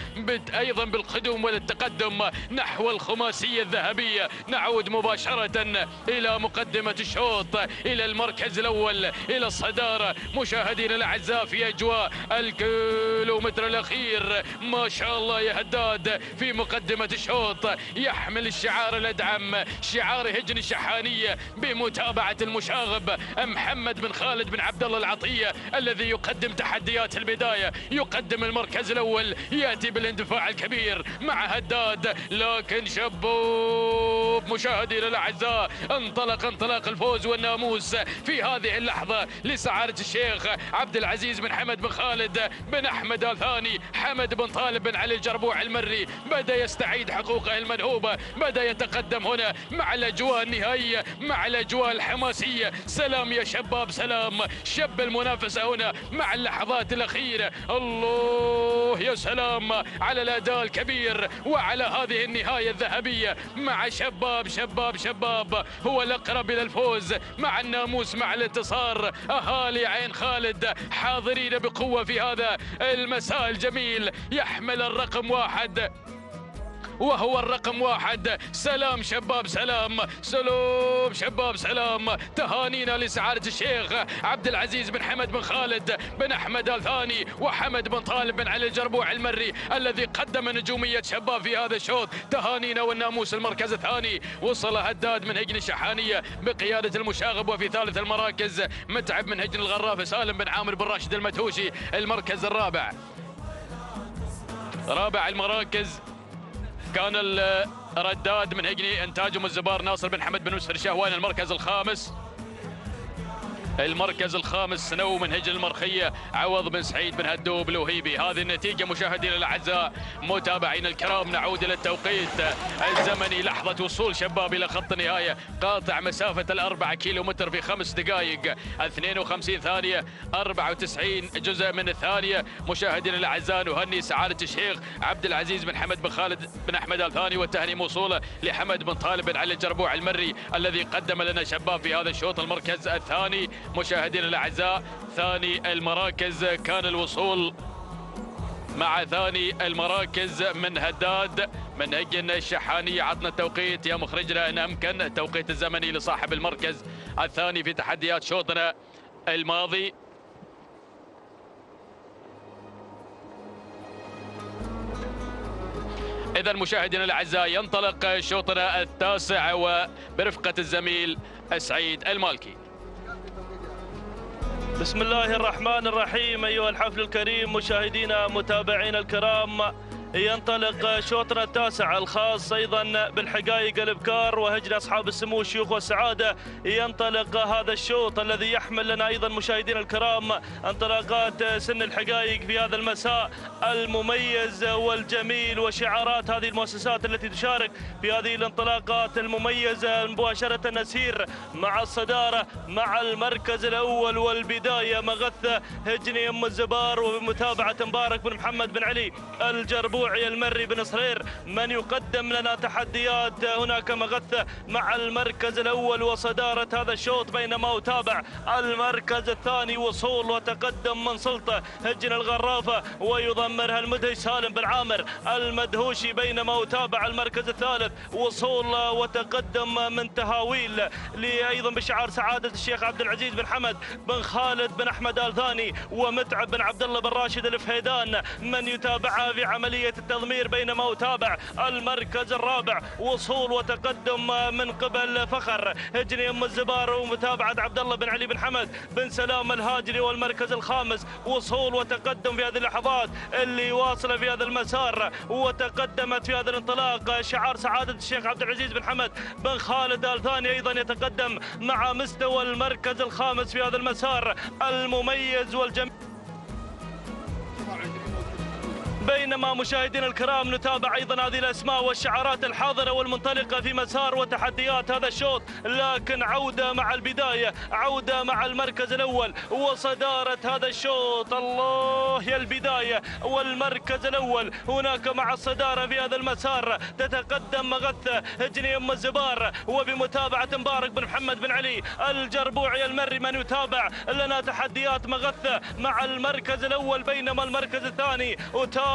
Speaker 12: أيضا بالقدوم والتقدم نحو الخماسية الذهبية. نعود مباشرة إلى مقدمة الشوط، إلى المركز الأول، إلى الصدارة. مشاهدينا الأعزاء في أجواء الكيلومتر الأخير ما شاء الله يا هداد في مقدمة الشوط يحمل الشعار الأدعم، شعار هجن الشحانية بمتابعة المشاغب محمد بن خالد بن عبد الله العطية الذي يقدم تحديات البداية، يقدم المركز الأول، يأتي بالاندفاع الكبير مع هداد. لكن شبوب مشاهدينا الأعزاء انطلاق الفوز والناموس في هذه اللحظة لسعادة الشيخ عبد العزيز بن حمد بن خالد بن أحمد الثاني. حمد بن طالب بن علي الجربوع المري بدأ يستعيد حقوقه المنهوبة، بدأ يتقدم هنا مع الأجواء النهائية، مع الأجواء الحماسية. سلام يا شباب، سلام شب المنافسة هنا مع اللحظات الأخيرة. الله يا سلام على الأداء الكبير وعلى هذه النهاية الذهبية مع شباب هو الأقرب إلى الفوز مع الناموس مع الانتصار. أهالي عين خالد حاضرين بقوة في هذا المساء الجميل. يحمل الرقم 1 وهو الرقم 1. سلام شباب سلام، سلوم شباب سلام. تهانينا لسعادة الشيخ عبد العزيز بن حمد بن خالد بن أحمد آل ثاني وحمد بن طالب بن علي الجربوع المري الذي قدم نجومية شباب في هذا الشوط. تهانينا والناموس المركز الثاني وصل هداد من هجن الشحانية بقيادة المشاغب، وفي ثالث المراكز متعب من هجن الغرافة، سالم بن عامر بن راشد المتهوشي المركز الرابع. رابع المراكز كان الرداد من هجني انتاج الزبار ناصر بن حمد بن مسفر شهوان المركز الخامس. المركز الخامس سنو من هجن المرخية عوض بن سعيد بن هدوب الوهيبي. هذه النتيجة مشاهدينا الأعزاء متابعينا الكرام. نعود إلى التوقيت الزمني، لحظة وصول شباب إلى خط النهاية، قاطع مسافة 4 كيلومتر في 5 دقائق 52 ثانية 94 جزء من الثانية. مشاهدينا الأعزاء نهني سعادة الشيخ عبد العزيز بن حمد بن خالد بن أحمد آل ثاني، والتهنئة موصولة لحمد بن طالب بن علي الجربوع المري الذي قدم لنا شباب في هذا الشوط المركز الثاني. مشاهدينا الأعزاء ثاني المراكز كان الوصول مع ثاني المراكز من هداد من هجن الشحانية. عطنا التوقيت يا مخرجنا إن أمكن، التوقيت الزمني لصاحب المركز الثاني في تحديات شوطنا الماضي. إذا مشاهدينا الأعزاء ينطلق شوطنا التاسع وبرفقة الزميل سعيد المالكي.
Speaker 13: بسم الله الرحمن الرحيم. أيها الحفل الكريم مشاهدينا متابعينا الكرام، ينطلق شوطنا التاسع الخاص أيضا بالحقائق الإبكار وهجن أصحاب السمو الشيوخ والسعادة. ينطلق هذا الشوط الذي يحمل لنا أيضا مشاهدينا الكرام انطلاقات سن الحقائق في هذا المساء المميز والجميل، وشعارات هذه المؤسسات التي تشارك في هذه الانطلاقات المميزة. مباشرة نسير مع الصدارة مع المركز الأول والبداية مغثة هجني أم الزبار، وبمتابعة مبارك بن محمد بن علي الجربوع المري بن صرير من يقدم لنا تحديات. هناك مغثة مع المركز الأول وصدارة هذا الشوط، بينما أتابع المركز الثاني وصول وتقدم من سلطة هجن الغرافة ويضمرها المدهش سالم بن عامر المدهوشي، بينما أتابع المركز الثالث وصول وتقدم من تهاويل أيضا بشعار سعادة الشيخ عبد العزيز بن حمد بن خالد بن أحمد آل ثاني ومتعب بن عبد الله بن راشد الفهيدان من يتابعها في عملية التضمير، بينما أتابع المركز الرابع وصول وتقدم من قبل فخر هجني أم الزبار ومتابعة عبد الله بن علي بن حمد بن سلام الهاجري، والمركز الخامس وصول وتقدم في هذه اللحظات اللي واصلة في هذا المسار. وتقدمت في هذا الانطلاق شعار سعادة الشيخ عبد العزيز بن حمد بن خالد آل ثاني أيضا يتقدم مع مستوى المركز الخامس في هذا المسار المميز والجميل. بينما مشاهدينا الكرام نتابع أيضا هذه الأسماء والشعارات الحاضرة والمنطلقة في مسار وتحديات هذا الشوط، لكن عودة مع البداية، عودة مع المركز الأول وصدارة هذا الشوط. الله يا البداية والمركز الأول. هناك مع الصدارة في هذا المسار تتقدم مغثة هجني أم الزبار، وبمتابعة مبارك بن محمد بن علي الجربوعي المري من يتابع لنا تحديات مغثة مع المركز الأول. بينما المركز الثاني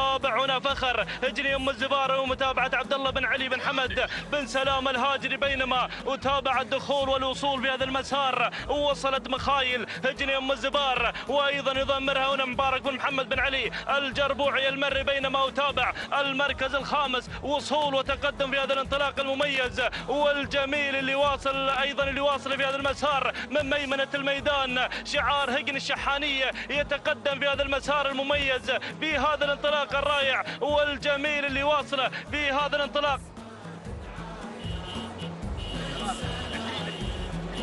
Speaker 13: تابع هنا فخر هجني أم الزبارة ومتابعة عبد الله بن علي بن حمد بن سلام الهاجري، بينما أتابع الدخول والوصول في هذا المسار. وصلت مخايل هجني أم الزبار وأيضا يضمرها هنا مبارك بن محمد بن علي الجربوعي المري، بينما أتابع المركز الخامس وصول وتقدم في هذا الانطلاق المميز والجميل اللي واصل أيضا اللي واصل في هذا المسار من ميمنة الميدان. شعار هجن الشحانية يتقدم في هذا المسار المميز في هذا الانطلاق الرائع والجميل اللي واصله في هذا الانطلاق.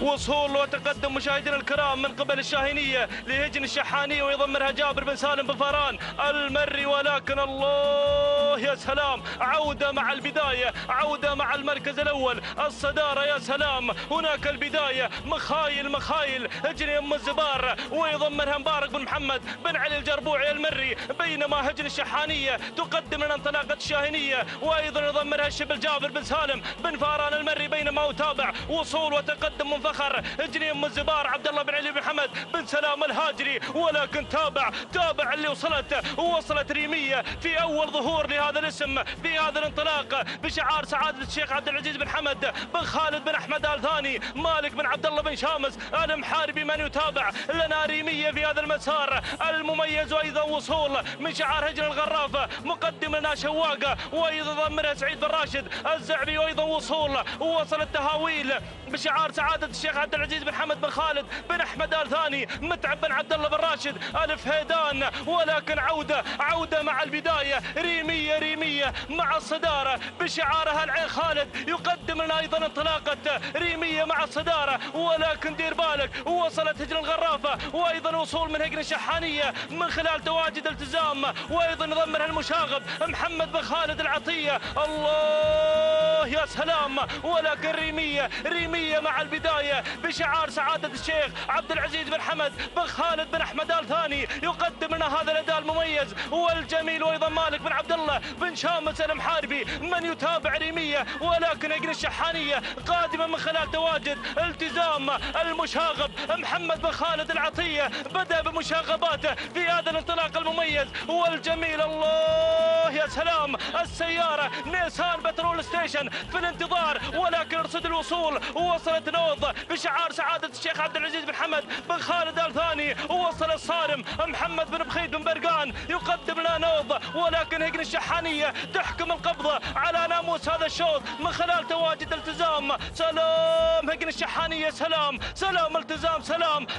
Speaker 13: وصول وتقدم مشاهدينا الكرام من قبل الشاهينية لهجن الشحانية ويضمرها جابر بن سالم بن فاران المري، ولكن الله يا سلام عودة مع البداية، عودة مع المركز الأول الصدارة. يا سلام هناك البداية مخايل هجن أم الزبار ويضمرها مبارك بن محمد بن علي الجربوعي المري، بينما هجن الشحانية تقدم لنا انطلاقة الشاهينية وأيضا يضمرها الشبل جابر بن سالم بن فاران المري، بينما أتابع وصول وتقدم من فخر هجني أم الزبار عبد الله بن علي بن حمد بن سلام الهاجري، ولكن تابع اللي وصلت ريمية في أول ظهور لهذا هذا الاسم في هذا الانطلاق بشعار سعادة الشيخ عبد العزيز بن حمد بن خالد بن أحمد آل ثاني، مالك بن عبد الله بن شامس المحاربي من يتابع لنا ريمية في هذا المسار المميز، وأيضا وصول من شعار هجن الغرافة مقدم لنا شواقة، وأيضا ضمنها سعيد بن راشد الزعبي، وأيضا وصل التهاويل بشعار سعادة الشيخ عبد العزيز بن حمد بن خالد بن أحمد آل ثاني، متعب بن عبد الله بن راشد ألف هيدان، ولكن عودة مع البداية ريمية مع الصدارة بشعارها العين خالد، يقدم لنا أيضا انطلاقة ريمية مع الصدارة، ولكن دير بالك وصلت هجن الغرافة، وأيضا وصول من هجن الشحانية من خلال تواجد التزام، وأيضا يضمنها المشاغب محمد بن خالد العطية. الله يا سلام، ولكن ريمية مع البداية بشعار سعادة الشيخ عبد العزيز بن حمد بن خالد بن أحمد آل ثاني، يقدم لنا هذا الأداء المميز والجميل، وأيضا مالك بن عبد الله بن شامس المحاربي من يتابع ريمية، ولكن هجن الشحانية قادمة من خلال تواجد التزام المشاغب محمد بن خالد العطية، بدأ بمشاغباته في هذا الانطلاق المميز والجميل. الله يا سلام، السيارة نيسان بترول ستيشن في الانتظار، ولكن رصد الوصول، ووصلت نوض بشعار سعادة الشيخ عبد العزيز بن حمد بن خالد آل ثاني، ووصل الصارم محمد بن بخيت بن برقان يقدم لنا نوض، ولكن هجن الشحانية تحكم القبضة على ناموس هذا الشوط من خلال تواجد التزام. سلام هجن الشحانية، سلام التزام،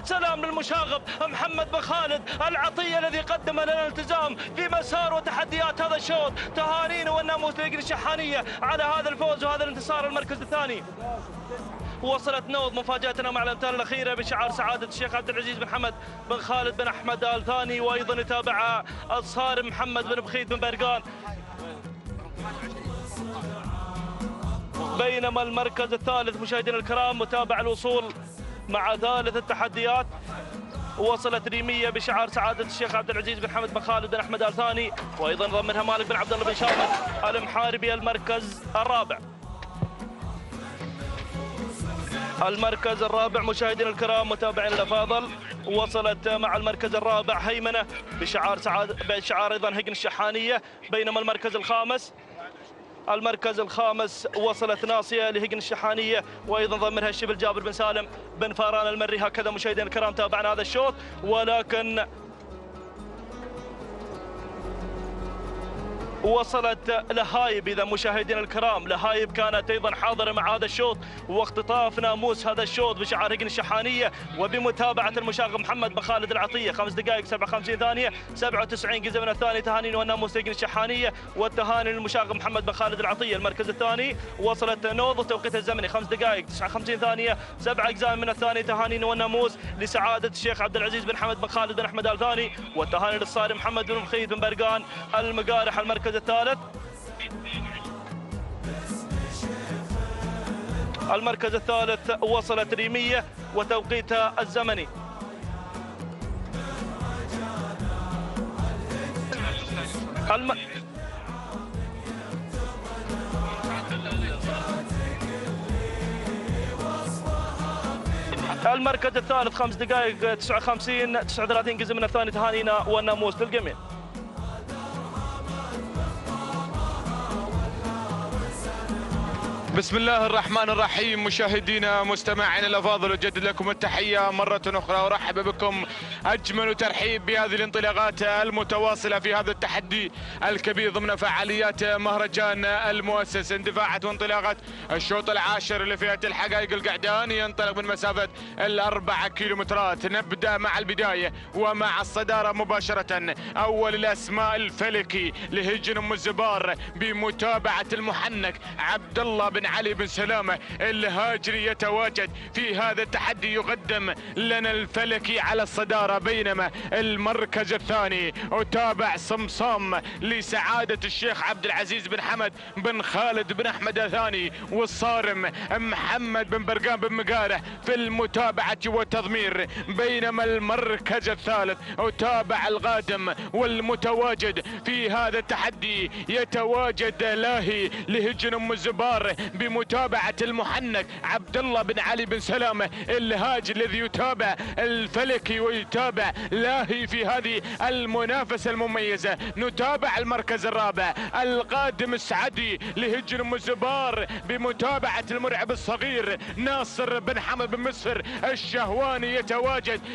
Speaker 13: سلام للمشاغب محمد بن خالد العطية الذي قدم لنا الالتزام في مسار وتحديات هذا الشوط. تهانينا والناموس لهجن الشحانية على هذا الفوز وهذا الانتصار المركز الثاني. وصلت نوض مفاجاتنا مع الامتار الاخيره بشعار سعاده الشيخ عبد العزيز بن حمد بن خالد بن احمد آل ثاني، وايضا يتابعها الصارم محمد بن بخيت بن برقان. بينما المركز الثالث مشاهدينا الكرام متابع الوصول مع ثالث التحديات، وصلت ريمية بشعار سعادة الشيخ عبد العزيز بن حمد بن خالد بن أحمد آل ثاني، وأيضا ضمنها مالك بن عبد الله بن شامس المحاربي المركز الرابع. المركز الرابع مشاهدينا الكرام متابعين الأفاضل، وصلت مع المركز الرابع هيمنة بشعار أيضا هجن الشحانية. بينما المركز الخامس وصلت ناصية لهجن الشحانية، وأيضا ضمنها الشبل جابر بن سالم بن فاران المري. هكذا مشاهدينا الكرام تابعنا هذا الشوط، ولكن وصلت لهايب. إذا مشاهدينا الكرام لهايب كانت أيضا حاضرة مع هذا الشوط واختطاف ناموس هذا الشوط بشعار هجن الشحانية، وبمتابعة المشاغب محمد بن خالد العطية 5 دقائق 57 ثانية 97 جزء من الثاني. تهانينا والناموس هجن الشحانية، والتهاني للمشاغب محمد بن خالد العطية. المركز الثاني وصلت نوض وتوقيتها الزمني 5 دقائق 59 ثانية 7 أجزاء من الثاني. تهانينا والناموس لسعادة الشيخ عبد العزيز بن حمد بن خالد بن أحمد آل ثاني، والتهاني للصارم محمد بن بخيت بن برقان المقارح. المركز الثالث وصلت ريمية وتوقيتها الزمني. المركز الثالث 5 دقائق 59 39 جزء من الثاني. تهانينا والناموس للجميع.
Speaker 9: بسم الله الرحمن الرحيم. مشاهدينا مستمعينا الافاضل، اجدد لكم التحيه مره اخرى وارحب بكم اجمل ترحيب بهذه الانطلاقات المتواصله في هذا التحدي الكبير ضمن فعاليات مهرجان المؤسس. اندفاعات وانطلاقات الشوط العاشر لفئه الحقائق القعدان ينطلق من مسافه 4 كيلومترات. نبدا مع البدايه ومع الصداره مباشره. اول الاسماء الفلكي لهجن ام الزبار بمتابعه المحنك عبد الله بن علي بن سلامة الهاجري يتواجد في هذا التحدي، يقدم لنا الفلكي على الصدارة. بينما المركز الثاني وتابع صمصام لسعادة الشيخ عبد العزيز بن حمد بن خالد بن أحمد الثاني، والصارم محمد بن برقان بن مقارح في المتابعة والتضمير. بينما المركز الثالث وتابع القادم والمتواجد في هذا التحدي يتواجد لاهي لهجن ام الزبار بمتابعة المحنك عبد الله بن علي بن سلامة الهاج الذي يتابع الفلكي ويتابع لاهي في هذه المنافسة المميزة. نتابع المركز الرابع القادم السعدي لهجن أم الزبار بمتابعة المرعب الصغير ناصر بن حمد بن مسفر الشهواني.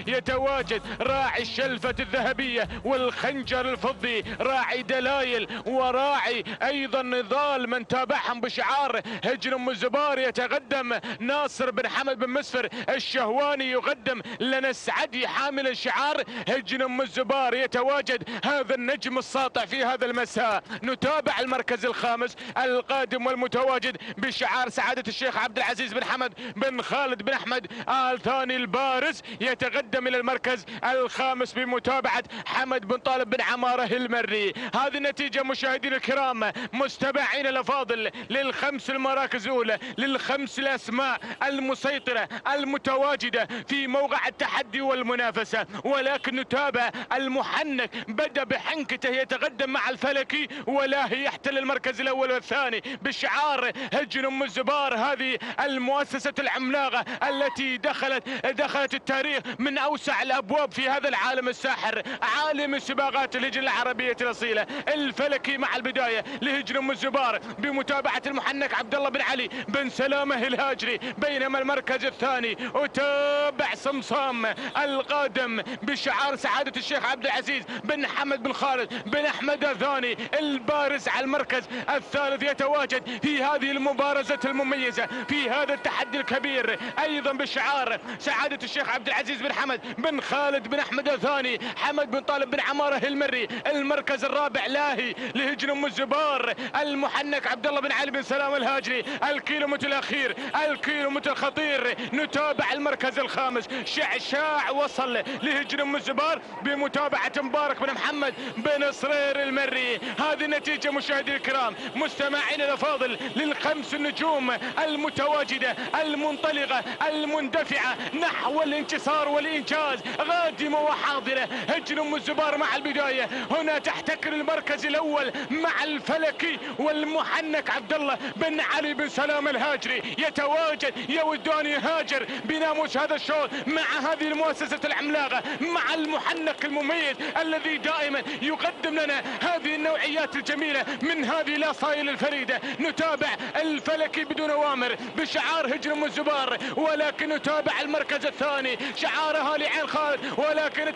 Speaker 9: يتواجد راعي الشلفة الذهبية والخنجر الفضي، راعي دلايل وراعي ايضا نضال من تابعهم بشعار هجن أم الزبار. يتقدم ناصر بن حمد بن مسفر الشهواني يقدم لنا السعدي حامل شعار هجن أم الزبار. يتواجد هذا النجم الساطع في هذا المساء. نتابع المركز الخامس القادم والمتواجد بشعار سعادة الشيخ عبد العزيز بن حمد بن خالد بن احمد آل ثاني البارز. يتقدم الى المركز الخامس بمتابعة حمد بن طالب بن عمارة المري. هذه النتيجة مشاهدينا الكرام مستمعين الافاضل للخمس المراكز الاولى، للخمس الاسماء المسيطرة المتواجدة في موقع التحدي والمنافسة. ولكن نتابع المحنك بدأ بحنكته يتقدم مع الفلكي ولاهي يحتل المركز الاول والثاني بشعار هجن أم الزبار. هذه المؤسسة العملاقة التي دخلت التاريخ من اوسع الابواب في هذا العالم الساحر، عالم سباقات الهجن العربية الاصيلة. الفلكي مع البداية لهجن أم الزبار بمتابعة المحنك عبد الله بن علي بن سلامة الهاجري، بينما المركز الثاني وتابع صمصام القادم بشعار سعادة الشيخ عبد العزيز بن حمد بن خالد بن احمد الثاني البارز على المركز الثالث. يتواجد في هذه المبارزة المميزة في هذا التحدي الكبير ايضا بشعار سعادة الشيخ عبد العزيز بن حمد بن خالد بن احمد الثاني حمد بن طالب بن عمارة المري. المركز الرابع لاهي لهجن أم الزبار المحنك عبد الله بن علي بن سلام الهاجري. الكيلومتر الاخير، الكيلومتر الخطير. نتابع المركز الخامس شعشاع وصل لهجن أم الزبار بمتابعة مبارك بن محمد بن صرير المري. هذه النتيجة مشاهدينا الكرام مستمعين الافاضل للخمس النجوم المتواجدة المنطلقة المندفعة نحو الانتصار والانجاز، قادمة وحاضرة. هجن أم الزبار مع البداية هنا تحتكر المركز الاول مع الفلكي والمحنك عبد الله بن علي بن سلام الهاجري. يتواجد يود ان يهاجر بناموس هذا الشوط مع هذه المؤسسة العملاقة، مع المحنك المميز الذي دائما يقدم لنا هذه النوعيات الجميلة من هذه الاصايل الفريدة. نتابع الفلكي بدون اوامر بشعار هجن أم الزبار، ولكن نتابع المركز الثاني شعارها لعين خالد، ولكن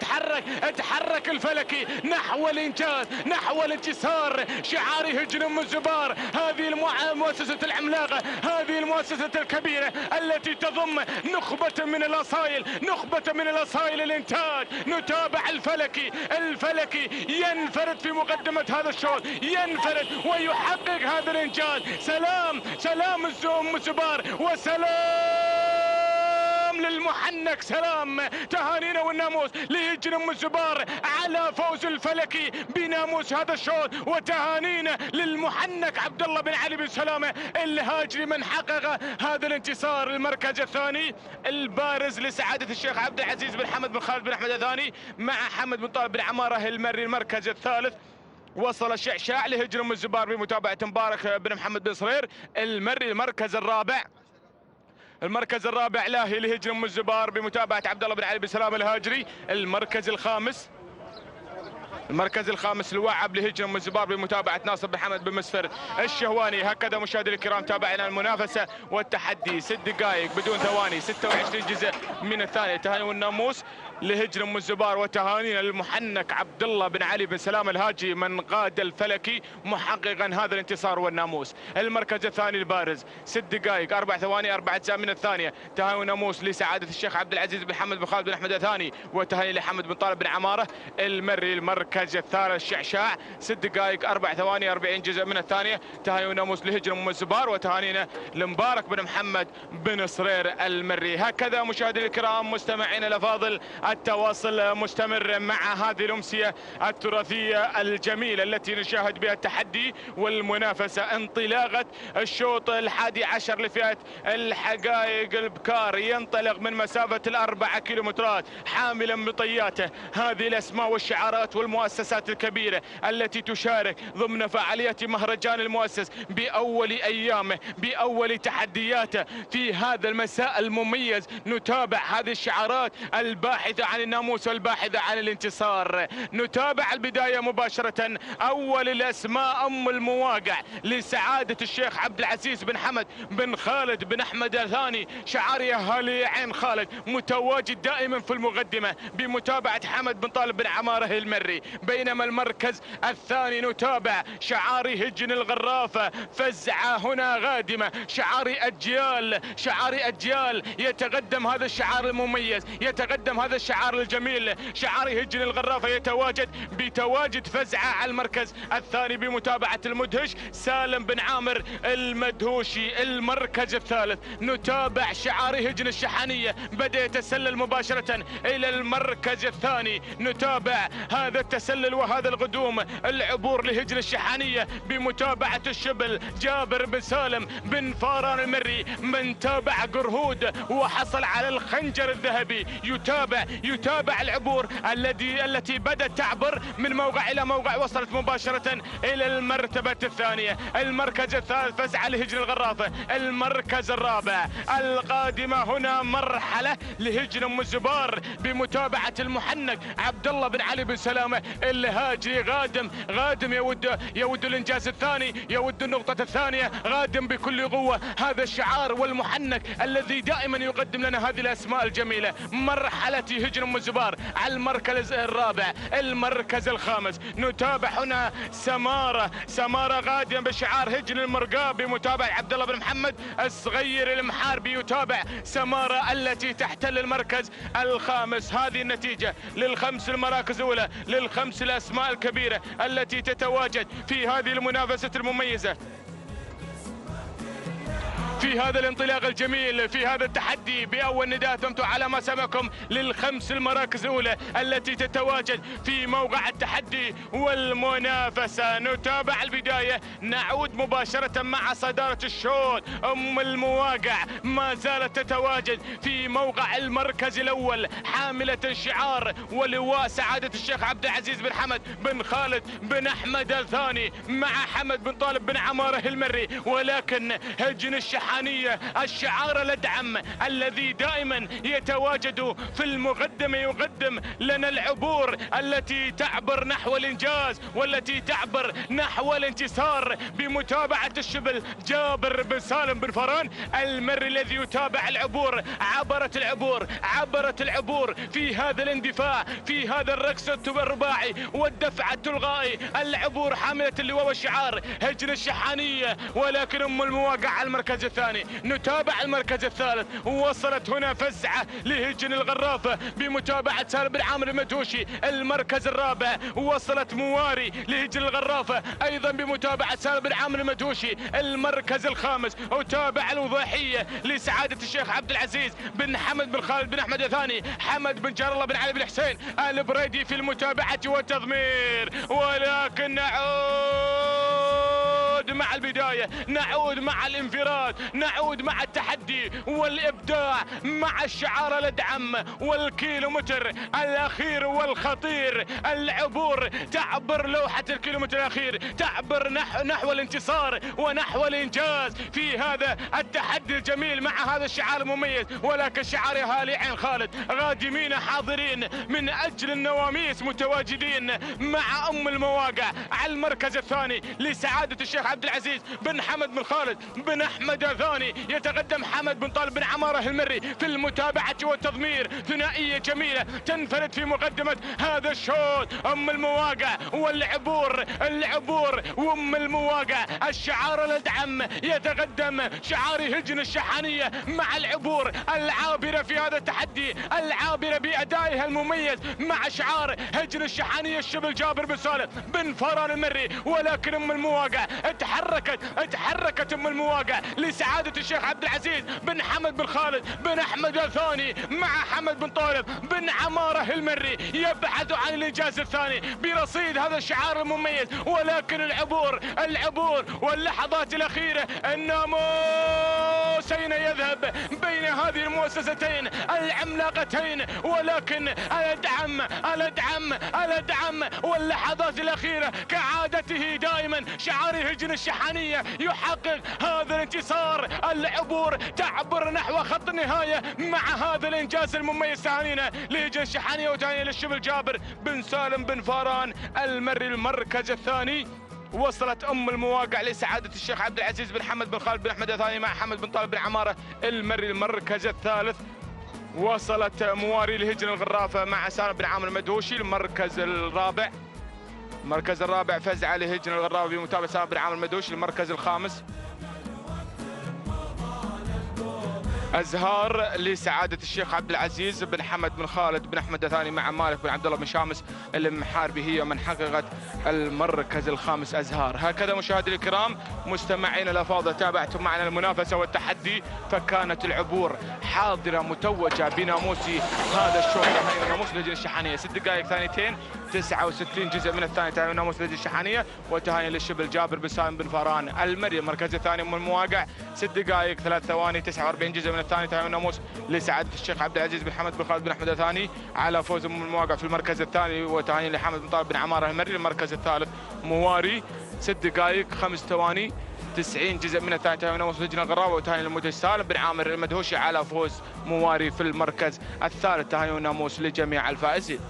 Speaker 9: اتحرك الفلكي نحو الانجاز نحو الانتصار. شعار هجن أم الزبار، هذه المؤسسة العملاقة، هذه المؤسسة الكبيرة التي تضم نخبة من الأصايل الانتاج. نتابع الفلكي ينفرد في مقدمة هذا الشوط، ينفرد ويحقق هذا الانجاز. سلام أم الزبار وسلام للمحنك، سلام تهانينا والناموس لهجن أم الزبار على فوز الفلكي بناموس هذا الشوط، وتهانينا للمحنك عبد الله بن علي بن سلامة الهاجري من حقق هذا الانتصار. المركز الثاني البارز لسعادة الشيخ عبد العزيز بن حمد بن خالد بن احمد الثاني مع حمد بن طالب بن عمارة المري. المركز الثالث وصل الشعشاع لهجن أم الزبار بمتابعة مبارك بن محمد بن صرير المري. المركز الرابع لاهي لهجن أم الزبار بمتابعة عبد الله بن علي بن سلام الهاجري. المركز الخامس الواعب لهجن أم الزبار بمتابعة ناصر بن حمد بن مسفر الشهواني. هكذا مشاهدينا الكرام تابعنا المنافسة والتحدي 6 دقائق بدون ثواني، 26 جزء من الثانية. تهاني والناموس لهجن أم الزبار وتهانينا للمحنك عبد الله بن علي بن سلام الهاجي من قاد الفلكي محققا هذا الانتصار والناموس. المركز الثاني البارز 6 دقائق 4 ثواني 4 أجزاء من الثانية. تهاني والناموس لسعادة الشيخ عبد العزيز بن حمد بن خالد بن احمد الثاني، وتهاني لحمد بن طالب بن عمارة المري. المركز الثالث شعشاع 6 دقائق 4 ثواني 40 جزء من الثانية. تهاني وناموس لهجن أم الزبار وتهانينا لمبارك بن محمد بن صرير المري. هكذا مشاهدينا الكرام مستمعينا الافاضل التواصل مستمر مع هذه الأمسية التراثية الجميلة التي نشاهد بها التحدي والمنافسة. انطلاقة الشوط 11 لفئة الحقائق البكار، ينطلق من مسافة 4 كيلومترات حاملا بطياته هذه الأسماء والشعارات والمؤسسات الكبيرة التي تشارك ضمن فعاليات مهرجان المؤسس بأول أيامه بأول تحدياته في هذا المساء المميز. نتابع هذه الشعارات الباحثة عن الناموس والباحثة عن الانتصار. نتابع البداية مباشرة. أول الأسماء أم المواقع لسعادة الشيخ عبد العزيز بن حمد بن خالد بن أحمد الثاني، شعار يا هالي عين خالد، متواجد دائما في المقدمة بمتابعة حمد بن طالب بن عمارة المري. بينما المركز الثاني نتابع شعار هجن الغرافة، فزعة هنا غادمة، شعار أجيال، شعار أجيال. يتقدم هذا الشعار المميز، يتقدم هذا الشعار الجميل، شعار هجن الغرافة يتواجد بتواجد فزعة على المركز الثاني بمتابعة المدهش سالم بن عامر المدهوشي. المركز الثالث نتابع شعار هجن الشحانية، بدأ يتسلل مباشرة إلى المركز الثاني. نتابع هذا التسلل وهذا القدوم، العبور لهجن الشحانية بمتابعة الشبل جابر بن سالم بن فاران المري. من تابع قرهود وحصل على الخنجر الذهبي يتابع العبور التي بدأت تعبر من موقع إلى موقع، وصلت مباشرة إلى المرتبة الثانية. المركز الثالث فزعة لهجن الغرافة. المركز الرابع القادمة هنا مرحلة لهجن أم الزبار بمتابعة المحنك عبد الله بن علي بن سلامة الهاجري. غادم يود الإنجاز الثاني، يود النقطة الثانية، غادم بكل قوة. هذا الشعار والمحنك الذي دائما يقدم لنا هذه الأسماء الجميلة. مرحلة هجن أم الزبار على المركز الرابع. المركز الخامس نتابع هنا سمارة غادم بشعار هجن المرقاب بمتابعة عبد الله بن محمد الصغير المحاربي. يتابع سمارة التي تحتل المركز الخامس. هذه النتيجة للخمس المراكز الأولى، للخمس الأسماء الكبيرة التي تتواجد في هذه المنافسة المميزة، في هذا الانطلاق الجميل، في هذا التحدي. بأول نداء تمتع على ما سبقكم للخمس المراكز الأولى التي تتواجد في موقع التحدي والمنافسة. نتابع البداية، نعود مباشرة مع صدارة الشوط. أم المواقع ما زالت تتواجد في موقع المركز الأول حاملة الشعار ولواء سعادة الشيخ عبد العزيز بن حمد بن خالد بن أحمد الثاني مع حمد بن طالب بن عمارة المري. ولكن هجن الشحانية الشعار الأدعم الذي دائما يتواجد في المقدمة يقدم لنا العبور التي تعبر نحو الإنجاز والتي تعبر نحو الانتصار بمتابعة الشبل جابر بن سالم بن فران المري الذي يتابع العبور. عبرت العبور في هذا الاندفاع، في هذا الرقص الرباعي والدفع التلغائي. العبور حاملة اللواء والشعار هجن الشحانية. ولكن أم المواقع على المركز الثاني. نتابع المركز الثالث، وصلت هنا فزعة لهجن الغرافة بمتابعة سالم بن عامر المدهوشي. المركز الرابع وصلت مواري لهجن الغرافة أيضا بمتابعة سالم بن عامر المدهوشي. المركز الخامس أتابع الوضاحية لسعادة الشيخ عبد العزيز بن حمد بن خالد بن أحمد الثاني، حمد بن جار الله بن علي بن حسين البريدي في المتابعة والتضمير. ولكن نعود مع البداية، نعود مع الانفراد، نعود مع التحدي والإبداع مع الشعار الأدعم والكيلومتر الأخير والخطير. العبور تعبر لوحة الكيلومتر الأخير، تعبر نحو الانتصار ونحو الإنجاز في هذا التحدي الجميل مع هذا الشعار المميز. ولكن شعار هالي عين خالد غادمين حاضرين من أجل النواميس، متواجدين مع أم المواقع على المركز الثاني لسعادة الشيخ عبد العزيز بن حمد بن خالد بن أحمد الثاني. يتقدم حمد بن طالب بن عمارة المري في المتابعة والتضمير. ثنائية جميلة تنفرد في مقدمة هذا الشوط. أم المواقع والعبور، العبور وأم المواقع. الشعار الأدعم يتقدم شعار هجن الشحانية مع العبور العابرة في هذا التحدي، العابرة بأدائها المميز مع شعار هجن الشحانية الشبل جابر بن سالم بن فران المري. ولكن أم المواقع تحركت ام المواقع لسعاده الشيخ عبد العزيز بن حمد بن خالد بن احمد الثاني مع حمد بن طالب بن عماره المري يبحث عن الانجاز الثاني برصيد هذا الشعار المميز، ولكن العبور واللحظات الاخيره الناموس اين يذهب بين هذه المؤسستين العملاقتين، ولكن الدعم واللحظات الاخيره كعادته دائما شعار الهجن الشحانيه يحقق هذا الانتصار. العبور تعبر نحو خط النهايه مع هذا الانجاز المميز. تهانينا لهجن الشحانيه وتهانينا للشبل جابر بن سالم بن فاران المري المركز الثاني. وصلت ام المواقع لسعاده الشيخ عبد العزيز بن حمد بن خالد بن احمد الثاني مع حمد بن طالب بن عماره المري المركز الثالث. وصلت مواري لهجن الغرافه مع سالم بن عامر المدهوشي المركز الرابع. المركز الرابع فزعه لهجن الغرافه بمتابعه سالم بن عامر المدهوشي المركز الخامس. أزهار لسعادة الشيخ عبد العزيز بن حمد بن خالد بن أحمد الثاني مع مالك بن عبد الله بن شامس المحاربي هي من حققت المركز الخامس. أزهار. هكذا مشاهدينا الكرام مستمعينا الأفاضل تابعتم معنا المنافسة والتحدي، فكانت العبور حاضرة متوجة بناموس هذا الشوط. هي ناموس لجنة الشحانية 6 دقائق ثانيتين 69 جزء من الثانية تهاني ناموس لجنة الشحانية، وتهاني للشبل جابر بن سالم بن فاران المري المركز الثاني من المواقع 6 دقائق 3 ثواني 49 جزء من الثاني تهاني ناموس لسعادة الشيخ عبد العزيز بن حمد بن خالد بن احمد الثاني على فوز من المواقع في المركز الثاني، وتهاني لحمد بن طالب بن عماره المري المركز الثالث. مواري 6 دقائق 5 ثواني 90 جزء من الثاني تهاني ناموس لجنة الغرابة، وتهاني للمدهش سالم بن عامر المدهوشي على فوز مواري في المركز الثالث. تهاني ناموس لجميع الفائزين.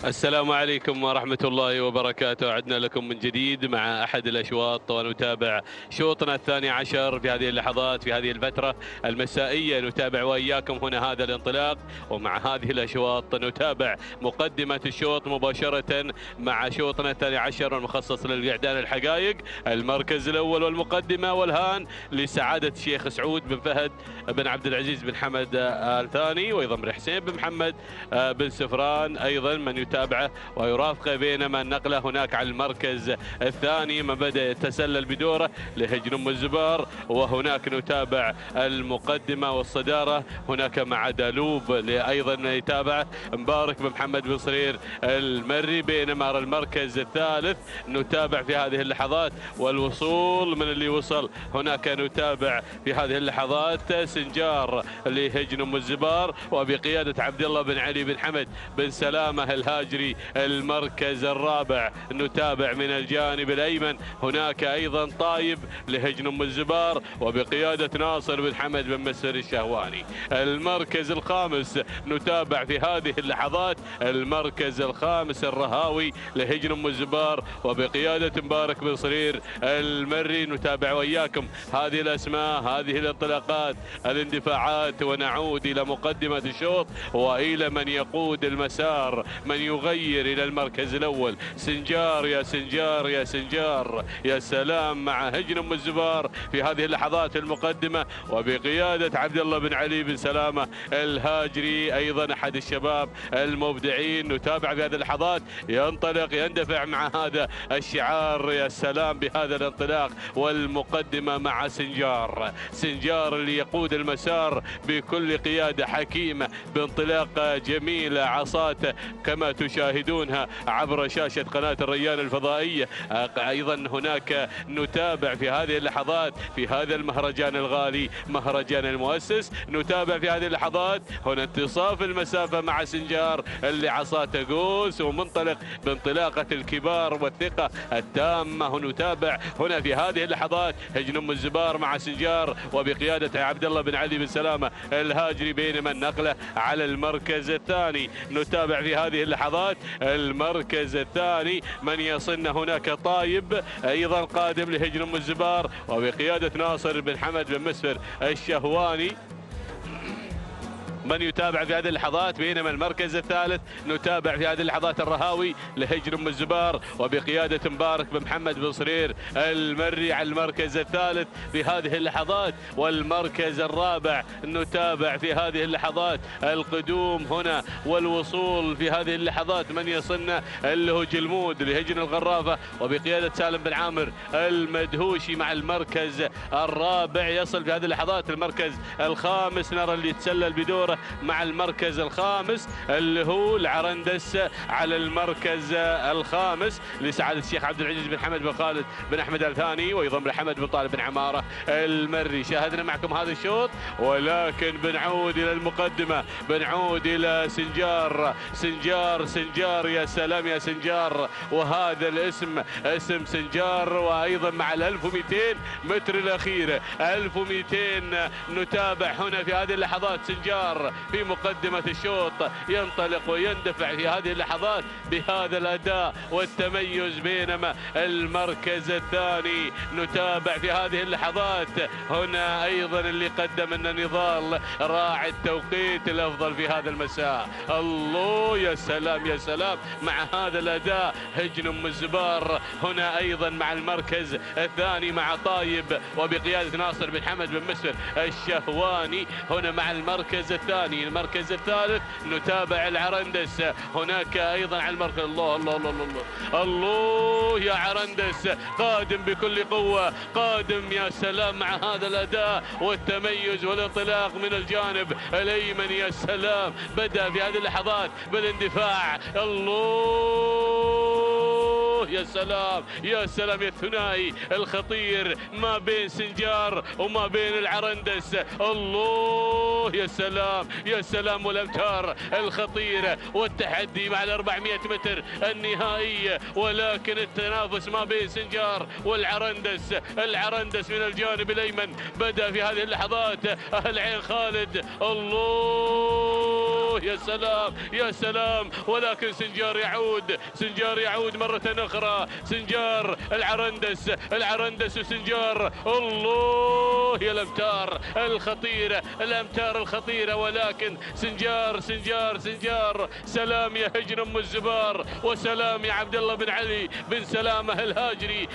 Speaker 10: السلام عليكم ورحمة الله وبركاته. عدنا لكم من جديد مع أحد الأشواط ونتابع شوطنا الثاني عشر في هذه اللحظات في هذه الفترة المسائية. نتابع وإياكم هنا هذا الانطلاق، ومع هذه الأشواط نتابع مقدمة الشوط مباشرة مع شوطنا الثاني عشر المخصص للقعدان الحقائق. المركز الأول والمقدمة والهان لسعادة الشيخ سعود بن فهد بن عبد العزيز بن حمد الثاني، وأيضا بن حسين بن محمد بن سفران أيضا من يتابعه ويرافقه، بينما النقله هناك على المركز الثاني ما بدأ يتسلل بدوره لهجن ام الزبار، وهناك نتابع المقدمه والصداره هناك مع دالوب ايضا يتابع مبارك بن محمد بن صرير المري، بينما المركز الثالث نتابع في هذه اللحظات والوصول من اللي وصل. هناك نتابع في هذه اللحظات سنجار لهجن ام الزبار وبقياده عبد الله بن علي بن حمد بن سلامه الهاجري المركز الرابع. نتابع من الجانب الايمن هناك ايضا طايب لهجن ام الزبار وبقياده ناصر بن حمد بن مسر الشهواني. المركز الخامس نتابع في هذه اللحظات المركز الخامس الرهاوي لهجن ام الزبار وبقياده مبارك بن صرير المري. نتابع وياكم هذه الاسماء هذه الانطلاقات الاندفاعات، ونعود الى مقدمه الشوط والى من يقود المسار من يغير إلى المركز الأول. سنجار يا سنجار يا سنجار يا سلام مع هجن ام الزبار في هذه اللحظات المقدمة وبقيادة عبد الله بن علي بن سلامة الهاجري أيضا أحد الشباب المبدعين. نتابع في هذه اللحظات ينطلق يندفع مع هذا الشعار يا سلام بهذا الانطلاق والمقدمة مع سنجار. سنجار اللي يقود المسار بكل قيادة حكيمة بانطلاقة جميلة عصاته كما تشاهدونها عبر شاشة قناة الريان الفضائية. أيضا هناك نتابع في هذه اللحظات في هذا المهرجان الغالي مهرجان المؤسس. نتابع في هذه اللحظات هنا انتصاف المسافة مع سنجار اللي عصاته قوس ومنطلق بانطلاقة الكبار والثقة التامة. نتابع هنا في هذه اللحظات هجن ام الزبار مع سنجار وبقيادة عبد الله بن علي بن سلامة الهاجري، بينما النقلة على المركز الثاني. نتابع في هذه اللحظات المركز الثاني من يصلنا هناك طايب ايضا قادم لهجن ام الزبار وبقياده ناصر بن حمد بن مسفر الشهواني. من يتابع في هذه اللحظات، بينما المركز الثالث نتابع في هذه اللحظات الرهاوي لهجن ام الزبار وبقياده مبارك بن محمد بن صرير المري على المركز الثالث في هذه اللحظات. والمركز الرابع نتابع في هذه اللحظات القدوم هنا والوصول في هذه اللحظات، من يصلنا اللي هو جلمود لهجن الغرافه وبقياده سالم بن عامر المدهوشي مع المركز الرابع. يصل في هذه اللحظات المركز الخامس، نرى اللي يتسلل بدوره مع المركز الخامس اللي هو العرندس على المركز الخامس لسعاده الشيخ عبد العزيز بن حمد بن خالد بن احمد الثاني، ويضم محمد بن طالب بن عماره المري. شاهدنا معكم هذا الشوط، ولكن بنعود الى المقدمه، بنعود الى سنجار. يا سلام يا سنجار، وهذا الاسم اسم سنجار، وايضا مع ال 1200 متر الاخيره 1200 نتابع هنا في هذه اللحظات سنجار في مقدمه الشوط ينطلق ويندفع في هذه اللحظات بهذا الاداء والتميز، بينما المركز الثاني نتابع في هذه اللحظات هنا ايضا اللي قدم لنا نضال راعي التوقيت الافضل في هذا المساء. الله يا سلام يا سلام مع هذا الاداء. هجن ام الزبار هنا ايضا مع المركز الثاني مع طايب وبقياده ناصر بن حمد بن مسفر الشهواني هنا مع المركز الثاني. المركز الثالث نتابع العرندس هناك ايضا على المركز. الله الله الله الله الله يا عرندس، قادم بكل قوه، قادم يا سلام مع هذا الاداء والتميز والانطلاق من الجانب الايمن. يا سلام، بدا في هذه اللحظات بالاندفاع. الله يا سلام يا سلام، يا الثنائي الخطير ما بين سنجار وما بين العرندس. الله يا سلام يا سلام، والامتار الخطيره والتحدي مع ال 400 متر النهائيه، ولكن التنافس ما بين سنجار والعرندس. العرندس من الجانب الايمن بدا في هذه اللحظات اهل عين خالد. الله يا سلام يا سلام، ولكن سنجار يعود، سنجار يعود مرة أخرى. سنجار العرندس وسنجار. الله يا الأمتار الخطيرة، الأمتار الخطيرة، ولكن سنجار. سلام يا هجن أم الزبار، وسلام يا عبد الله بن علي بن سلامة الهاجري.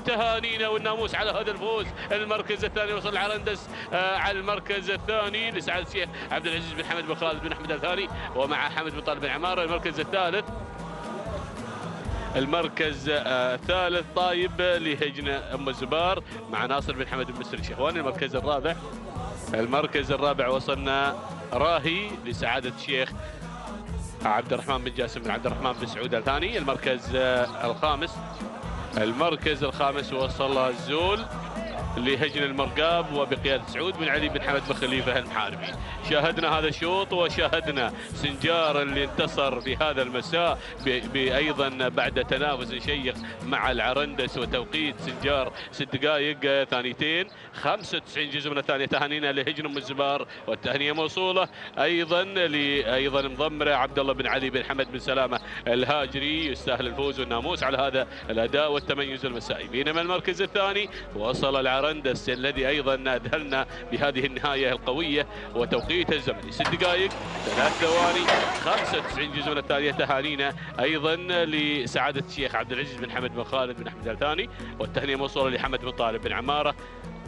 Speaker 10: تهانينا والناموس على هذا الفوز. المركز الثاني وصل العرندس على المركز الثاني لسعادة الشيخ عبد العزيز بن حمد بن خالد بن احمد الثاني ومع حمد بن طالب بن عماره. المركز الثالث طايب لهجن ام الزبار مع ناصر بن حمد بن مسر الشهواني. المركز الرابع وصلنا راهي لسعاده الشيخ عبد الرحمن بن جاسم بن عبد الرحمن بن سعود الثاني. المركز الخامس وصل الزول لهجن المرقاب وبقيادة سعود بن علي بن حمد بن خليفة المحاربي. شاهدنا هذا الشوط وشاهدنا سنجار اللي انتصر في هذا المساء أيضا بعد تنافس شيق مع العرندس وتوقيت سنجار 6 دقائق ثانيتين 95 جزء من الثانية. تهانينا لهجن ام الزبار والتهنئة موصولة أيضا مضمرة عبد الله بن علي بن حمد بن سلامة الهاجري، يستاهل الفوز والناموس على هذا الأداء والتميز المسائي. بينما المركز الثاني وصل العرندس الذي ايضا اذهلنا بهذه النهايه القويه وتوقيت الزمني 6 دقائق 3 ثواني 95 جزء من الثانيه. تهانينا ايضا لسعاده الشيخ عبد العزيز بن حمد بن خالد بن احمد الثاني، والتهنئه موصوله لحمد بن طالب بن عماره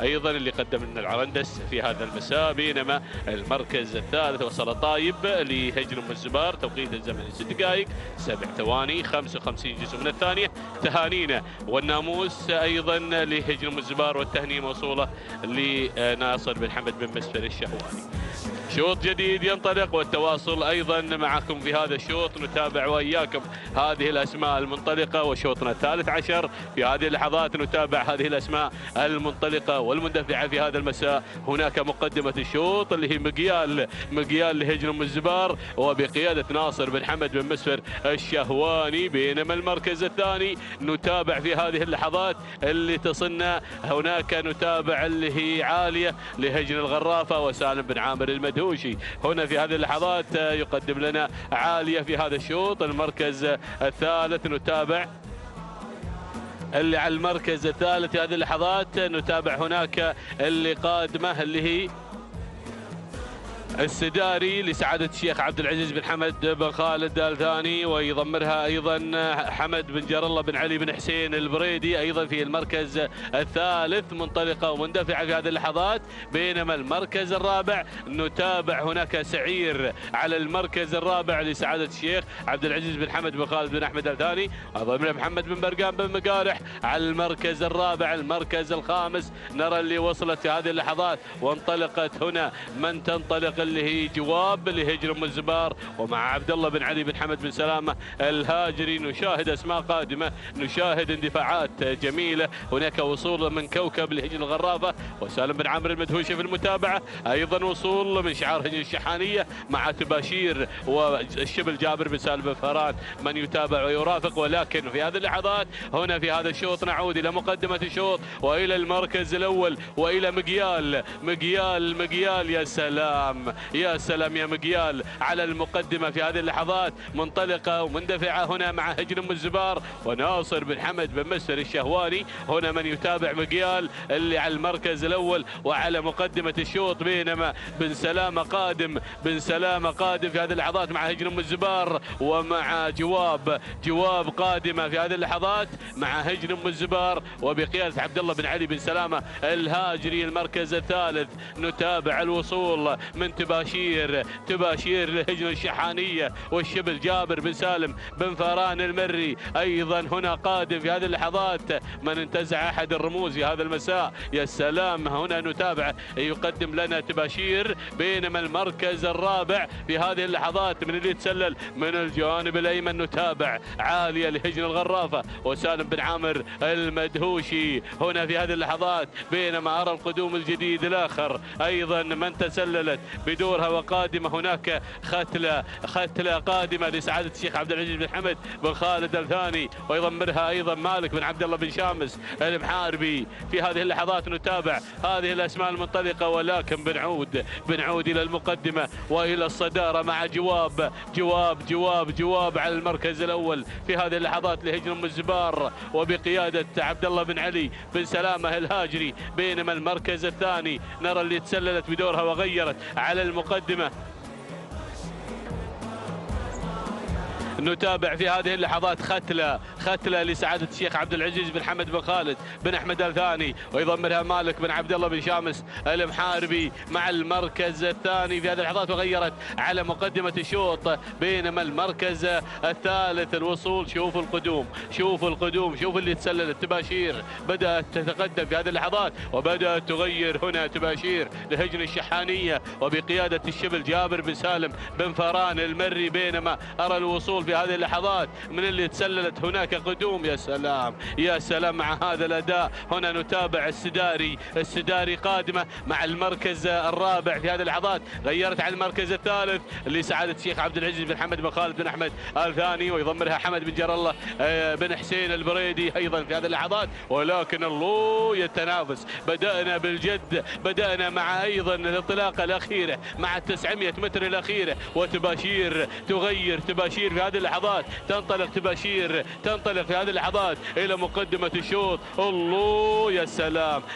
Speaker 10: ايضا اللي قدم لنا العرندس في هذا المساء. بينما المركز الثالث وصل طايب لهجن ام الزبار، توقيت الزمني 6 دقائق 7 ثواني 55 جزء من الثانيه. تهانينا والناموس ايضا لهجن ام الزبار والتهنئه موصوله لناصر بن حمد بن مسفر الشهواني. شوط جديد ينطلق والتواصل ايضا معكم في هذا الشوط. نتابع واياكم هذه الاسماء المنطلقه وشوطنا الثالث عشر في هذه اللحظات. نتابع هذه الاسماء المنطلقه والمندفعه في هذا المساء. هناك مقدمه الشوط اللي هي مقيال لهجن ام الزبار وبقياده ناصر بن حمد بن مسفر الشهواني. بينما المركز الثاني نتابع في هذه اللحظات اللي تصلنا هناك نتابع اللي هي عاليه لهجن الغرافه وسالم بن عامر المدهوشي. هنا في هذه اللحظات يقدم لنا عاليه في هذا الشوط. المركز الثالث نتابع اللي على المركز الثالث في هذه اللحظات. نتابع هناك اللي قادمه اللي هي السداري لسعادة الشيخ عبد العزيز بن حمد بن خالد آل ثاني، ويضمرها أيضا حمد بن جار الله بن علي بن حسين البريدي أيضا في المركز الثالث، منطلقة ومندفعة في هذه اللحظات. بينما المركز الرابع نتابع هناك سعير على المركز الرابع لسعادة الشيخ عبد العزيز بن حمد بن خالد بن أحمد آل ثاني، وضمرها محمد بن برقان بن مقارح على المركز الرابع. المركز الخامس نرى اللي وصلت في هذه اللحظات وانطلقت هنا من تنطلق اللي هي جواب لهجر ام الزبار، ومع عبد الله بن علي بن حمد بن سلامه الهاجري. نشاهد اسماء قادمه، نشاهد اندفاعات جميله. هناك وصول من كوكب لهجر الغرافه وسالم بن عامر المدهوشي في المتابعه، ايضا وصول من شعار هجر الشحانيه مع تباشير والشبل جابر بن سالم بن فهران من يتابع ويرافق. ولكن في هذه اللحظات هنا في هذا الشوط نعود الى مقدمه الشوط والى المركز الاول والى مقيال. يا سلام يا سلام يا مقيال على المقدمة في هذه اللحظات، منطلقة ومندفعة هنا مع هجر ام الزبار وناصر بن حمد بن مسر الشهواني. هنا من يتابع مقيال اللي على المركز الأول وعلى مقدمة الشوط، بينما بن سلامة قادم في هذه اللحظات مع هجر ام الزبار ومع جواب قادمة في هذه اللحظات مع هجر ام الزبار وبقيادة عبد الله بن علي بن سلامة الهاجري. المركز الثالث نتابع الوصول من تباشير لهجر الشحانية والشبل جابر بن سالم بن فهران المري أيضا هنا قادم في هذه اللحظات من انتزع أحد الرموز في هذا المساء. يا سلام هنا نتابع يقدم لنا تباشير. بينما المركز الرابع في هذه اللحظات من اللي يتسلل من الجانب الأيمن نتابع عالية لهجر الغرافة وسالم بن عامر المدهوشي هنا في هذه اللحظات. بينما أرى القدوم الجديد الآخر أيضا من تسللت بدورها وقادمة. هناك ختلة قادمة لسعادة الشيخ عبد العزيز بن حمد بن خالد آل ثاني ويضمرها أيضا مالك بن عبد الله بن شامس المحاربي. في هذه اللحظات نتابع هذه الأسماء المنطلقة، ولكن بنعود إلى المقدمة وإلى الصدارة مع جواب على المركز الأول في هذه اللحظات لهجر ام الزبار وبقيادة عبد الله بن علي بن سلامة الهاجري. بينما المركز الثاني نرى اللي تسللت بدورها وغيرت على المقدمة. نتابع في هذه اللحظات ختلة لسعادة الشيخ عبد العزيز بن حمد بن خالد بن أحمد آل ثاني ويضمرها مالك بن عبد الله بن شامس المحاربي مع المركز الثاني في هذه اللحظات وغيرت على مقدمة الشوط. بينما المركز الثالث الوصول. شوفوا القدوم شوفوا اللي تسللت. تباشير بدأت تتقدم في هذه اللحظات وبدأت تغير هنا تباشير لهجن الشحانية وبقيادة الشبل جابر بن سالم بن فهران المري. بينما أرى الوصول في هذه اللحظات من اللي تسللت هناك قدوم. يا سلام مع هذا الأداء. هنا نتابع السداري قادمة مع المركز الرابع في هذه اللحظات، غيرت على المركز الثالث لسعادة الشيخ عبد العزيز بن حمد بن خالد بن أحمد آل ثاني ويضمرها حمد بن جار الله بن حسين البريدي أيضا في هذه اللحظات. ولكن الله يتنافس، بدأنا بالجد، بدأنا مع أيضا الانطلاقة الأخيرة مع 900 متر الأخيرة وتباشير تغير. تباشير في هذه اللحظات تنطلق في هذه اللحظات إلى مقدمة الشوط. الله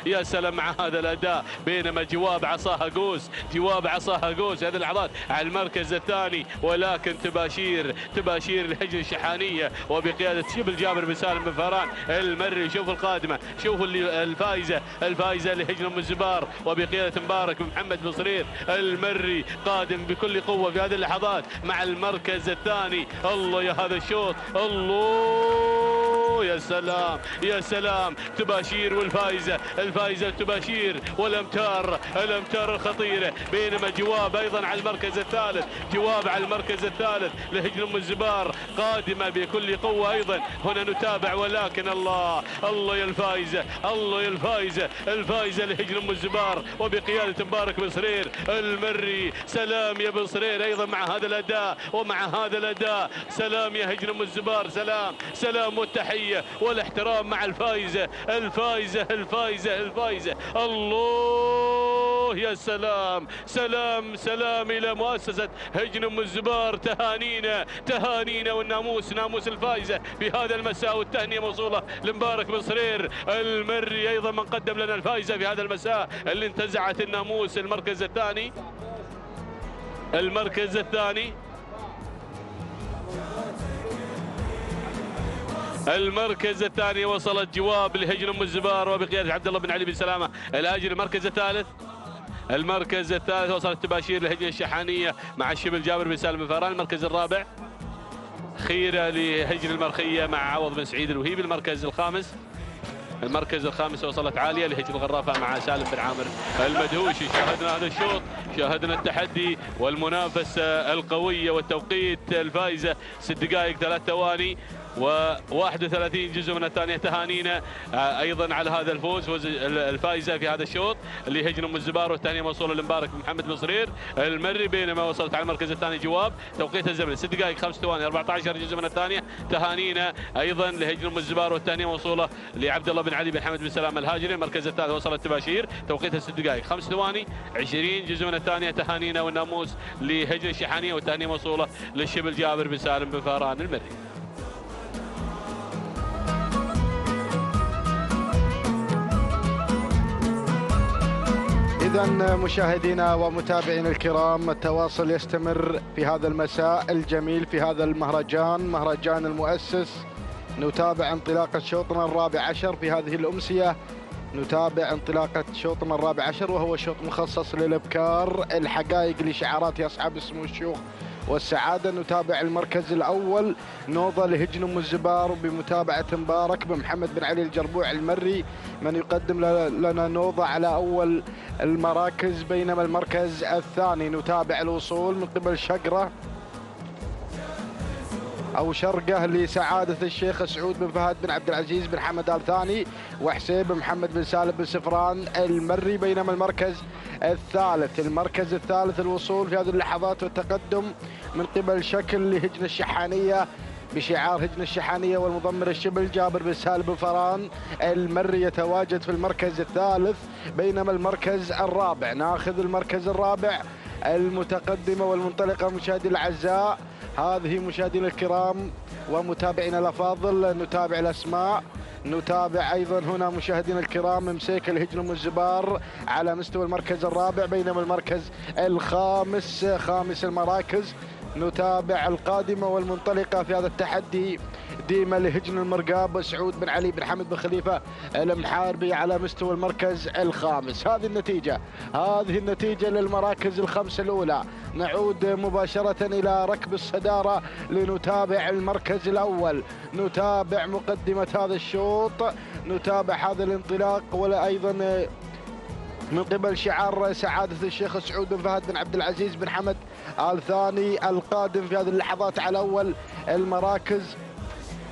Speaker 10: يا سلام مع هذا الأداء. بينما جواب عصاها قوس في هذه اللحظات على المركز الثاني. ولكن تباشير لهجر الشحانية وبقيادة شبل جابر بن سالم بن فهران المري. شوف القادمة، شوفوا الفائزة لهجر ام الزبار وبقيادة مبارك بن محمد بن صرير المري قادم بكل قوة في هذه اللحظات مع المركز الثاني. الله يا هذا الشوط، الله يا سلام تباشير والفائزة تباشير والامتار الخطيرة. بينما جواب ايضا على المركز الثالث لهجر ام الزبار قادمة بكل قوة ايضا. هنا نتابع ولكن الله يا الفائزة لهجر ام الزبار وبقيادة مبارك بن صرير المري. سلام يا بن صرير ايضا مع هذا الاداء. سلام يا هجر ام الزبار، سلام والتحية والاحترام مع الفائزة. الله يا سلام إلى مؤسسة هجن ام الزبار. تهانينا والناموس ناموس الفائزة في هذا المساء، والتهنئة موصولة لمبارك بن صرير المري أيضا من قدم لنا الفائزة في هذا المساء اللي انتزعت الناموس المركز الثاني. المركز الثاني. المركز الثاني وصلت جواب لهجن ام الزبار وبقياده عبد الله بن علي بن سلامه الهاجري. المركز الثالث. المركز الثالث وصلت تباشير لهجن الشحانيه مع الشبل جابر بن سالم الفهران. المركز الرابع خيره لهجن المرخيه مع عوض بن سعيد الوهيبي. المركز الخامس. المركز الخامس وصلت عاليه لهجن الغرافه مع سالم بن عامر المدهوشي. شاهدنا هذا الشوط، شاهدنا التحدي والمنافسه القويه والتوقيت الفائزه 6 دقائق 3 ثواني و31 جزء من الثانية. تهانينا أيضا على هذا الفوز، فوز الفائزة في هذا الشوط اللي هجن ام الزبار، والثانية موصولة لمبارك محمد بن صرير المري، بينما وصلت على المركز الثاني جواب. توقيت الزمن 6 دقائق 5 ثواني 14 جزء من الثانية. تهانينا أيضا لهجن ام الزبار، والثانية موصولة لعبد الله بن علي بن حمد بن سلام الهاجري. المركز الثالث وصلت تباشير، توقيتها 6 دقائق 5 ثواني 20 جزء من الثانية. تهانينا والناموس لهجن الشحانية، والثانية موصولة للشبل جابر بن سالم بن فهران المري.
Speaker 8: إذا مشاهدينا ومتابعينا الكرام، التواصل يستمر في هذا المساء الجميل في هذا المهرجان، مهرجان المؤسس. نتابع انطلاقة شوطنا الرابع عشر في هذه الأمسية. نتابع انطلاقة شوطنا الرابع عشر وهو شوط مخصص للإبكار، الحقائق لشعارات أصحاب السمو الشيوخ والسعادة. نتابع المركز الأول نوضة لهجن ام الزبار بمتابعة مبارك بن محمد بن علي الجربوع المري، من يقدم لنا نوضة على أول المراكز. بينما المركز الثاني نتابع الوصول من قبل شقرة أو شرقة لسعادة الشيخ سعود بن فهد بن عبد العزيز بن حمد آل ثاني وحسين بن محمد بن سالم بن سفران المري. بينما المركز الثالث الوصول في هذه اللحظات والتقدم من قبل شكل لهجن الشحانية بشعار هجن الشحانية والمضمر الشبل جابر بن سالم بن فران المري يتواجد في المركز الثالث. بينما المركز الرابع، ناخذ المركز الرابع المتقدمة والمنطلقة مشاهدينا الأعزاء. هذه مشاهدينا الكرام ومتابعينا الأفاضل، نتابع الأسماء، نتابع أيضا هنا مشاهدينا الكرام مسيك الهجن ام الزبار على مستوى المركز الرابع. بينما المركز الخامس، خامس المراكز، نتابع القادمة والمنطلقة في هذا التحدي ديما لهجن المرقاب سعود بن علي بن حمد بن خليفة المحاربي على مستوى المركز الخامس. هذه النتيجة للمراكز الخمسة الأولى. نعود مباشرة إلى ركب الصدارة لنتابع المركز الأول، نتابع مقدمة هذا الشوط، نتابع هذا الانطلاق، ولا أيضا من قبل شعار سعادة الشيخ سعود بن فهد بن عبد العزيز بن حمد آل ثاني القادم في هذه اللحظات على أول المراكز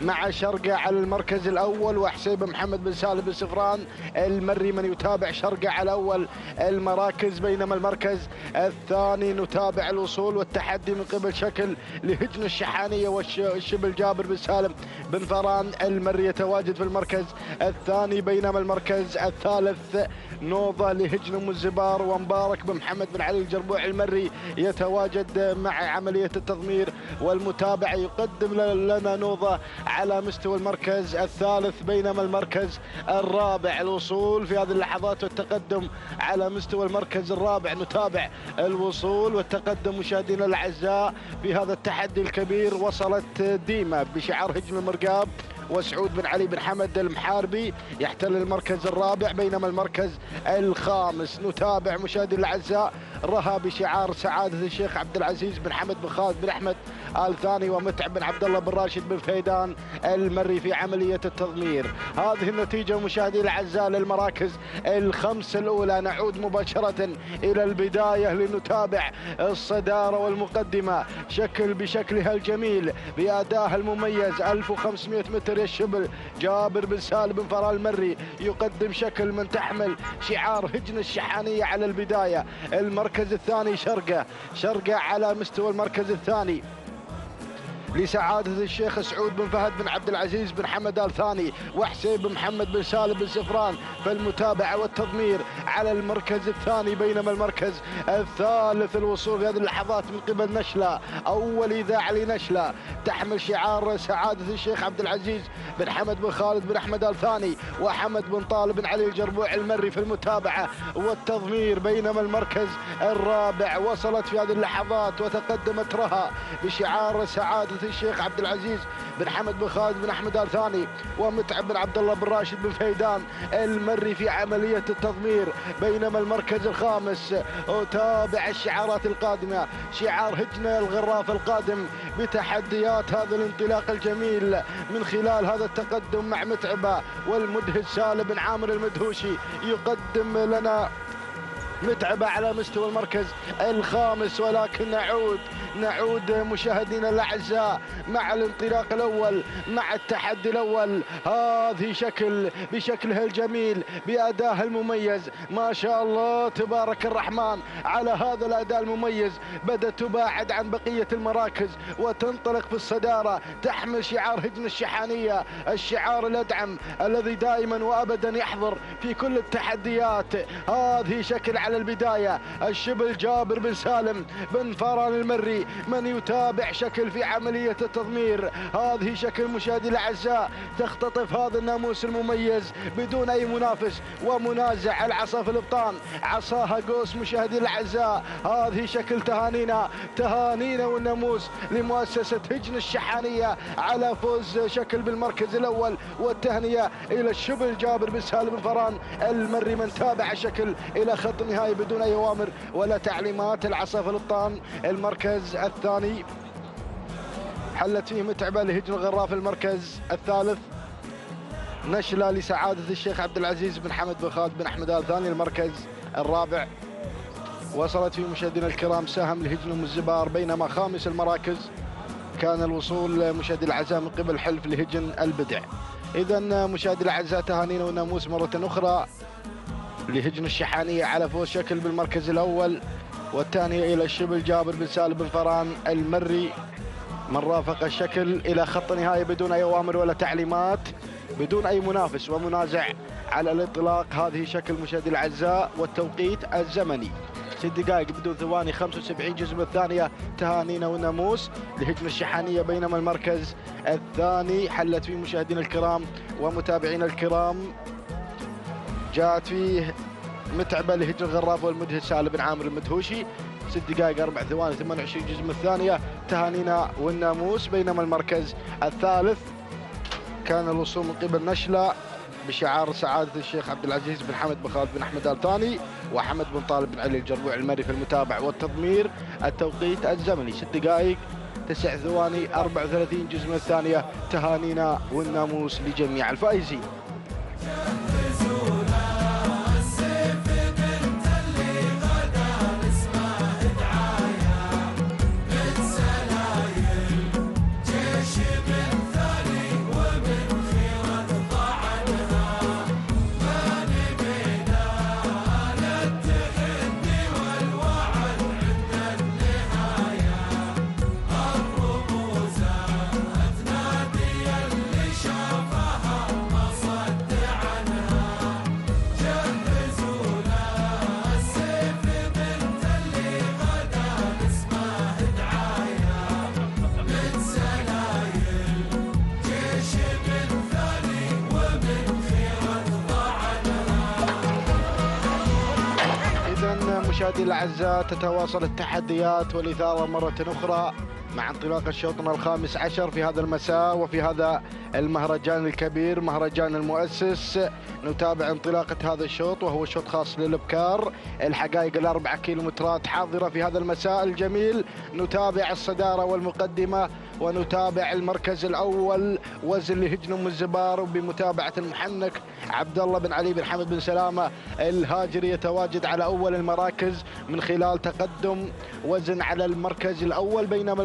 Speaker 8: مع شرقة على المركز الأول وحسين بن محمد بن سالم بن سفران المري من يتابع شرقة على أول المراكز. بينما المركز الثاني نتابع الوصول والتحدي من قبل شكل لهجن الشحانية والشبل جابر بن سالم بن فران المري يتواجد في المركز الثاني. بينما المركز الثالث نوضة لهجن ام الزبار ومبارك بن محمد بن علي الجربوع المري يتواجد مع عملية التضمير والمتابعة، يقدم لنا نوضة على مستوى المركز الثالث. بينما المركز الرابع الوصول في هذه اللحظات والتقدم على مستوى المركز الرابع. نتابع الوصول والتقدم مشاهدينا الاعزاء في هذا التحدي الكبير. وصلت ديما بشعار هجن المرقاب وسعود بن علي بن حمد المحاربي يحتل المركز الرابع. بينما المركز الخامس نتابع مشاهدينا الاعزاء رها بشعار سعادة الشيخ عبد العزيز بن حمد بن خالد بن احمد آل ثاني ومتعب بن عبد الله بن راشد بن فيدان المري في عملية التضمير. هذه النتيجة مشاهدينا الاعزاء للمراكز الخمس الأولى. نعود مباشرة إلى البداية لنتابع الصدارة والمقدمة بشكلها الجميل بأدائها المميز. 1500 متر الشبل جابر بن سالم بن فران المري يقدم شكل من تحمل شعار هجن الشحانية على البداية. المركز الثاني شرقة على مستوى المركز الثاني لسعادة الشيخ سعود بن فهد بن عبد العزيز بن حمد آل ثاني وحسين بن محمد بن سالم بن سفران في المتابعة والتضمير على المركز الثاني، بينما المركز الثالث الوصول في هذه اللحظات من قبل نشلة، أول إذاعة لنشلة تحمل شعار سعادة الشيخ عبد العزيز بن حمد بن خالد بن أحمد آل ثاني وحمد بن طالب بن علي الجربوع المري في المتابعة والتضمير، بينما المركز الرابع وصلت في هذه اللحظات وتقدمت رها بشعار سعادة الشيخ عبد العزيز بن حمد بن خالد بن أحمد آل ثاني ومتعب بن عبد الله بن راشد بن فيدان المري في عملية التضمير، بينما المركز الخامس وتابع الشعارات القادمة شعار هجنة الغراف القادم بتحديات هذا الانطلاق الجميل من خلال هذا التقدم مع متعبة والمدهش سالم بن عامر المدهوشي يقدم لنا متعبة على مستوى المركز الخامس. ولكن نعود مشاهدينا الأعزاء مع الانطلاق الأول مع التحدي الأول، هذه بشكلها الجميل بأداها المميز ما شاء الله تبارك الرحمن على هذا الأداء المميز، بدأت تباعد عن بقية المراكز وتنطلق في الصدارة، تحمل شعار هجن الشحانية، الشعار الأدعم الذي دائما وأبدا يحضر في كل التحديات. هذه شكل على البداية الشبل جابر بن سالم بن فران المري من يتابع شكل في عملية التضمير، هذه شكل مشاهدي الأعزاء تختطف هذا الناموس المميز بدون أي منافس ومنازع، العصا في الابطان عصاها قوس مشاهدي الأعزاء، هذه شكل تهانينا والناموس لمؤسسة هجن الشحانية على فوز شكل بالمركز الأول، والتهنئة إلى الشبل جابر بن سالم بن فران المري من تابع شكل إلى خط النهائي بدون أي أوامر ولا تعليمات، العصا في الابطان. المركز الثاني حلت فيه متعبة لهجن الغراف، المركز الثالث نشلة لسعادة الشيخ عبد العزيز بن حمد بن خالد بن أحمد آل ثاني، المركز الرابع وصلت فيه مشاهدينا الكرام سهم لهجن أم الزبار، بينما خامس المراكز كان الوصول مشاهدي الأعزاء من قبل حلف لهجن البدع. إذا مشاهدي الأعزاء تهانينا والناموس مرة أخرى لهجن الشحانية على فوز شكل بالمركز الأول، والثانية إلى الشبل جابر بن سالم بن فران المري من رافق الشكل إلى خط النهائي بدون أي أوامر ولا تعليمات، بدون أي منافس ومنازع على الانطلاق. هذه شكل مشاهدي الأعزاء والتوقيت الزمني 6 دقائق بدون ثواني 75 جزء من الثانية. تهانينا والناموس لهجن الشحانية، بينما المركز الثاني حلت فيه مشاهدينا الكرام ومتابعينا الكرام جاءت فيه متعبة لهجن الغراف والمدهش سالم بن عامر المدهوشي 6 دقائق 4 ثواني 28 جزء من الثانية. تهانينا والناموس، بينما المركز الثالث كان الوصول من قبل نشلة بشعار سعادة الشيخ عبد العزيز بن حمد بن خالد بن أحمد آل ثاني وحمد بن طالب بن علي الجربوع المري في المتابع والتضمير. التوقيت الزمني 6 دقائق 9 ثواني 34 جزء من الثانية. تهانينا والناموس لجميع الفائزين. مشاهدي الأعزاء تتواصل التحديات والإثارة مرة أخرى مع انطلاق الشوط الخامس عشر في هذا المساء وفي هذا المهرجان الكبير مهرجان المؤسس. نتابع انطلاقة هذا الشوط وهو شوط خاص للابكار، الحقائق ال4 كيلومترات حاضرة في هذا المساء الجميل. نتابع الصدارة والمقدمة ونتابع المركز الأول وزن لهجن أم الزبار بمتابعة المحنك عبد الله بن علي بن حمد بن سلامة الهاجري يتواجد على أول المراكز من خلال تقدم وزن على المركز الأول، بينما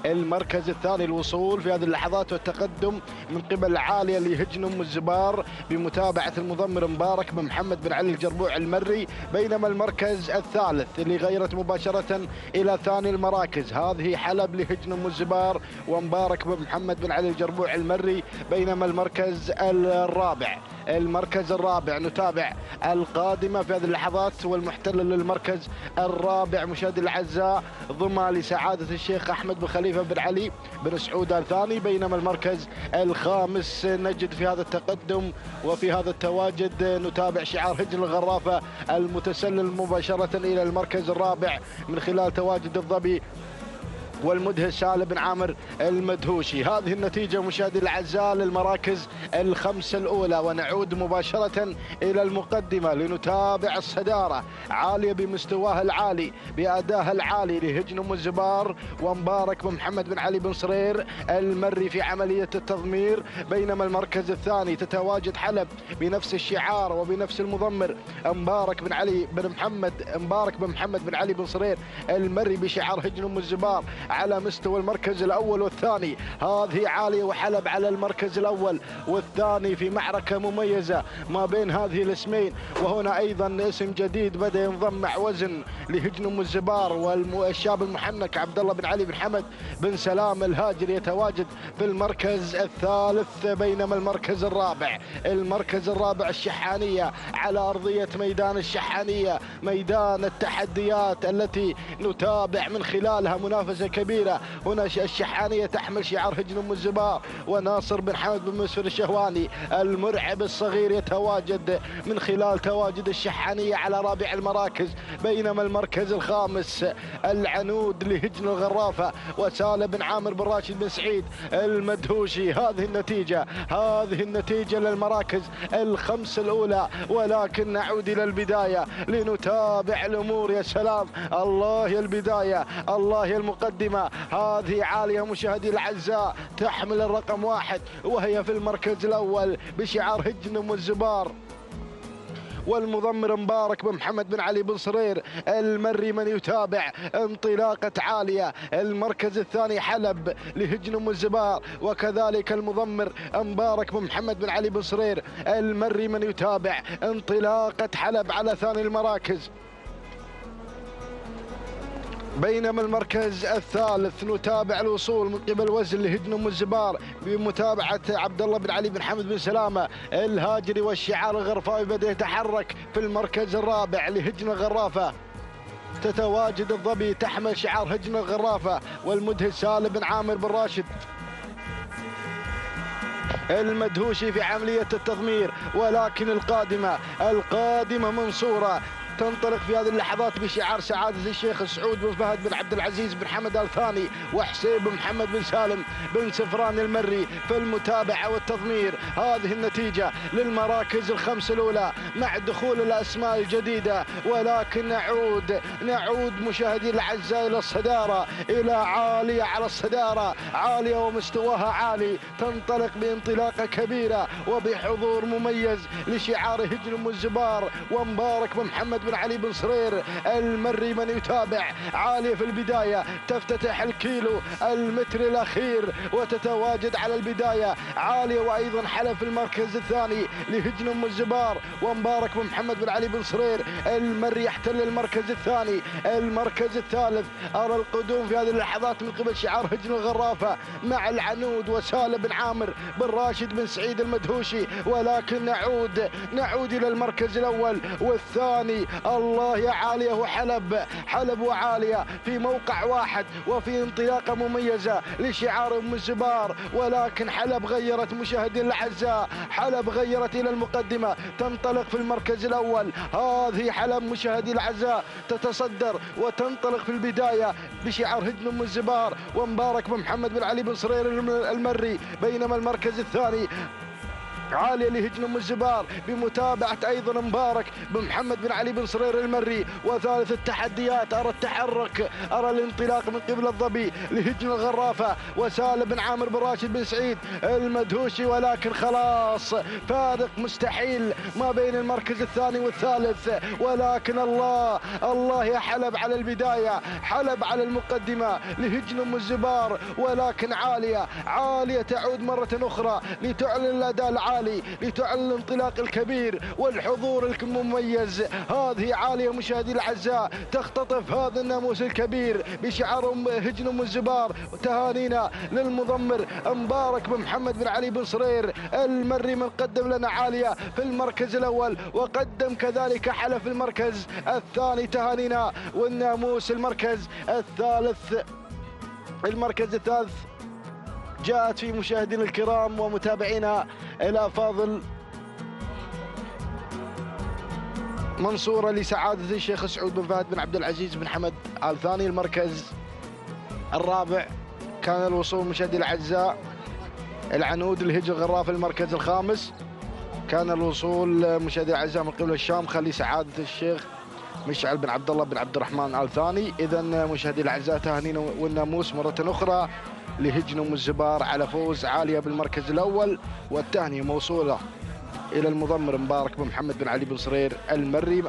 Speaker 8: المركز الثاني الوصول في هذه اللحظات والتقدم من قبل عالية لهجن أم الزبار بمتابعة المضمر مبارك بن محمد بن علي الجربوع المري، بينما المركز الثالث اللي غيرت مباشرة إلى ثاني المراكز هذه حلب لهجن أم الزبار ومبارك بن محمد بن علي الجربوع المري. بينما المركز الرابع نتابع القادمة في هذه اللحظات والمحتل للمركز الرابع مشاهدي الأعزاء ضم لسعادة الشيخ أحمد بن خليفة بن علي بن سعود آل ثاني. بينما المركز الخامس نجد في هذا التقدم وفي هذا التواجد نتابع شعار هجن الغرافة المتسلل مباشرة إلى المركز الرابع من خلال تواجد الظبي والمدهش سالم بن عامر المدهوشي. هذه النتيجة مشاهدي الأعزاء للمراكز الخمسة الأولى، ونعود مباشرة إلى المقدمة لنتابع الصدارة عالية بمستواها العالي بأداها العالي لهجن أم الزبار ومبارك بن محمد بن علي بن صرير المري في عملية التضمير. بينما المركز الثاني تتواجد حلب بنفس الشعار وبنفس المضمر مبارك بن محمد بن علي بن صرير المري بشعار هجن أم الزبار على مستوى المركز الأول والثاني. هذه عالية وحلب على المركز الأول والثاني في معركة مميزة ما بين هذه الاسمين. وهنا أيضا اسم جديد بدأ ينضم مع وزن لهجن أم الزبار والشاب المحنك عبد الله بن علي بن حمد بن سلام الهاجري يتواجد في المركز الثالث. بينما المركز الرابع الشحانية على أرضية ميدان الشحانية، ميدان التحديات التي نتابع من خلالها منافسة كبيرة. هنا الشحانية تحمل شعار هجن أم الزبار وناصر بن حمد بن مسفر الشهواني المرعب الصغير يتواجد من خلال تواجد الشحانية على رابع المراكز. بينما المركز الخامس العنود لهجن الغرافة وسالم بن عامر بن راشد بن سعيد المدهوشي. هذه النتيجة للمراكز الخمس الأولى. ولكن نعود إلى البداية لنتابع الأمور. يا سلام، الله يا البداية، الله يا المقدمة. هذه عالية مشاهدي الأعزاء تحمل الرقم 1 وهي في المركز الأول بشعار هجن أم الزبار والمضمر مبارك بن محمد بن علي بن صرير المري من يتابع انطلاقة عالية. المركز الثاني حلب لهجن أم الزبار وكذلك المضمر مبارك بن محمد بن علي بن صرير المري من يتابع انطلاقة حلب على ثاني المراكز. بينما المركز الثالث نتابع الوصول من قبل وزن لهجن أم الزبار بمتابعة عبد الله بن علي بن حمد بن سلامة الهاجري والشعار الغرفاوي بدأ يتحرك في المركز الرابع لهجن الغرافة. تتواجد الظبي تحمل شعار هجن الغرافة والمدهش سالم بن عامر بن راشد المدهوشي في عملية التضمير. ولكن القادمة منصورة تنطلق في هذه اللحظات بشعار سعادة الشيخ سعود بن فهد بن عبد العزيز بن حمد آل ثاني وحسين بن محمد بن سالم بن سفران المري في المتابعة والتضمير. هذه النتيجة للمراكز الخمس الأولى مع دخول الأسماء الجديدة. ولكن نعود مشاهدي الأعزاء إلى الصدارة، إلى عالية على الصدارة، عالية ومستواها عالي، تنطلق بانطلاقة كبيرة وبحضور مميز لشعار هجن أم الزبار ومبارك بن محمد بن علي بن صرير المري من يتابع. عالية في البداية تفتتح الكيلو المتر الأخير وتتواجد على البداية عالية. وأيضا حلب في المركز الثاني لهجن أم الزبار ومبارك بن محمد بن علي بن صرير المري يحتل المركز الثاني. المركز الثالث أرى القدوم في هذه اللحظات من قبل شعار هجن الغرافة مع العنود وسالم بن عامر بن راشد بن سعيد المدهوشي. ولكن نعود إلى المركز الأول والثاني. الله يا عالية وحلب وعالية في موقع واحد وفي انطلاقة مميزة لشعار أم الزبار. ولكن حلب غيرت مشاهدي الأعزاء، حلب غيرت إلى المقدمة، تنطلق في المركز الأول. هذه حلب مشاهدي الأعزاء تتصدر وتنطلق في البداية بشعار هجن أم الزبار ومبارك بن محمد بن علي بن صرير المري. بينما المركز الثاني عالية لهجن أم الزبار بمتابعة أيضا مبارك بن محمد بن علي بن صرير المري. وثالث التحديات أرى التحرك، أرى الانطلاق من قبل الظبي لهجن الغرافة وسالم بن عامر بن راشد بن سعيد المدهوشي. ولكن خلاص فارق مستحيل ما بين المركز الثاني والثالث. ولكن الله يا حلب على البداية، حلب على المقدمة لهجن أم الزبار. ولكن عالية تعود مرة أخرى لتعلن الأداء العالي عالي لتعلن الانطلاق الكبير والحضور المميز. هذه عالية مشاهدي الأعزاء تختطف هذا الناموس الكبير بشعار هجن أم الزبار. وتهانينا للمضمر مبارك بن محمد بن علي بن صرير المري من قدم لنا عالية في المركز الأول وقدم كذلك حلا في المركز الثاني. تهانينا. والناموس المركز الثالث جاءت في مشاهدينا الكرام ومتابعينا إلى فاضل منصورة لسعادة الشيخ سعود بن فهد بن عبد العزيز بن حمد آل ثاني. المركز الرابع كان الوصول مشاهدينا الأعزاء العنود الهجر غراف. المركز الخامس كان الوصول مشاهدينا الأعزاء من قبل الشام خلي سعادة الشيخ مشعل بن عبد الله بن عبد الرحمن آل ثاني. إذا مشاهدينا الأعزاء تهانينا والناموس مرة أخرى لهجن أم الزبار على فوز عالية بالمركز الأول، والتهنئة موصولة إلى المضمر مبارك بن محمد بن علي بن صرير المري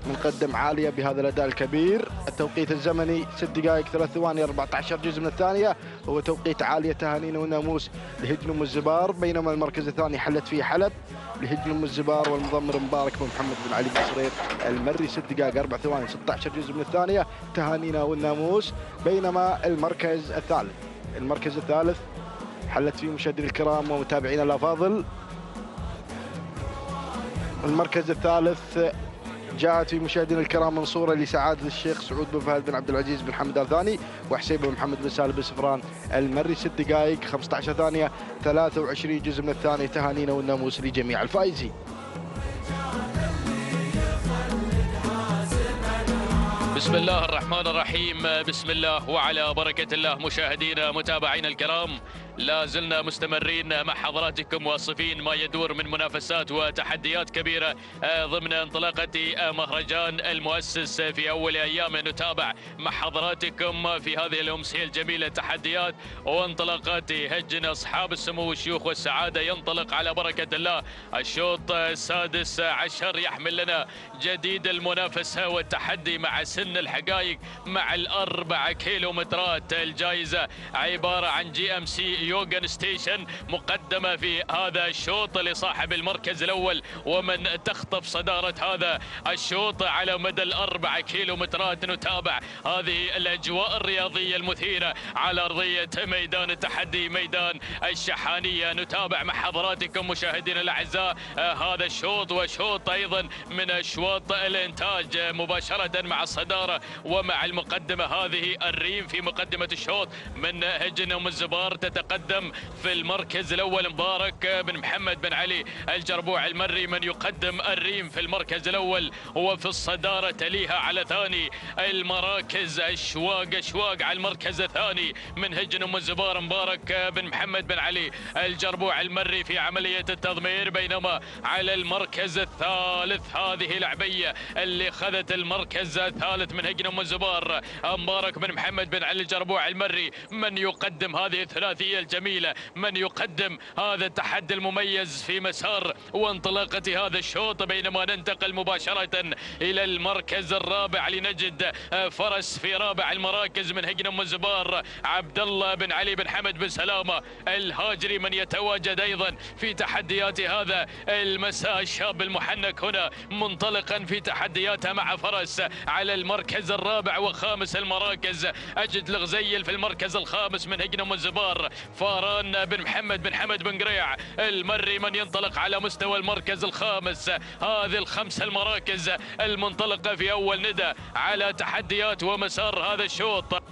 Speaker 8: مقدم عالية بهذا الأداء الكبير. التوقيت الزمني 6 دقائق 3 ثواني 14 جزء من الثانية هو توقيت عالية. تهانينا والناموس لهجن أم الزبار. بينما المركز الثاني حلت فيه حلب لهجن أم الزبار والمضمر مبارك بن محمد بن علي بن صرير المري 6 دقائق 4 ثواني 16 جزء من الثانية. تهانينا والناموس. بينما المركز الثالث حلت فيه مشاهدينا الكرام ومتابعينا الأفاضل. المركز الثالث جاءت في مشاهدينا الكرام منصورة لسعادة الشيخ سعود بن فهد بن عبد العزيز بن حمد آل ثاني وحسين بن محمد بن سالم بن سفران المري 6 دقائق 15 ثانية 23 جزء من الثانية. تهانينا والناموس لجميع الفائزين.
Speaker 12: بسم الله الرحمن الرحيم. بسم الله وعلى بركة الله. مشاهدينا متابعينا الكرام، لا زلنا مستمرين مع حضراتكم واصفين ما يدور من منافسات وتحديات كبيرة ضمن انطلاقة مهرجان المؤسس في أول أيام. نتابع مع حضراتكم في هذه الأمسية الجميلة تحديات وانطلاقات هجن أصحاب السمو والشيوخ والسعادة. ينطلق على بركة الله الشوط السادس عشر، يحمل لنا جديد المنافسة والتحدي مع سن الحقائق مع ال4 كيلومترات. الجائزة عبارة عن GMC يوغن ستيشن مقدمة في هذا الشوط لصاحب المركز الأول ومن تخطف صدارة هذا الشوط على مدى ال4 كيلومترات. نتابع هذه الأجواء الرياضية المثيرة على أرضية ميدان التحدي ميدان الشحانية. نتابع مع حضراتكم مشاهدينا الأعزاء هذا الشوط وشوط أيضا من أشواط الإنتاج مباشرة مع الصدارة ومع المقدمة. هذه الريم في مقدمة الشوط من هجن أم الزبار. تتقدم في المركز الأول مبارك بن محمد بن علي الجربوع المري من يقدم الريم في المركز الأول وفي الصدارة. تليها على ثاني المراكز أشواق على المركز الثاني من هجن أم الزبار مبارك بن محمد بن علي الجربوع المري في عملية التضمير. بينما على المركز الثالث هذه العبية اللي خذت المركز الثالث من هجن أم الزبار مبارك بن محمد بن علي الجربوع المري من يقدم هذه الثلاثية الجميلة، من يقدم هذا التحدي المميز في مسار وانطلاقة هذا الشوط. بينما ننتقل مباشرة إلى المركز الرابع لنجد فرس في رابع المراكز من هجن أم الزبار عبد الله بن علي بن حمد بن سلامة الهاجري من يتواجد أيضا في تحديات هذا المساء. الشاب المحنك هنا منطلقا في تحدياته مع فرس على المركز الرابع وخامس المراكز. أجد الغزيل في المركز الخامس من هجن أم الزبار. فاران بن محمد بن حمد بن قريع المري من ينطلق على مستوى المركز الخامس. هذه الخمس المراكز المنطلقة في أول ندى على تحديات ومسار هذا الشوط.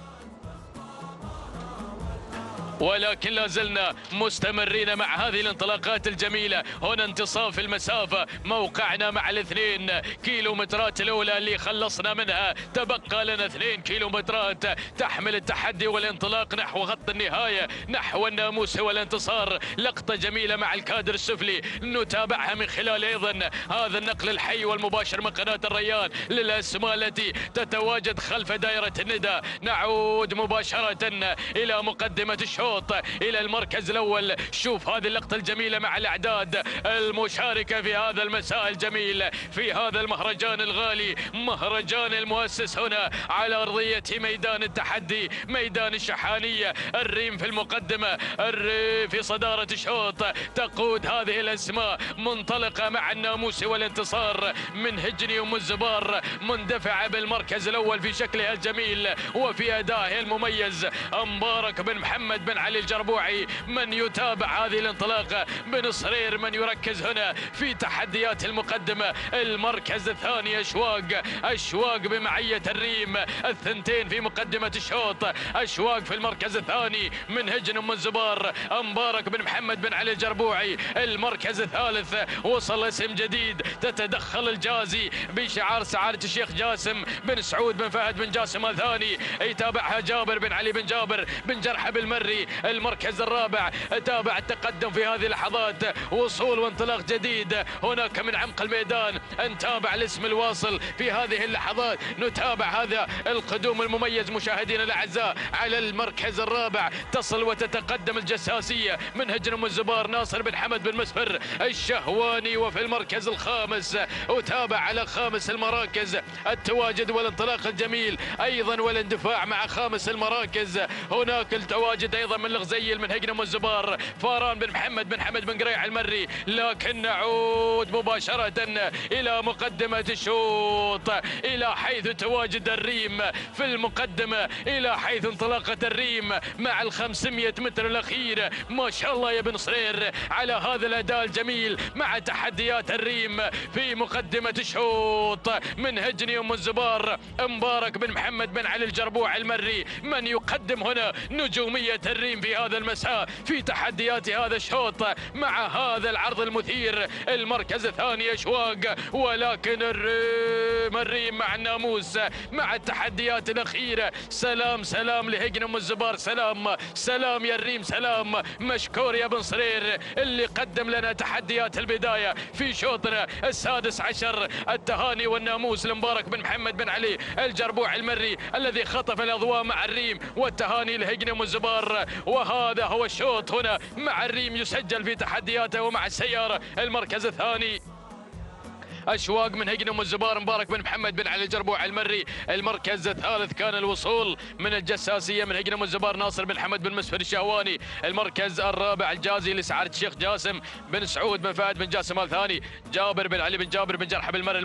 Speaker 12: ولكن لا زلنا مستمرين مع هذه الانطلاقات الجميلة. هنا انتصاف المسافة، موقعنا مع ال2 كيلومترات الأولى اللي خلصنا منها. تبقى لنا 2 كيلومترات تحمل التحدي والانطلاق نحو خط النهاية، نحو الناموس والانتصار. لقطة جميلة مع الكادر السفلي نتابعها من خلال أيضا هذا النقل الحي والمباشر من قناة الريان للأسماء التي تتواجد خلف دائرة الندى. نعود مباشرة إلى مقدمة الشوط الشوط إلى المركز الأول. شوف هذه اللقطة الجميلة مع الأعداد المشاركة في هذا المساء الجميل في هذا المهرجان الغالي، مهرجان المؤسس هنا على أرضية ميدان التحدي، ميدان الشحانية. الريم في المقدمة، الريم في صدارة الشوط، تقود هذه الأسماء منطلقة مع الناموس والانتصار من هجني أم الزبار، مندفعة بالمركز الأول في شكلها الجميل وفي أدائه المميز. مبارك بن محمد بن علي الجربوعي من يتابع هذه الانطلاقة، بن صرير من يركز هنا في تحديات المقدمة. المركز الثاني أشواق بمعية الريم، الثنتين في مقدمة الشوط. أشواق في المركز الثاني من هجن أم الزبار، مبارك بن محمد بن علي الجربوعي. المركز الثالث وصل اسم جديد، تتدخل الجازي بشعار سعادة الشيخ جاسم بن سعود بن فهد بن جاسم الثاني، يتابعها جابر بن علي بن جابر بن جرحب المري. المركز الرابع تابع التقدم في هذه اللحظات، وصول وانطلاق جديد هناك من عمق الميدان. نتابع الاسم الواصل في هذه اللحظات، نتابع هذا القدوم المميز مشاهدينا الاعزاء. على المركز الرابع تصل وتتقدم الجساسية من هجن أم الزبار ناصر بن حمد بن مسفر الشهواني. وفي المركز الخامس وتابع على خامس المراكز التواجد والانطلاق الجميل ايضا والاندفاع مع خامس المراكز. هناك التواجد ايضا من الغزيل من هجن أم الزبار فاران بن محمد بن حمد بن قريع المري. لكن نعود مباشرة الى مقدمة الشوط، الى حيث تواجد الريم في المقدمة، الى حيث انطلاقة الريم مع 500 متر الاخير. ما شاء الله يا بن صرير على هذا الاداء الجميل مع تحديات الريم في مقدمة الشوط. من هجني أم الزبار مبارك بن محمد بن علي الجربوع المري من يقدم هنا نجومية الريم في هذا المساء في تحديات هذا الشوط مع هذا العرض المثير. المركز الثاني أشواق، ولكن الريم مع الناموس مع التحديات الأخيرة. سلام لهجن أم الزبار، سلام يا الريم، سلام. مشكور يا بن صرير اللي قدم لنا تحديات البداية في شوطنا السادس عشر. التهاني والناموس لمبارك بن محمد بن علي الجربوع المري الذي خطف الأضواء مع الريم، والتهاني لهجن أم الزبار. وهذا هو الشوط هنا مع الريم يسجل في تحدياته ومع السيارة. المركز الثاني أشواق من هجن أم الزبار مبارك بن محمد بن علي الجربوع المري. المركز الثالث كان الوصول من الجساسية من هجن أم الزبار ناصر بن حمد بن مسفر الشهواني. المركز الرابع الجازي لسعادة الشيخ جاسم بن سعود بن فهد بن جاسم الثاني، جابر بن علي بن جابر بن جرحب المري.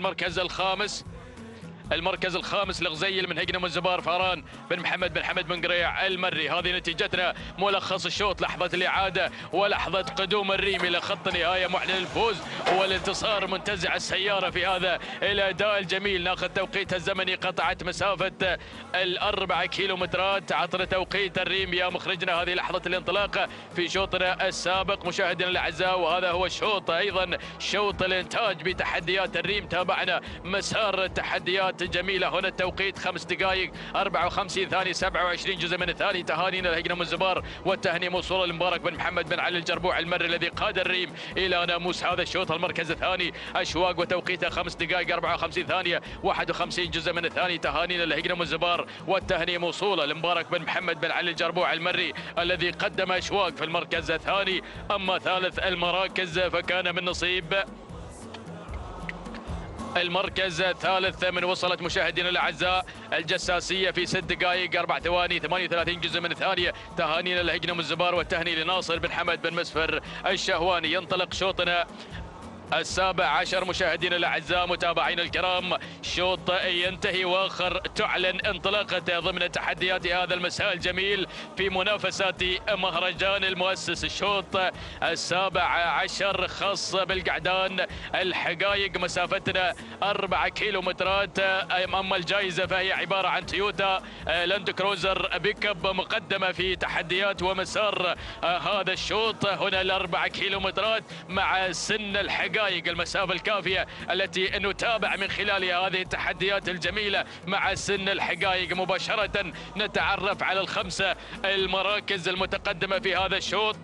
Speaker 12: المركز الخامس لغزيل من هجن أم الزبار فاران بن محمد بن حمد بن قريع المري. هذه نتيجتنا، ملخص الشوط، لحظة الإعادة ولحظة قدوم الريم إلى خط النهاية معلن الفوز والانتصار منتزع السيارة في هذا الأداء الجميل. ناخذ توقيتها الزمني، قطعت مسافة 4 كيلومترات عطر توقيت الريم يا مخرجنا. هذه لحظة الانطلاق في شوطنا السابق مشاهدينا الأعزاء، وهذا هو الشوط أيضا شوط الإنتاج بتحديات الريم. تابعنا مسار التحديات جميلة هنا. التوقيت 5 دقائق 54 ثانية 27 جزء من الثاني. تهانينا لهجن أم الزبار والتهنئة موصولة لمبارك بن محمد بن علي الجربوع المري الذي قاد الريم إلى ناموس هذا الشوط. المركز الثاني أشواق وتوقيتها 5 دقائق 54 ثانية 51 جزء من الثاني. تهانينا لهجن أم الزبار والتهنئة موصولة لمبارك بن محمد بن علي الجربوع المري الذي قدم أشواق في المركز الثاني. أما ثالث المراكز فكان من نصيب المركز الثالث من وصلت مشاهدينا الاعزاء الجساسيه في 6 دقائق 4 ثواني 38 جزء من الثانيه. تهانينا لهجن أم الزبار والتهنئه لناصر بن حمد بن مسفر الشهواني. ينطلق شوطنا السابع عشر مشاهدينا الاعزاء متابعينا الكرام. شوط ينتهي واخر تعلن انطلاقته ضمن تحديات هذا المساء الجميل في منافسات مهرجان المؤسس. الشوط السابع عشر خاص بالقعدان الحقائق، مسافتنا 4 كيلومترات. اما الجائزه فهي عباره عن تويوتا لاند كروزر بيك اب مقدمه في تحديات ومسار هذا الشوط. هنا ال4 كيلومترات مع سن الحقائق، المسافة الكافية التي نتابع من خلالها هذه التحديات الجميلة مع سن الحقائق. مباشرة نتعرف على ال5 المراكز المتقدمة في هذا الشوط.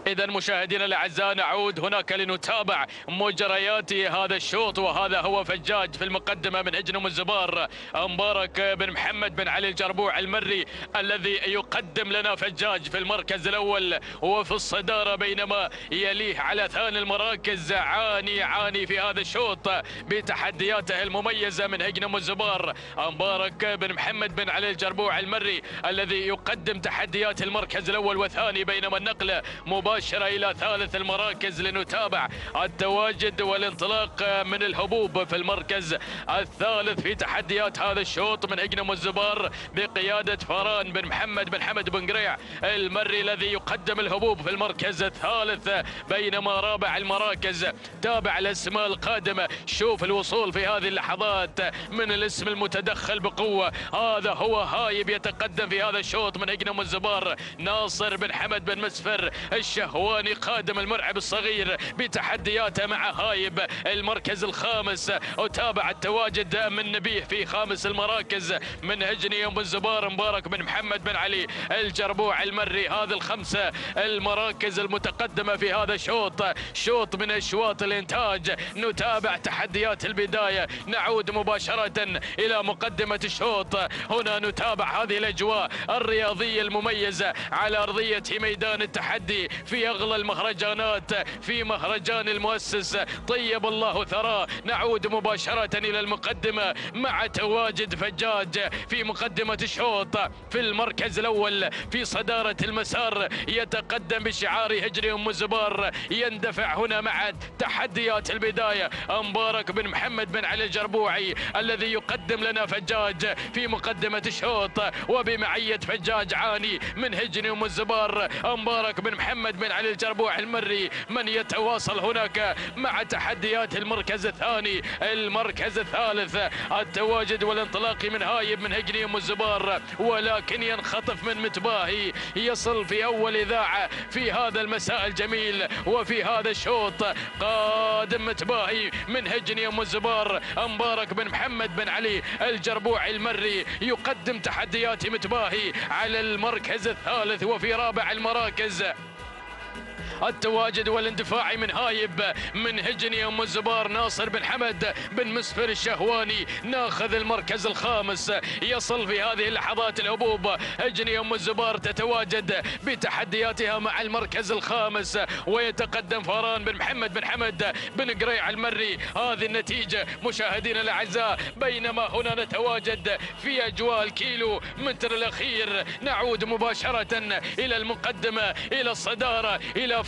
Speaker 12: إذا مشاهدينا الأعزاء نعود هناك لنتابع مجريات هذا الشوط، وهذا هو فجاج في المقدمة من هجن الزبار، مبارك بن محمد بن علي الجربوع المري الذي يقدم لنا فجاج في المركز الأول وفي الصدارة، بينما يليه على ثاني المراكز عاني في هذا الشوط بتحدياته المميزة من هجن الزبار، مبارك بن محمد بن علي الجربوع المري الذي يقدم تحديات المركز الأول والثاني، بينما النقلة مباشرة إلى ثالث المراكز لنتابع التواجد والانطلاق من الهبوب في المركز الثالث في تحديات هذا الشوط من هجن الزبار بقيادة فران بن محمد بن حمد بن قريع المري الذي يقدم الهبوب في المركز الثالث، بينما رابع المراكز تابع الاسماء القادمة. شوف الوصول في هذه اللحظات من الاسم المتدخل بقوة، هذا هو هايب يتقدم في هذا الشوط من هجن الزبار، ناصر بن حمد بن مسفر الشهواني قادم المرعب الصغير بتحدياته مع هايب المركز الخامس. وتابع التواجد من نبيه في خامس المراكز من هجن الزبار مبارك بن محمد بن علي الجربوع المري. هذه الخمسة المراكز المتقدمة في هذا الشوط، شوط من أشواط الإنتاج. نتابع تحديات البداية، نعود مباشرة إلى مقدمة الشوط. هنا نتابع هذه الأجواء الرياضية المميزة على أرضية ميدان التحدي في أغلى المهرجانات، في مهرجان المؤسس طيب الله ثراه. نعود مباشرة إلى المقدمة مع تواجد فجاج في مقدمة الشوط في المركز الأول في صدارة المسار، يتقدم بشعار هجن الزبار. يندفع هنا مع تحديات البداية مبارك بن محمد بن علي الجربوعي الذي يقدم لنا فجاج في مقدمة الشوط، وبمعية فجاج عاني من هجن الزبار مبارك بن محمد بن علي الجربوع المري من يتواصل هناك مع تحديات المركز الثاني. المركز الثالث التواجد والانطلاق من هايب من هجن الزبار، ولكن ينخطف من متباهي يصل في أول إذاعة في هذا المساء الجميل وفي هذا الشوط. قادم متباهي من هجن الزبار مبارك بن محمد بن علي الجربوع المري يقدم تحديات متباهي على المركز الثالث. وفي رابع المراكز التواجد والاندفاع من هايب من هجن الزبار ناصر بن حمد بن مسفر الشهواني ناخذ المركز الخامس. يصل في هذه اللحظات الهبوب هجن الزبار تتواجد بتحدياتها مع المركز الخامس، ويتقدم فران بن محمد بن حمد بن قريع المري. هذه النتيجة مشاهدينا الأعزاء، بينما هنا نتواجد في أجواء الكيلو متر الأخير. نعود مباشرة إلى المقدمة، إلى الصدارة، إلى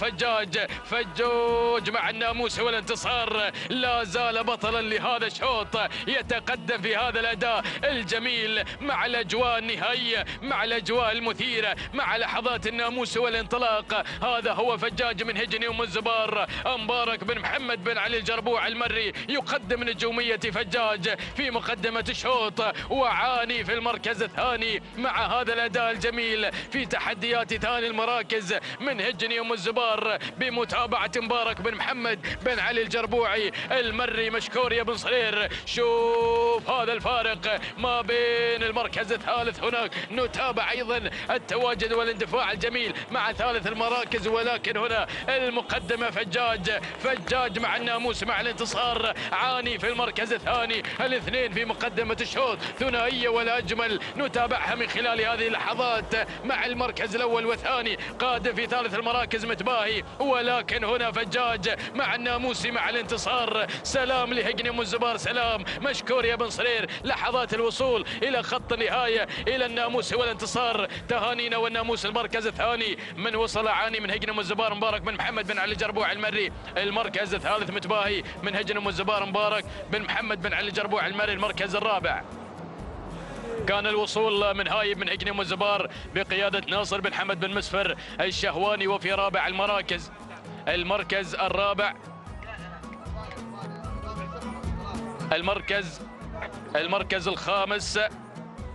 Speaker 12: فجوج مع الناموس والانتصار. لا زال بطلا لهذا الشوط، يتقدم في هذا الأداء الجميل مع الأجواء النهائية، مع الأجواء المثيرة، مع لحظات الناموس والانطلاق. هذا هو فجاج من هجن الزبار مبارك بن محمد بن علي الجربوع المري يقدم نجومية فجاج في مقدمة الشوط، وعاني في المركز الثاني مع هذا الأداء الجميل في تحديات ثاني المراكز من هجن الزبار بمتابعة مبارك بن محمد بن علي الجربوعي المري. مشكور يا بن صرير. شوف هذا الفارق ما بين المركز الثالث، هناك نتابع أيضا التواجد والاندفاع الجميل مع ثالث المراكز، ولكن هنا المقدمة فجاج مع الناموس مع الانتصار عاني في المركز الثاني. الاثنين في مقدمة الشوط ثنائية ولا أجمل، نتابعها من خلال هذه اللحظات مع المركز الأول والثاني قادم في ثالث المراكز متباهي، ولكن هنا فجاج مع الناموسي مع الانتصار. سلام لهجن الزبار، سلام. مشكور يا بن صرير. لحظات الوصول إلى خط النهاية إلى الناموس والانتصار. تهانينا والناموس المركز الثاني من وصل عاني من هجن الزبار مبارك بن محمد بن علي الجربوع المري. المركز الثالث متباهي من هجن الزبار مبارك بن محمد بن علي الجربوع المري. المركز الرابع كان الوصول من هايب من هجن الزبار بقيادة ناصر بن حمد بن مسفر الشهواني. وفي رابع المراكز المركز الرابع المركز الخامس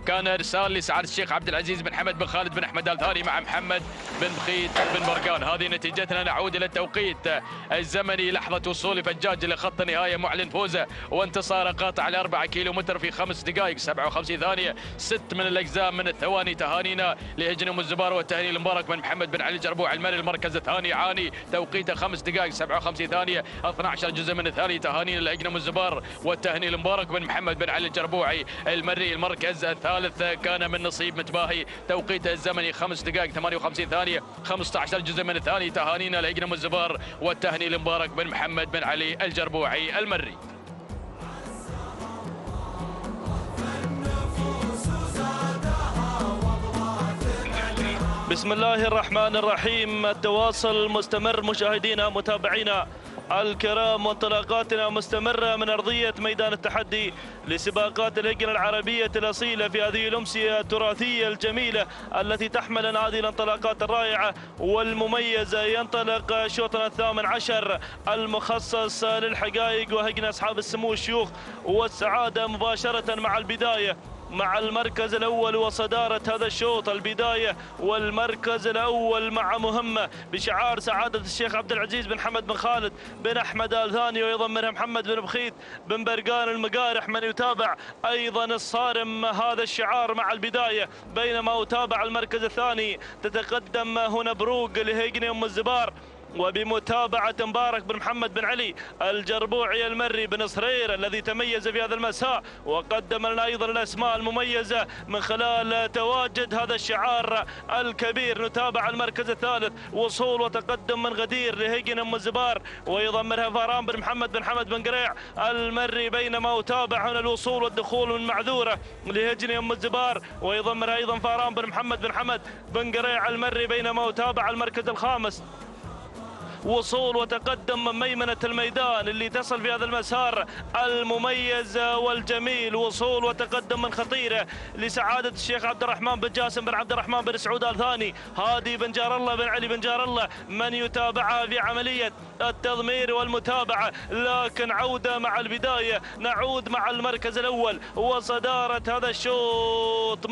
Speaker 12: كان ارسال لسعاده الشيخ عبد العزيز بن حمد بن خالد بن احمد ال ثاني مع محمد بن بخيت بن برقان. هذه نتيجتنا. نعود الى التوقيت الزمني لحظه وصول فجاج لخط النهايه معلن فوزه وانتصار قاطع ال 4 كيلومتر في 5 دقائق 57 ثانيه 6 من الاجزاء من الثواني. تهانينا لهجن ام الزبار والتهنئه المبارك من محمد بن علي الجربوع المري المركز الثاني عاني توقيته 5 دقائق 57 ثانيه 12 جزء من الثاني. تهانينا لهجن ام الزبار والتهنئه المبارك من محمد بن علي الجربوعي المري المركز الثالث كان من نصيب متباهي توقيته الزمني 5 دقائق 58 ثانيه 15 جزء من الثاني. تهانينا لهجن ام الزبار والتهنئه المبارك من محمد بن علي الجربوعي المري.
Speaker 13: بسم الله الرحمن الرحيم. التواصل مستمر مشاهدينا متابعينا الكرام، وانطلاقاتنا مستمرة من أرضية ميدان التحدي لسباقات الهجنة العربية الأصيلة في هذه الأمسية التراثية الجميلة التي تحمل هذه الانطلاقات الرائعة والمميزة. ينطلق شوطنا 18 المخصص للحقائق وهجنة أصحاب السمو والشيوخ والسعادة مباشرة مع البداية مع المركز الأول وصدارة هذا الشوط. البداية والمركز الأول مع مهمة بشعار سعادة الشيخ عبد العزيز بن حمد بن خالد بن أحمد ال ثاني، وأيضا منها محمد بن بخيت بن برقان المقارح من يتابع أيضا الصارم هذا الشعار مع البداية. بينما أتابع المركز الثاني تتقدم هنا بروق لهيجن أم الزبار، وبمتابعة مبارك بن محمد بن علي الجربوعي المري بن صرير الذي تميز في هذا المساء وقدم لنا أيضا الأسماء المميزة من خلال تواجد هذا الشعار الكبير. نتابع المركز الثالث وصول وتقدم من غدير لهيجن أم الزبار، وأيضا منها فاران بن محمد بن حمد بن قريع المري. بينما أتابع هنا الوصول والدخول من معذورة لهيجن أم الزبار، وأيضا منها أيضا فاران بن محمد بن حمد بن قريع المري. بينما أتابع المركز الخامس وصول وتقدم من ميمنة الميدان اللي تصل في هذا المسار المميز والجميل. وصول وتقدم من خطيرة لسعادة الشيخ عبد الرحمن بن جاسم بن عبد الرحمن بن سعود ال ثاني. هادي بن جار الله بن علي بن جار الله من يتابعها في عملية التضمير والمتابعة. لكن عودة مع البداية، نعود مع المركز الأول وصدارة هذا الشوط.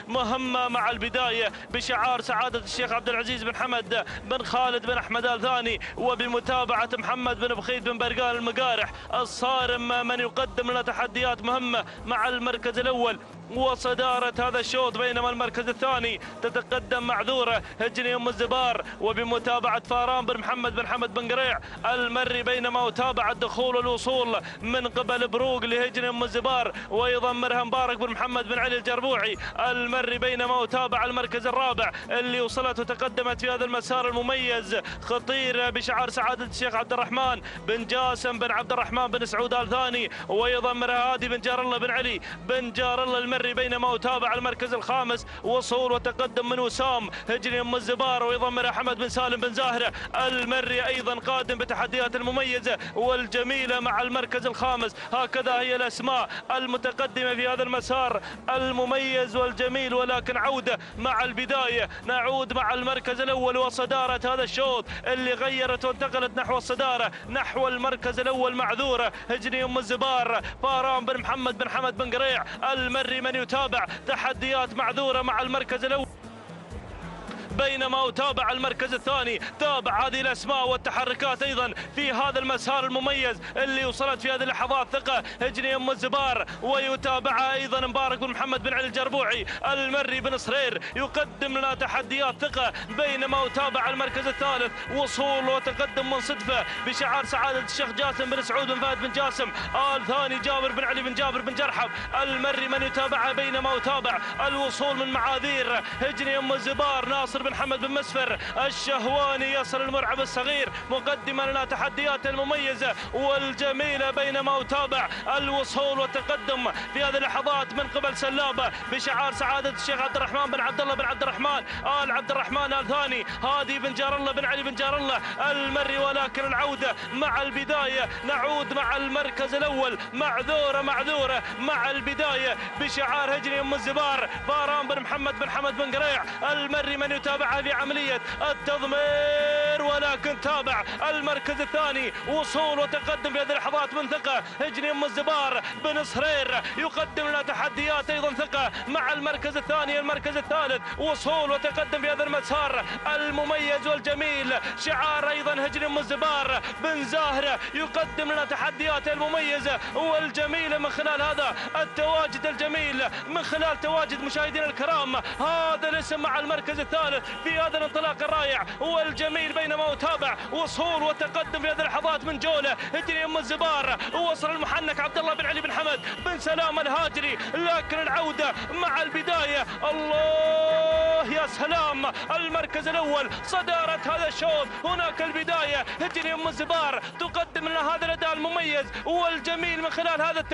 Speaker 13: مهمة مع البداية بشعار سعادة الشيخ عبد العزيز بن حمد بن خالد بن أحمد ال ثاني، وبمتابعة محمد بن بخيت بن برقان المقارح الصارم من يقدم لنا تحديات مهمة مع المركز الأول وصدارة هذا الشوط. بينما المركز الثاني تتقدم معذورة هجن أم الزبار وبمتابعة فاران بن محمد بن حمد بن قريع المري. بينما أتابع الدخول والوصول من قبل بروق لهجن أم الزبار، وأيضا منها مبارك بن محمد بن علي الجربوعي المري. بينما أتابع المركز الرابع اللي وصلت وتقدمت في هذا المسار المميز خطير بشعار سعادة الشيخ عبد الرحمن بن جاسم بن عبد الرحمن بن سعود ال ثاني، وأيضا منها هادي بن جار الله بن علي بن جار الله المري. بينما أتابع المركز الخامس وصول وتقدم من وسام هجري أم الزبار، وأيضا من حمد بن سالم بن زاهرة المري أيضا قادم بتحديات المميزة والجميلة مع المركز الخامس. هكذا هي الأسماء المتقدمة في هذا المسار المميز والجميل. ولكن عودة مع البداية، نعود مع المركز الأول وصدارة هذا الشوط اللي غيرت وانتقلت نحو الصدارة نحو المركز الأول. معذورة هجري أم الزبار فاران بن محمد بن حمد بن قريع المري من يتابع تحديات معذورة مع المركز الأول. بينما أتابع المركز الثاني تابع هذه الأسماء والتحركات أيضا في هذا المسار المميز اللي وصلت في هذه اللحظات ثقة هجري أم الزبار، ويتابعها أيضا مبارك بن محمد بن علي الجربوعي المري بن صرير يقدم لنا تحديات ثقة. بينما أتابع المركز الثالث وصول وتقدم من صدفة بشعار سعادة الشيخ جاسم بن سعود بن فهد بن جاسم آل ثاني جابر بن علي بن جابر بن جرحب المري من يتابعها. بينما أتابع الوصول من معاذير هجري أم الزبار ناصر بن حمد بن مسفر الشهواني يصل المرعب الصغير مقدما لنا تحديات المميزة والجميلة. بينما أتابع الوصول والتقدم في هذه اللحظات من قبل سلابة بشعار سعادة الشيخ عبد الرحمن بن عبد الله بن عبد الرحمن آل عبد الرحمن آل ثاني هادي بن جار الله بن علي بن جار الله المري. ولكن العودة مع البداية، نعود مع المركز الأول معذورة مع البداية بشعار هجري أم الزبار فاران بن محمد بن حمد بن قريع المري من يتابعها في عملية التضمير ولكن تابع المركز الثاني وصول وتقدم في هذه اللحظات من ثقة هجني أم الزبار بن صرير يقدم لنا تحديات أيضا ثقة مع المركز الثاني. المركز الثالث وصول وتقدم في هذا المسار المميز والجميل شعار أيضا هجني أم الزبار بن زاهر يقدم لنا تحديات المميزة والجميلة من خلال هذا التواجد الجميل من خلال تواجد مشاهدينا الكرام هذا الاسم مع المركز الثالث في هذا الانطلاق الرائع والجميل. بينما أتابع وصول وتقدم في هذه اللحظات من جولة هجري أم الزبار ووصل المحنك عبد الله بن علي بن حمد بن سلام الهاجري، لكن العودة مع البداية الله يا سلام. المركز الأول صدارة هذا الشوط، هناك البداية هجري أم الزبار تقدم لنا هذا الأداء المميز والجميل من خلال هذا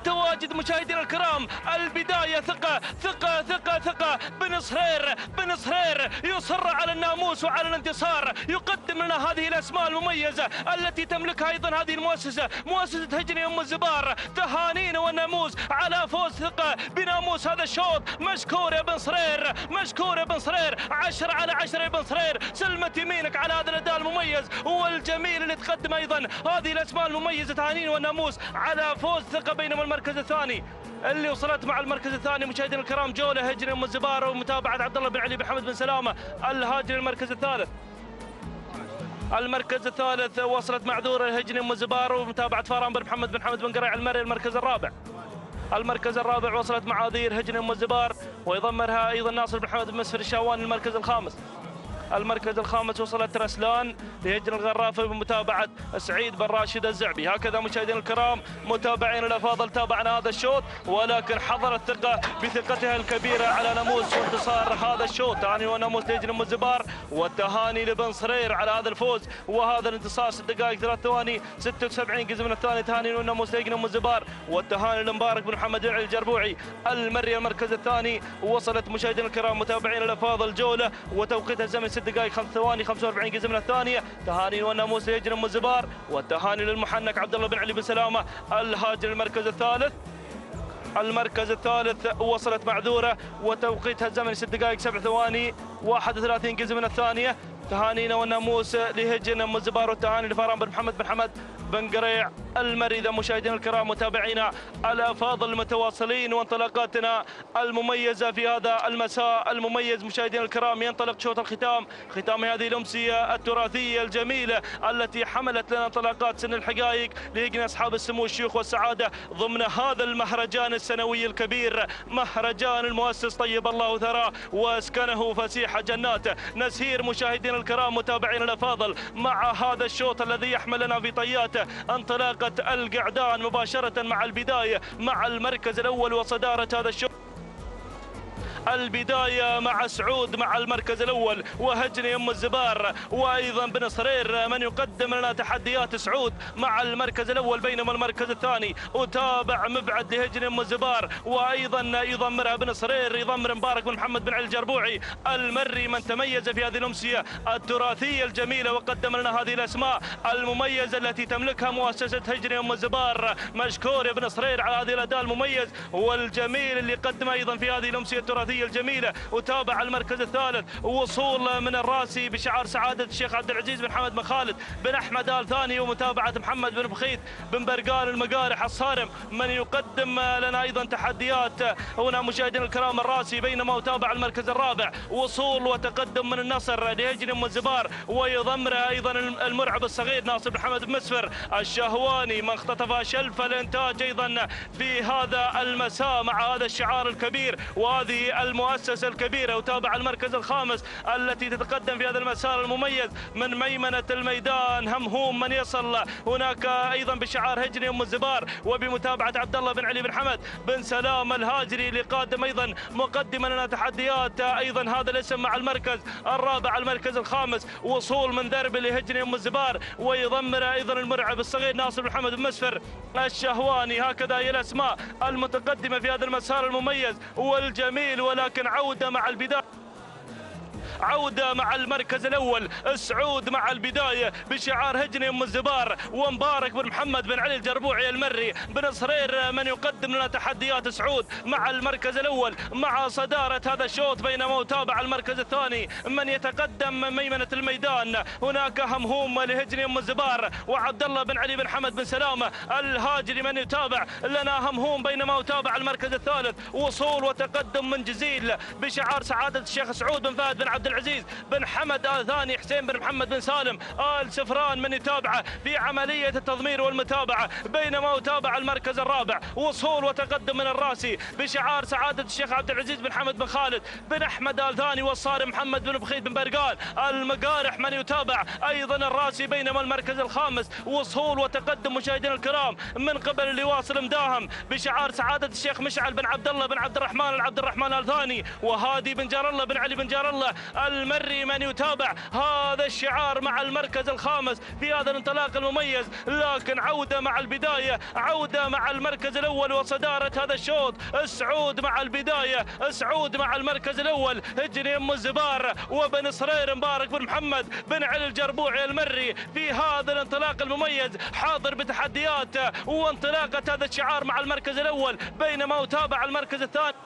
Speaker 13: تواجد مشاهدينا الكرام. البداية ثقة ثقة ثقة ثقة بن صرير يصر على الناموس وعلى الانتصار، يقدم لنا هذه الأسماء المميزة التي تملكها أيضا هذه المؤسسة، مؤسسة هجني أم الزبار. تهانينا والناموس على فوز ثقة بناموس هذا الشوط. مشكور يا بن صرير، مشكور يا بن صرير، 10 على 10 يا بن صرير. سلمت يمينك على هذا الأداء المميز والجميل اللي تقدم أيضا هذه الأسماء المميزة. تهانينا والناموس على فوز ثقة. بينما المركز الثاني اللي وصلت مع المركز الثاني مشاهدينا الكرام جولة هجري أم الزبار ومتابعة عبد الله بن علي بن حمد بن سلامة الهاجري. المركز الثالث، المركز الثالث وصلت معذورة هجري أم الزبار ومتابعة فاران بن محمد بن حمد بن قريع المري. المركز الرابع، المركز الرابع وصلت معاذير هجري أم الزبار ويضمرها أيضا ناصر بن حمد بن مسفر الشاواني. المركز الخامس، المركز الخامس وصلت رسلان لهجن الغرافة بمتابعة سعيد بن راشد الزعبي. هكذا مشاهدينا الكرام متابعين الأفاضل تابعنا هذا الشوط، ولكن حضرت ثقة بثقتها الكبيرة على ناموس وانتصار هذا الشوط. تهاني وناموس لهجن أم الزبار والتهاني لبن صرير على هذا الفوز وهذا الانتصار. 6 دقائق 3 ثواني 76 جزء من الثاني. تهاني وناموس لهجن أم الزبار والتهاني لمبارك بن محمد الجربوعي المري. المركز الثاني وصلت مشاهدينا الكرام متابعين الأفاضل جولة وتوقيتها الزمني 6 دقائق 5 ثواني 45 جزء من الثانية. تهاني والناموس لهجن أم الزبار والتهاني للمحنك عبد الله بن علي بن سلامة الهاجري. المركز الثالث، المركز الثالث وصلت معذورة وتوقيتها الزمني 6 دقائق 7 ثواني 31 جزء من الثانية. تهانينا والناموس لهجن أم الزبار والتهاني لفاران بن محمد بن حمد بن قريع المري. إذا مشاهدينا الكرام متابعينا الأفاضل المتواصلين وانطلاقاتنا المميزة في هذا المساء المميز مشاهدينا الكرام، ينطلق شوط الختام، ختام هذه الأمسية التراثية الجميلة التي حملت لنا انطلاقات سن الحقائق ليجني أصحاب السمو الشيوخ والسعادة ضمن هذا المهرجان السنوي الكبير، مهرجان المؤسس طيب الله ثراه واسكنه فسيح جناته. نسير مشاهدينا الكرام متابعينا الأفاضل مع هذا الشوط الذي يحمل لنا في طياته انطلاقة القعدان مباشرة مع البداية مع المركز الأول وصدارة هذا الشوط. البداية مع سعود مع المركز الأول وهجني أم الزبار وأيضا بن صرير من يقدم لنا تحديات. سعود مع المركز الأول بينما المركز الثاني أتابع مبعد لهجني أم الزبار وأيضا يضمرها بن صرير، يضمر مبارك بن محمد بن علي الجربوعي المري من تميز في هذه الأمسية التراثية الجميلة وقدم لنا هذه الأسماء المميزة التي تملكها مؤسسة هجني أم الزبار. مشكور يا بن صرير على هذه الأداء المميز والجميل اللي قدم أيضا في هذه الأمسية التراثية الجميلة. وتابع المركز الثالث وصول من الراسي بشعار سعادة الشيخ عبد العزيز بن حمد بن خالد بن أحمد آل ثاني ومتابعة محمد بن بخيت بن برقان المقارح الصارم من يقدم لنا أيضا تحديات. هنا مشاهدينا الكرام الراسي بينما أتابع المركز الرابع وصول وتقدم من النصر لهجني أم الزبار ويضمرها أيضا المرعب الصغير ناصر بن حمد بن مسفر الشهواني من اختطف شلف الإنتاج أيضا في هذا المساء مع هذا الشعار الكبير وهذه المؤسسة الكبيرة. وتابع المركز الخامس التي تتقدم في هذا المسار المميز من ميمنة الميدان همهوم من يصل هناك أيضا بشعار هجني أم الزبار وبمتابعة عبد الله بن علي بن حمد بن سلام الهاجري اللي قادم أيضا مقدما لنا تحديات. أيضا هذا الاسم مع المركز الرابع. المركز الخامس وصول من درب لهجني أم الزبار ويضمر أيضا المرعب الصغير ناصر بن محمد بن مسفر الشهواني. هكذا هي الأسماء المتقدمة في هذا المسار المميز والجميل، ولكن عودة مع البداية عودة مع المركز الأول سعود مع البداية بشعار هجني أم الزبار، ومبارك بن محمد بن علي الجربوعي المري بن صرير من يقدم لنا تحديات. سعود مع المركز الأول مع صدارة هذا الشوط، بينما يتابع المركز الثاني من يتقدم من ميمنة الميدان. هناك همهوم لهجني أم الزبار وعبد الله بن علي بن حمد بن سلامة الهاجري من يتابع لنا همهوم، بينما يتابع المركز الثالث وصول وتقدم من جزيل بشعار سعادة الشيخ سعود بن فهد بن عبد العزيز بن حمد آل ثاني حسين بن محمد بن سالم آل سفران من يتابعه في عملية التضمير والمتابعة، بينما يتابع المركز الرابع وصول وتقدم من الراسي بشعار سعادة الشيخ عبد العزيز بن حمد بن خالد بن أحمد آل ثاني والصارم محمد بن بخيت بن برقال المقارح من يتابع أيضا الراسي، بينما المركز الخامس وصول وتقدم مشاهدينا الكرام من قبل اللي واصل مداهم بشعار سعادة الشيخ مشعل بن عبد الله بن عبد الرحمن آل ثاني وهادي بن جار الله بن علي بن جار الله المري من يتابع هذا الشعار مع المركز الخامس في هذا الانطلاق المميز. لكن عودة مع البداية، عودة مع المركز الأول وصدارة هذا الشوط سعود مع البداية، سعود مع المركز الأول هجري أم الزبار وبن صرير مبارك بن محمد بن علي الجربوعي المري في هذا الانطلاق المميز حاضر بتحديات وانطلاقة هذا الشعار مع المركز الأول، بينما يتابع المركز الثاني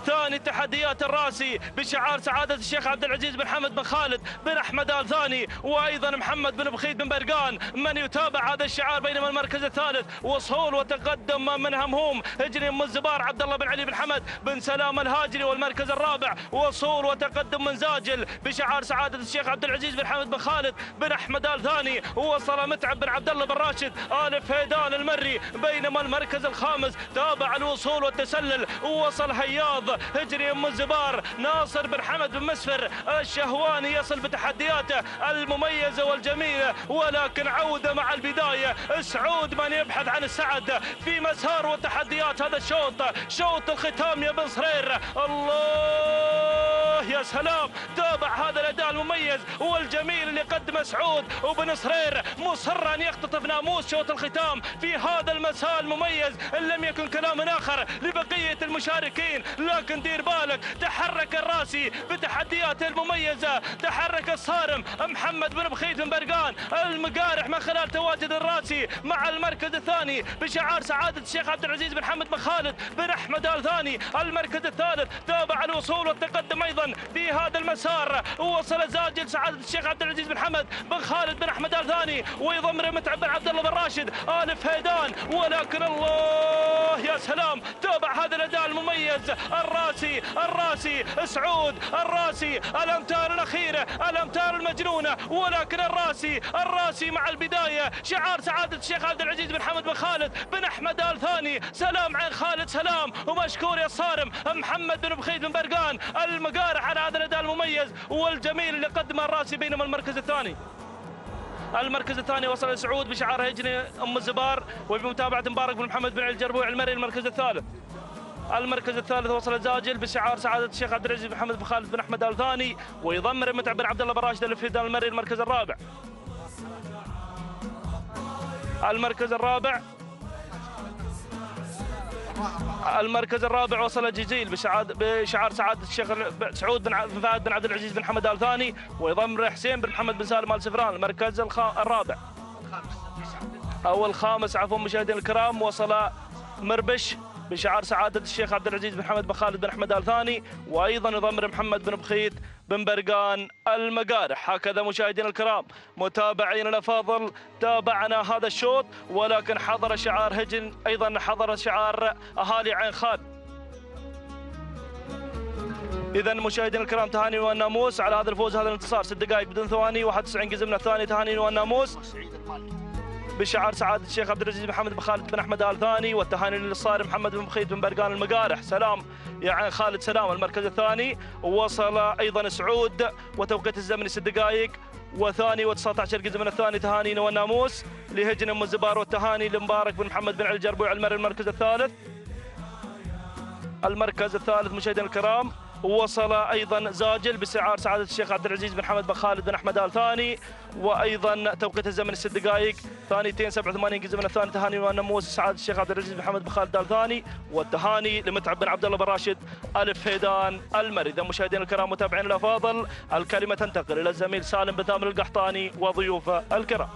Speaker 13: ثاني تحديات الراسي بشعار سعادة الشيخ عبد العزيز بن حمد بن خالد بن أحمد آل ثاني وأيضا محمد بن بخيت بن برقان من يتابع هذا الشعار، بينما المركز الثالث وصول وتقدم من همهوم هجري أم الزبار عبد الله بن علي بن حمد بن سلام الهاجري، والمركز الرابع وصول وتقدم من زاجل بشعار سعادة الشيخ عبد العزيز بن حمد بن خالد بن أحمد آل ثاني ووصل متعب بن عبد الله بن راشد آل فهيدان المري، بينما المركز الخامس تابع الوصول والتسلل ووصل هياض هجري أم الزبار ناصر بن حمد بن مسفر الشهواني يصل بتحدياته المميزة والجميلة. ولكن عودة مع البداية سعود من يبحث عن السعد في مسار وتحديات هذا الشوط، شوط الختام يا بن صرير. الله يا سلام، تابع هذا الأداء المميز والجميل اللي قدمه سعود وبن صرير، مصر أن يختطف ناموس شوط الختام في هذا المساء المميز. إن لم يكن كلام آخر لبقية المشاركين، لكن دير بالك تحرك الراسي بتحدياته المميزة، تحرك الصارم محمد بن بخيت بن برقان المقارح من خلال تواجد الراسي مع المركز الثاني بشعار سعادة الشيخ عبد العزيز بن حمد بن خالد بن أحمد آل ثاني. المركز الثالث تابع الوصول والتقدم أيضا في هذا المسار، ووصل زاجل سعادة الشيخ عبد العزيز بن حمد بن خالد بن أحمد آل ثاني ويضمر متعب بن عبد الله بن راشد آل فهيدان. ولكن الله يا سلام، تابع هذا الأداء المميز الراسي سعود، الراسي الأمتار الأخيرة، الأمتار المجنونة. ولكن الراسي مع البداية شعار سعادة الشيخ عبد العزيز بن حمد بن خالد بن أحمد آل ثاني. سلام عين خالد سلام، ومشكور يا صارم محمد بن بخيت بن برقان المقارح على هذا الأداء المميز والجميل اللي قدمه الراسي. بينما المركز الثاني وصل سعود بشعار هجني أم الزبار وبمتابعة مبارك بن محمد بن علي الجربوعي المري. المركز الثالث وصل زاجل بشعار سعادة الشيخ عبد العزيز بن محمد بن خالد بن أحمد آل ثاني ويضمر متعب بن عبد الله بن راشد الفهيدان المري. المركز الرابع وصل جزيل بشعار سعادة الشيخ سعود بن فهد بن عبد العزيز بن حمد آل ثاني ويضمر حسين بن محمد بن سالم آل سفران. المركز الخامس مشاهدينا الكرام وصل مربش بشعار سعادة الشيخ عبد العزيز بن حمد بن خالد بن أحمد آل ثاني وأيضا يضمر محمد بن بخيت بن برقان المقارح. هكذا مشاهدينا الكرام متابعين الأفاضل تابعنا هذا الشوط، ولكن حضر شعار هجن أيضا حضر شعار أهالي عين خالد. إذا مشاهدينا الكرام تهاني والناموس على هذا الفوز، هذا الانتصار 6 دقائق بدون ثواني 91 جزء من الثاني. تهاني والناموس بشعار سعادة الشيخ عبد العزيز بن محمد بن خالد بن أحمد آل ثاني، والتهاني للصارم محمد بن بخيت بن برقان المقارح. سلام يا عين خالد سلام. المركز الثاني وصل أيضا سعود وتوقيت الزمني 6 دقائق وثاني و19 جزء من الثاني. تهاني والناموس لهجن أم الزبار، والتهاني لمبارك بن محمد بن علي الجربوعي المري. المركز الثالث مشاهدينا الكرام وصل أيضا زاجل بسعار سعادة الشيخ عبد العزيز بن حمد بن خالد بن أحمد آل ثاني، وأيضا توقيت الزمن 6 دقائق ثانيتين 87 جزء من الثاني. تهاني ونموس سعادة الشيخ عبد العزيز بن حمد بن خالد آل ثاني، والتهاني لمتعب بن عبد الله بن راشد ألف هيدان المري. إذا مشاهدينا الكرام متابعينا الأفاضل، الكلمة تنتقل إلى الزميل سالم بن ثامر القحطاني وضيوفه الكرام.